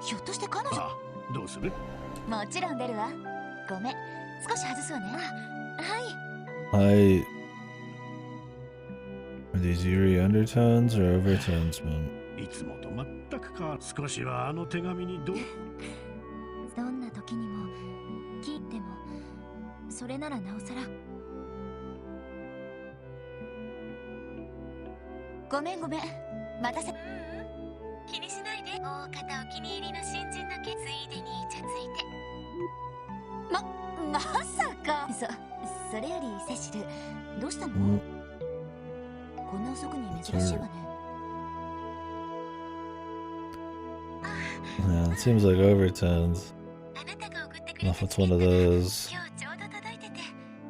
Speaker 10: ひょっとして彼女？
Speaker 5: どうする？
Speaker 10: もちろん出るわ。ごめん、少し外すわね。
Speaker 3: はい。
Speaker 1: Are these eerie undertones or overtones, man?
Speaker 5: いつもと全く変わる。少しはあの手紙にど
Speaker 3: んな時にも聞いてもそれならなおさら。
Speaker 10: ごめん待たせ。
Speaker 3: 気にしないで。大方お気に入りの新人だけついでにイチャついて。
Speaker 10: まさか。それよりセシル、どうしたの？こんな遅くに珍しいわね。
Speaker 1: Yeah, it seems like overtones. I don't know if it's one of those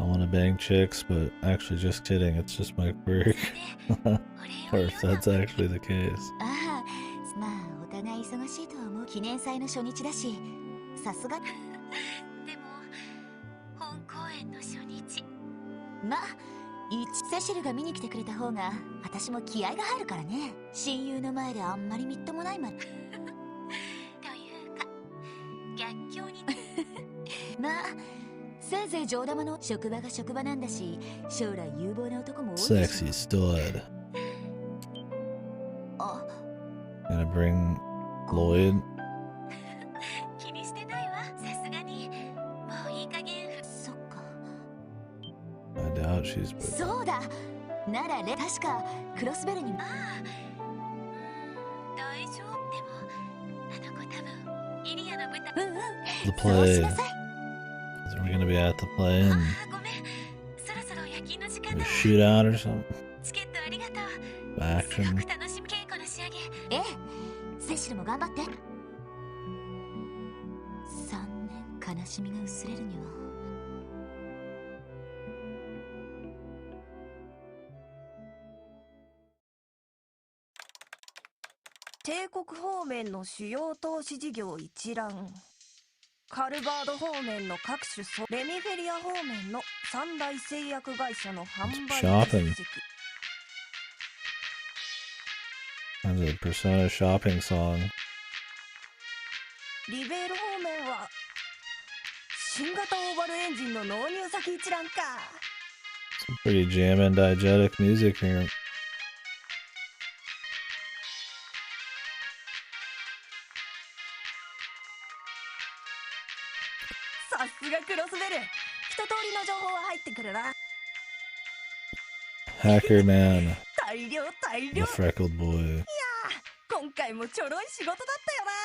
Speaker 1: I want to bang chicks, but actually just kidding, it's just my quirk. Or if that's actually the case.
Speaker 10: ああ、まあお互い忙しいとは思う。記念祭の初日だし、さすが。でも本公演の初日。まあセシルが見に来てくれた方が私も気合が入るからね。親友の前であんまりみっともないまで。
Speaker 3: というか逆境に
Speaker 10: まあせいぜい上玉の職場が職場なんだし、将来有望な男も多いでしょ。
Speaker 1: Sexy stud. Gonna bring Lloyd.
Speaker 10: 気にしてないわ、さすがに。もういい加減。そっか。
Speaker 1: I doubt she's.
Speaker 10: そうだ、なら確かクロスベルに。ああ、大丈夫。でもあの子多分イリアの舞台。
Speaker 1: The play. So we're gonna be at the play and
Speaker 10: ごめん、そろそろ夜勤の時間だ。
Speaker 1: a shootout or something.
Speaker 10: チケットありがとう。
Speaker 1: Action.
Speaker 10: すごく楽しみ。稽古の仕上げ。ええ、セシルも頑張って。3年悲しみが薄れるには。
Speaker 12: 帝国方面の主要投資事業一覧。カルバード方面の各種レミフェリア方面の三大製薬会社の販売実績。
Speaker 1: That's a Persona shopping song.
Speaker 12: リベール方面は新型オーバルエンジンの納入先一覧か。
Speaker 1: Some pretty jam and diegetic music here.
Speaker 12: さすがクロスベル、一通りの情報は入ってくるな。
Speaker 1: Hacker man.
Speaker 12: 大量
Speaker 1: The freckled boy.
Speaker 12: いやー、今回もちょろい仕事だっ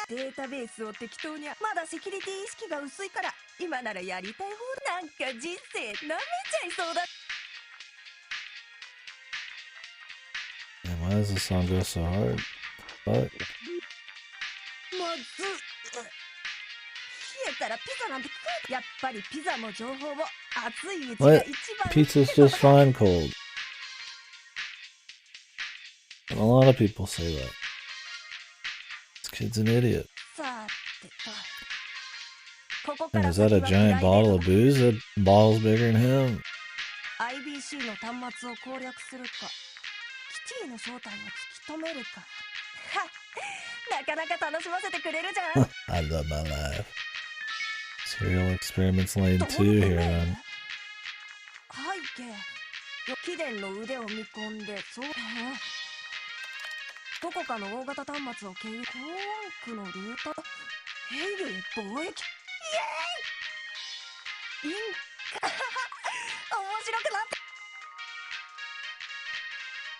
Speaker 12: たよな。データベースを適当に。まだセキュリティ意識が薄いから今ならやりたい方。なんか人生なめちゃいそうだ。
Speaker 1: Man, why does this song go so hard? What?
Speaker 12: まず冷えたらピザなんて食え。やっぱりピザも情報を熱いうちが
Speaker 1: What?
Speaker 12: 一番。
Speaker 1: Pizza's just fine cold. And a lot of people say that. This kid's an idiot.
Speaker 12: さてと、ここか
Speaker 1: Man,
Speaker 12: ら
Speaker 1: is that a
Speaker 12: 先は
Speaker 1: giant bottle of booze? That bottle's bigger than him.
Speaker 12: IBC の端末を攻略するか、キティの正体を突き止めるか。はっ、なかなか楽しませてくれるじゃん。
Speaker 1: I love my life. Serial Experiments Lane 2 here, man.
Speaker 12: 背景、貴殿の腕を見込んで、そう。どこかの大型端末を経由。港湾区のルート。ヘイルへ貿易。イエーイ。インカ。面白くなって。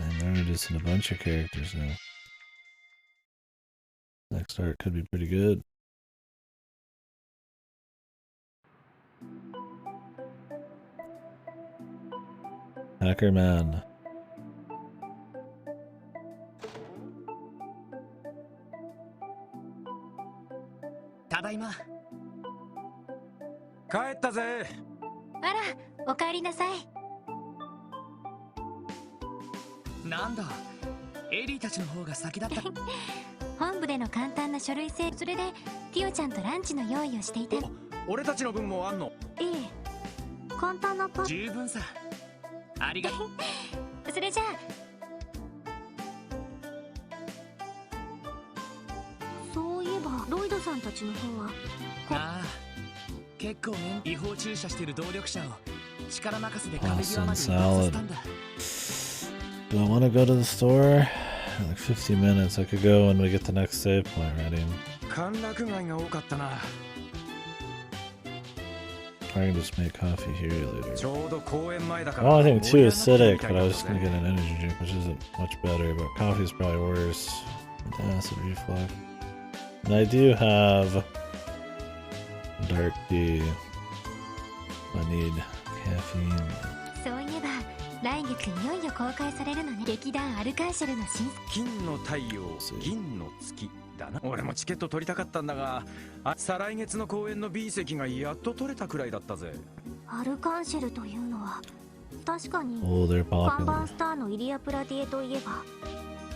Speaker 1: And they're introducing a bunch of characters now. Next art could be pretty good. Hacker man.
Speaker 8: ただいま。
Speaker 7: 帰ったぜ。
Speaker 3: あら、お帰りなさい。
Speaker 8: なんだ、エリーたちの方が先だった。
Speaker 3: 本部での簡単な書類整理、それでティオちゃんとランチの用意をしていた。
Speaker 7: 俺たちの分もあんの？
Speaker 3: ええ、簡単なパ。
Speaker 8: 十分さ。ありがとう。
Speaker 3: それじゃあ。そういえばロイドさんたちの方は。
Speaker 8: ああ、結構ね、違法駐車してる動力車を力任せで壁際まで移動させたんだ。
Speaker 1: Do I want to go to the store? Like 50 minutes. I could go when we get the next save point ready.
Speaker 7: 歓楽街が多かったな。
Speaker 1: I can just make coffee here later.
Speaker 7: ちょうど公演前だから。
Speaker 1: Oh, I think too acidic, but I was just gonna get an energy drink, which isn't much better, but coffee is probably worse. Acid reflux. And I do have dark tea. I need caffeine.
Speaker 3: そういえば来月いよいよ公開されるのね。劇団アルカンシェルの新
Speaker 7: 金の太陽、銀の月だな。俺もチケット取りたかったんだが、再来月の公演の B 席がやっと取れたくらいだったぜ。
Speaker 9: アルカンシェルというのは確かに
Speaker 1: Oh, they're
Speaker 9: 看
Speaker 1: popular.
Speaker 9: 板スターのイリア・プラティエといえば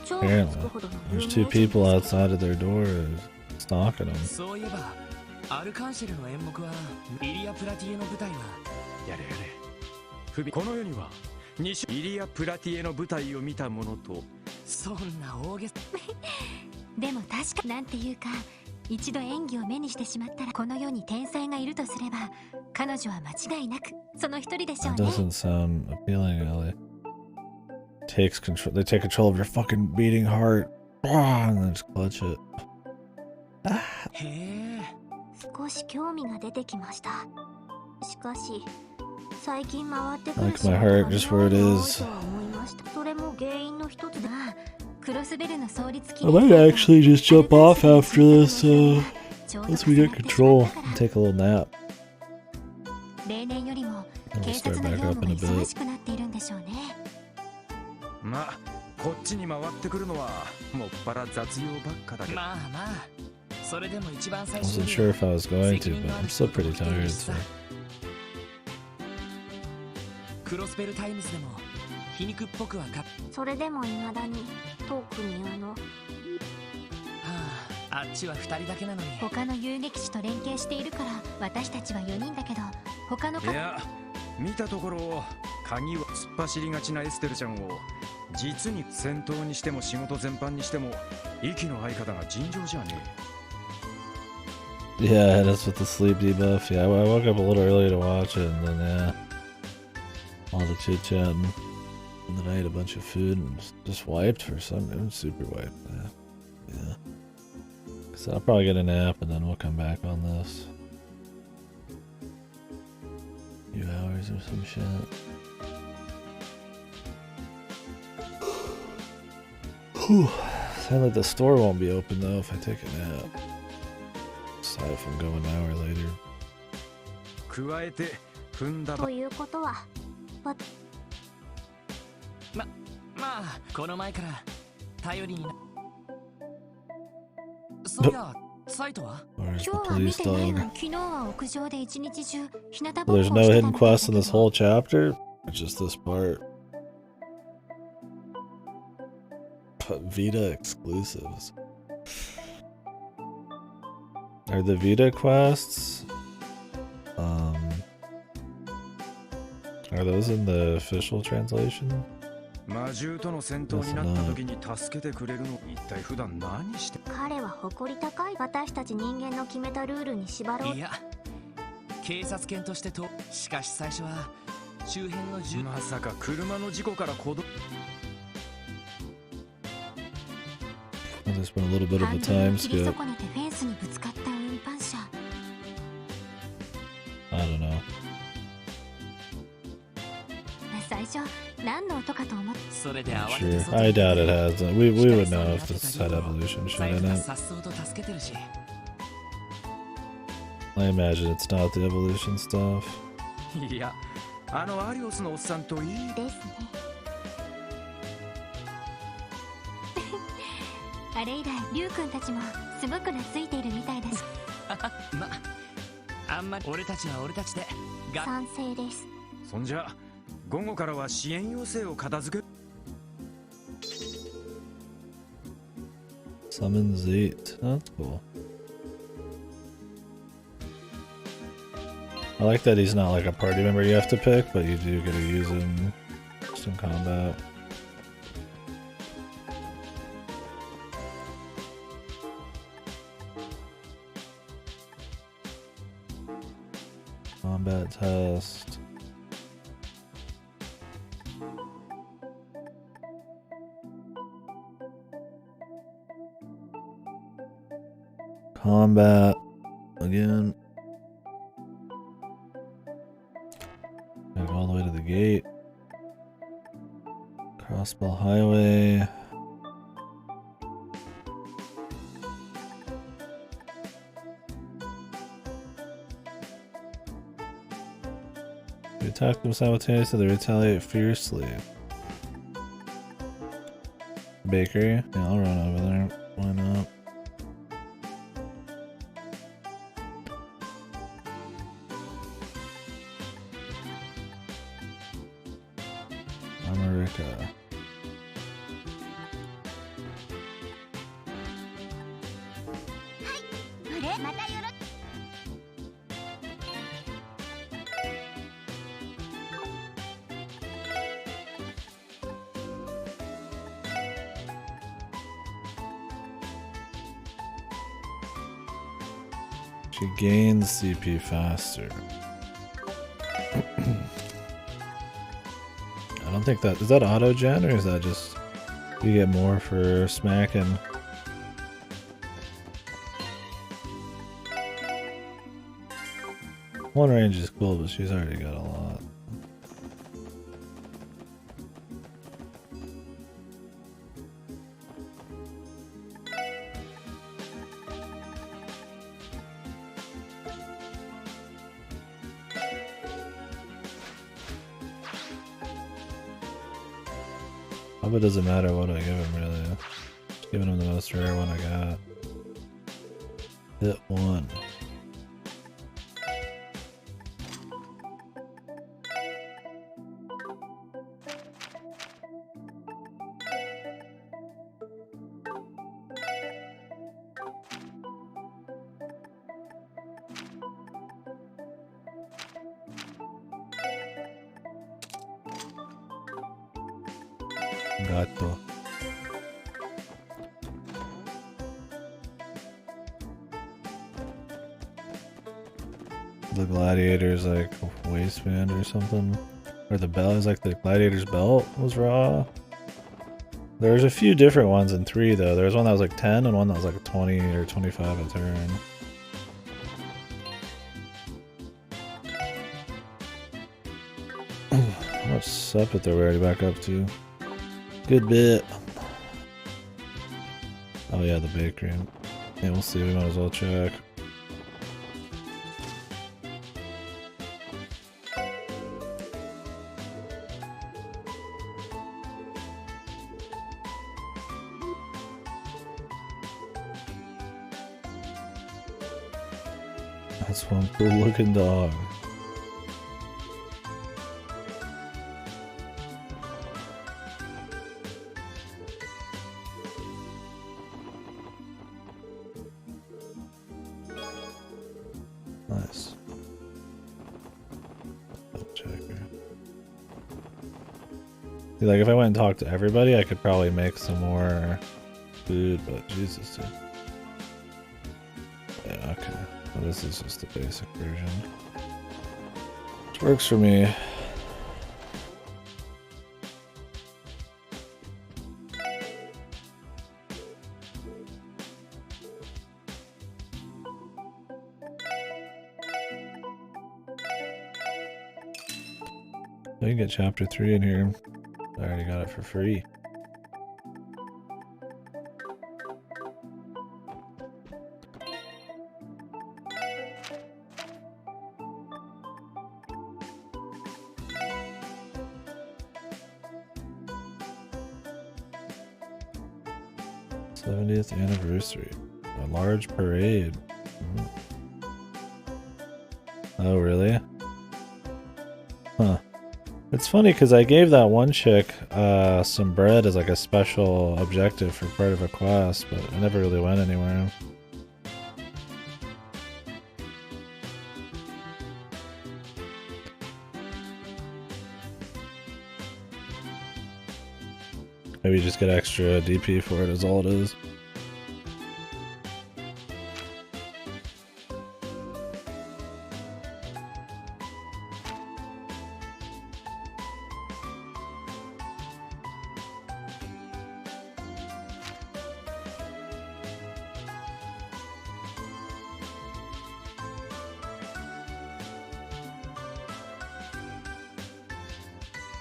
Speaker 9: 超
Speaker 1: Apparently,
Speaker 9: つくほどの
Speaker 1: there's two people outside of their door stalking them.
Speaker 8: そういえばアルカンシェルの演目はイリア・プラティエの舞台は
Speaker 7: やれやれ。不備。この世には2種イリア・プラティエの舞台を見たものと。
Speaker 8: そんな大げさ。
Speaker 3: でも確かなんていうか一度演技を目にしてしまったら、この世に天才がいるとすれば、彼女は間違いなくその一人でしょう
Speaker 1: That
Speaker 3: ね。
Speaker 1: doesn't sound appealing, Ellie. Takes control. They take control of your fucking beating heart, and then just clutch it.
Speaker 8: へえ。
Speaker 9: 少し興味が出てきました。しかし最近回ってくる
Speaker 1: Like my heart, just where it is.
Speaker 9: とは思いました。それも原因の一つだ。
Speaker 3: クロスベルの創立記
Speaker 1: I
Speaker 3: 念
Speaker 1: might actually just jump off after this, once we get control and take a little nap.
Speaker 3: 例年よりも
Speaker 1: And
Speaker 3: 警
Speaker 1: we'll
Speaker 3: 察
Speaker 1: start
Speaker 3: の
Speaker 1: back
Speaker 3: 業
Speaker 1: up
Speaker 3: 務
Speaker 1: in
Speaker 3: が
Speaker 1: a
Speaker 3: 忙
Speaker 1: bit.
Speaker 3: しくなっているんでしょうね。
Speaker 7: まあこっちに回ってくるのはもっぱら雑用ばっかだけど。
Speaker 8: まあまあ、それでも一番最
Speaker 1: I
Speaker 8: 初
Speaker 1: wasn't
Speaker 8: に
Speaker 1: sure if I was going to, but I'm still pretty tired, so.
Speaker 8: クロスベルタイムズでも皮肉っぽくはかっ。
Speaker 9: それでも未だに特に
Speaker 8: はあ、あっちは2人だけなのに。
Speaker 3: 他の遊撃士と連携しているから私たちは4人だけど、他の
Speaker 7: いや見たところ鍵は突っ走りがちなエステルちゃんを実に戦闘にしても仕事全般にしても息の合い方が尋常じゃねえ。
Speaker 1: Yeah, that's with the sleep debuff. Yeah, I woke up a little early to watch it, and then yeah, all the chit chatting, and then I ate a bunch of food and just wiped for some. It was super wiped. Yeah. So I'll probably get a nap, and then we'll come back on this. A few hours or some shit. Whew. Sound like the store won't be open though if I take a nap. Aside if I'm going an hour later.
Speaker 7: 加えて踏んだ
Speaker 9: ということは
Speaker 8: まあこの前から頼りにな。そういやサイトは
Speaker 1: Where's
Speaker 3: 今
Speaker 1: the
Speaker 3: 日は見
Speaker 1: police
Speaker 3: てない
Speaker 1: dog?
Speaker 3: が、昨日は屋上で一日中日向ぼっ
Speaker 1: There's
Speaker 3: こを
Speaker 1: no
Speaker 3: してた
Speaker 1: hidden
Speaker 3: みたい
Speaker 1: quests
Speaker 3: だ
Speaker 1: in
Speaker 3: け
Speaker 1: this
Speaker 3: ど、
Speaker 1: whole chapter? Or just this part? Vita exclusives. Are the Vita quests? Are those in the official translation?
Speaker 7: 魔獣との戦闘になった時に助けてくれるの一体普段何して。
Speaker 9: 彼は誇り高い。私たち人間の決めたルールに縛ろう。
Speaker 8: いや警察犬としてと。しかし最初は周辺の住
Speaker 7: まさか車の事故から子供。
Speaker 1: Well, there's been a little bit of
Speaker 3: ハ
Speaker 1: a
Speaker 3: ンドルを
Speaker 1: time
Speaker 3: 切り
Speaker 1: skip.
Speaker 3: 損ねてフェンスにぶつかった運搬車。
Speaker 1: I don't know.
Speaker 3: 最初何の音かと思って。
Speaker 8: それで慌て
Speaker 1: Sure.
Speaker 8: て外
Speaker 1: I
Speaker 8: に出
Speaker 1: doubt
Speaker 8: て
Speaker 1: it has. We would know if this had evolution shit
Speaker 8: サイ
Speaker 1: in
Speaker 8: トが
Speaker 1: it.
Speaker 8: さっそうと助けてるし。
Speaker 1: I imagine it's not the evolution stuff.
Speaker 7: いやアリオスのおっさんといい
Speaker 9: ですね。
Speaker 3: あれ以来リュウ君たちもすごく懐いているみたいだし。
Speaker 8: まあんまり俺たちは俺たちでが。
Speaker 9: 賛成です。
Speaker 7: そんじゃ午後からは支援要請を片付け。
Speaker 1: Summons 8. That's cool. I like that he's not like a party member you have to pick, but you do get to use him just in combat. Combat test. Combat again. Gotta go all the way to the gate. Crossbow highway. We attack them simultaneously, they retaliate fiercely. Bakery? Yeah, I'll run over there. Why not? America.
Speaker 10: あれまたよろ。
Speaker 1: She gains CP faster. I don't think that... Is that auto-gen or is that just... You get more for smacking? One range is cool, but she's already got a lot. Probably doesn't matter what I give him, really. Just giving him the most rare one I got. Hit 1. Gato. The gladiator's like waistband or something. Or the belt is like the gladiator's belt was raw. There's a few different ones in 3 though. There's one that was like 10 and one that was like 20 or 25 a turn. How much Sepith are we already back up to? Good bit. Oh yeah, the bakery. Yeah, we'll see. We might as well check. That's one cool looking dog. Nice. See, like if I went and talked to everybody, I could probably make some more food, but Jesus, dude. Yeah, okay. Well, this is just the basic version. Which works for me. I can get chapter 3 in here. I already got it for free. '70th anniversary. A large parade. Oh, really? Huh. It's funny because I gave that one chick some bread as like a special objective for part of a quest, but it never really went anywhere. Maybe you just get extra DP for it is all it is.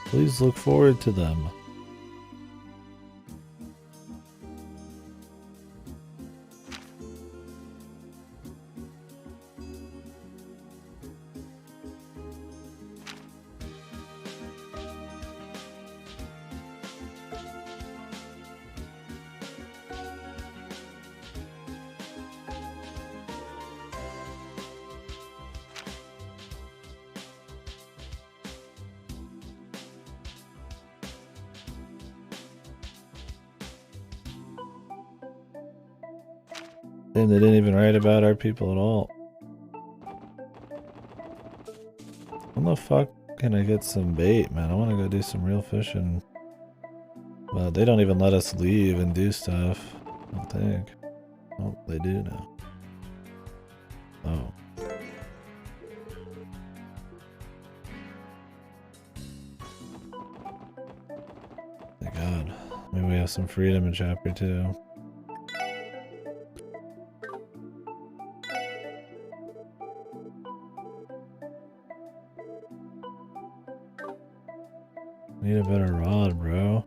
Speaker 1: Please look forward to them. And they didn't even write about our people at all. When the fuck can I get some bait, man? I want to go do some real fishing. Well, they don't even let us leave and do stuff, I don't think. Oh, they do now. Oh. Thank God. Maybe we have some freedom in chapter 2. Need a better rod, bro.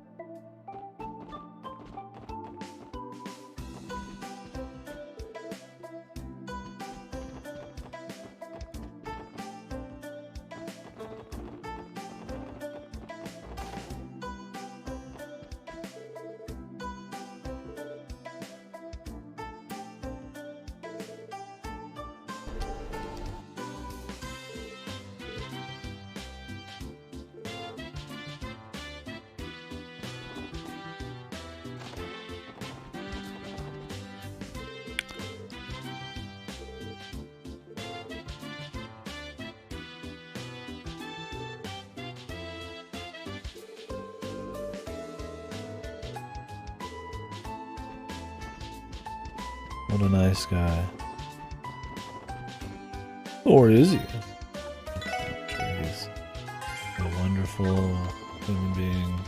Speaker 1: What a nice guy. Or is he? He's a wonderful human being.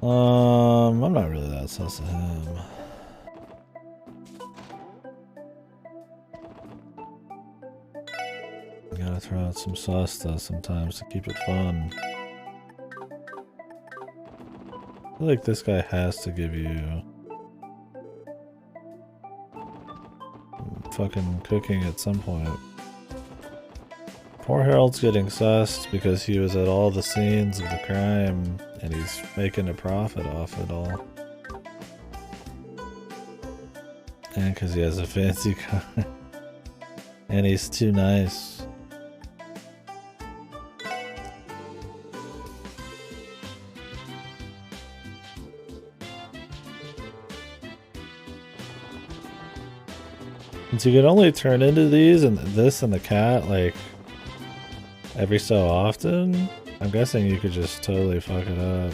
Speaker 1: I'm not really that sus of him. Gotta throw out some sauce stuff sometimes to keep it fun. I feel like this guy has to give you fucking cooking at some point. Poor Harold's getting sussed because he was at all the scenes of the crime and he's making a profit off it all. And because he has a fancy car. And he's too nice. Since you could only turn into these and this and the cat, like, every so often, I'm guessing you could just totally fuck it up.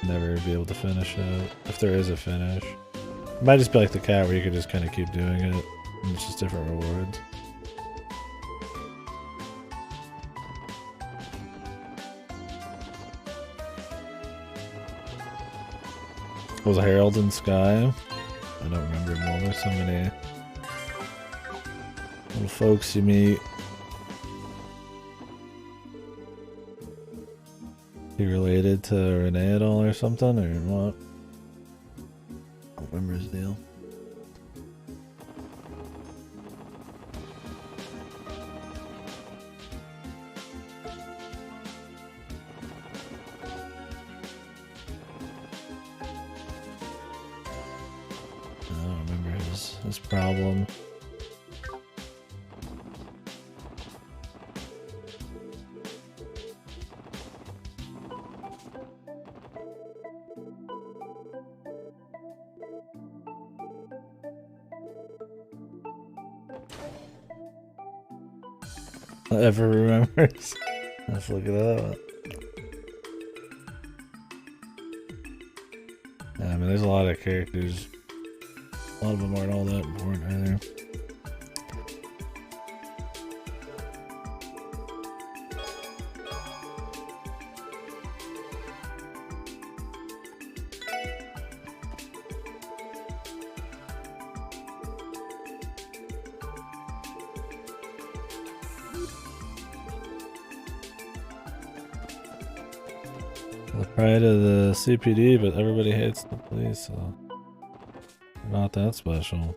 Speaker 1: Never be able to finish it, if there is a finish. It might just be like the cat where you could just kind of keep doing it, and it's just different rewards. Was Harold in Sky? I don't remember him well, there's so many little folks you meet. He related to Renee at all or something, or what? I don't remember his deal. I don't remember his problem. Ever remembers? Let's look it up. Yeah, I mean, there's a lot of characters. A lot of them aren't all that important either. The pride of the CPD, but everybody hates the police, so they're not that special.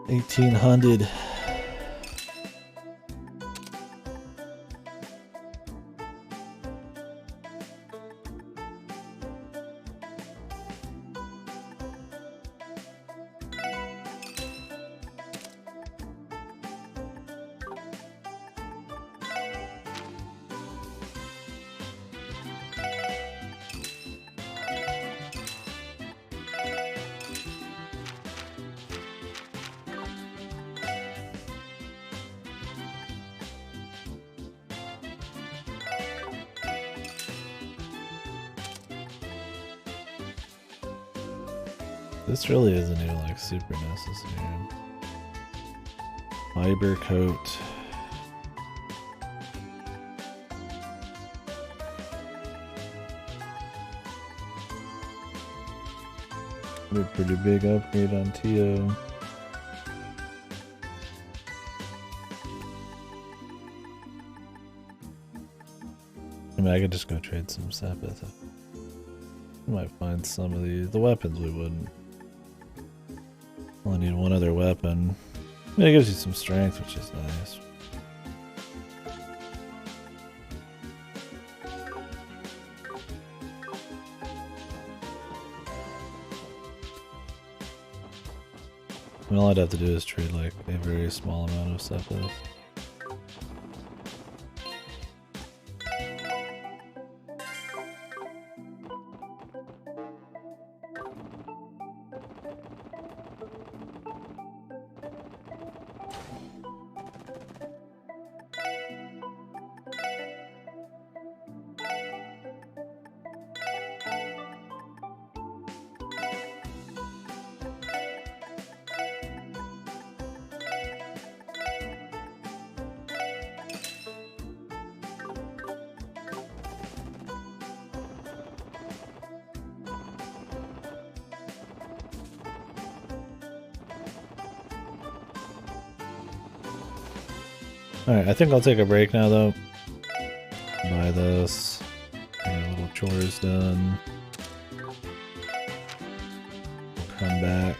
Speaker 1: 1800. This really isn't even like super necessary. Fiber coat. A pretty big upgrade on Tio. I mean, I could just go trade some Sepith. I might find some of these. The weapons we wouldn't. Only need one other weapon. I mean, it gives you some strength, which is nice. I mean, all I'd have to do is trade like a very small amount of Sepith. Alright, I think I'll take a break now though. Buy this. Get a little chores done. Come back.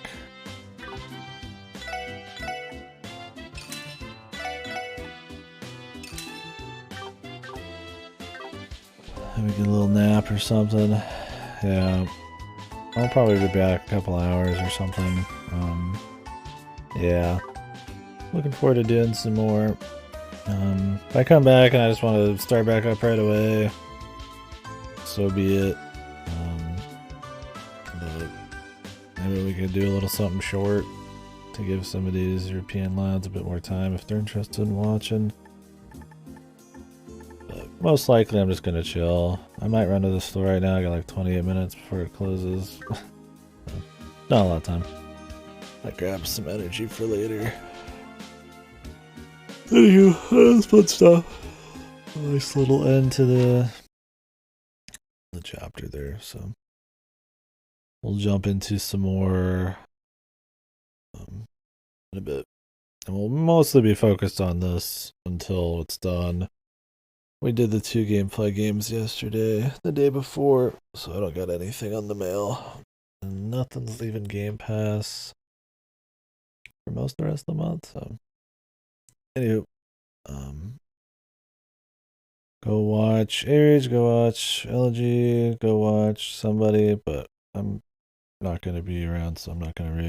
Speaker 1: Maybe get a little nap or something. Yeah. I'll probably be back a couple hours or something. Yeah. Looking forward to doing some more. If I come back and I just want to start back up right away, so be it. But maybe we could do a little something short to give some of these European lads a bit more time if they're interested in watching. But most likely I'm just gonna chill. I might run to the store right now. I got like 28 minutes before it closes. Not a lot of time. Might grab some energy for later. Anywho, that's fun stuff. A nice little end to the chapter there, so we'll jump into some more in a bit. And we'll mostly be focused on this until it's done. We did the 2 gameplay games yesterday, the day before, so I don't got anything on the mail. And nothing's leaving Game Pass for most of the rest of the month, so anywho. Go watch Aries, go watch Elegy, go watch somebody, but I'm not going to be around, so I'm not going to read.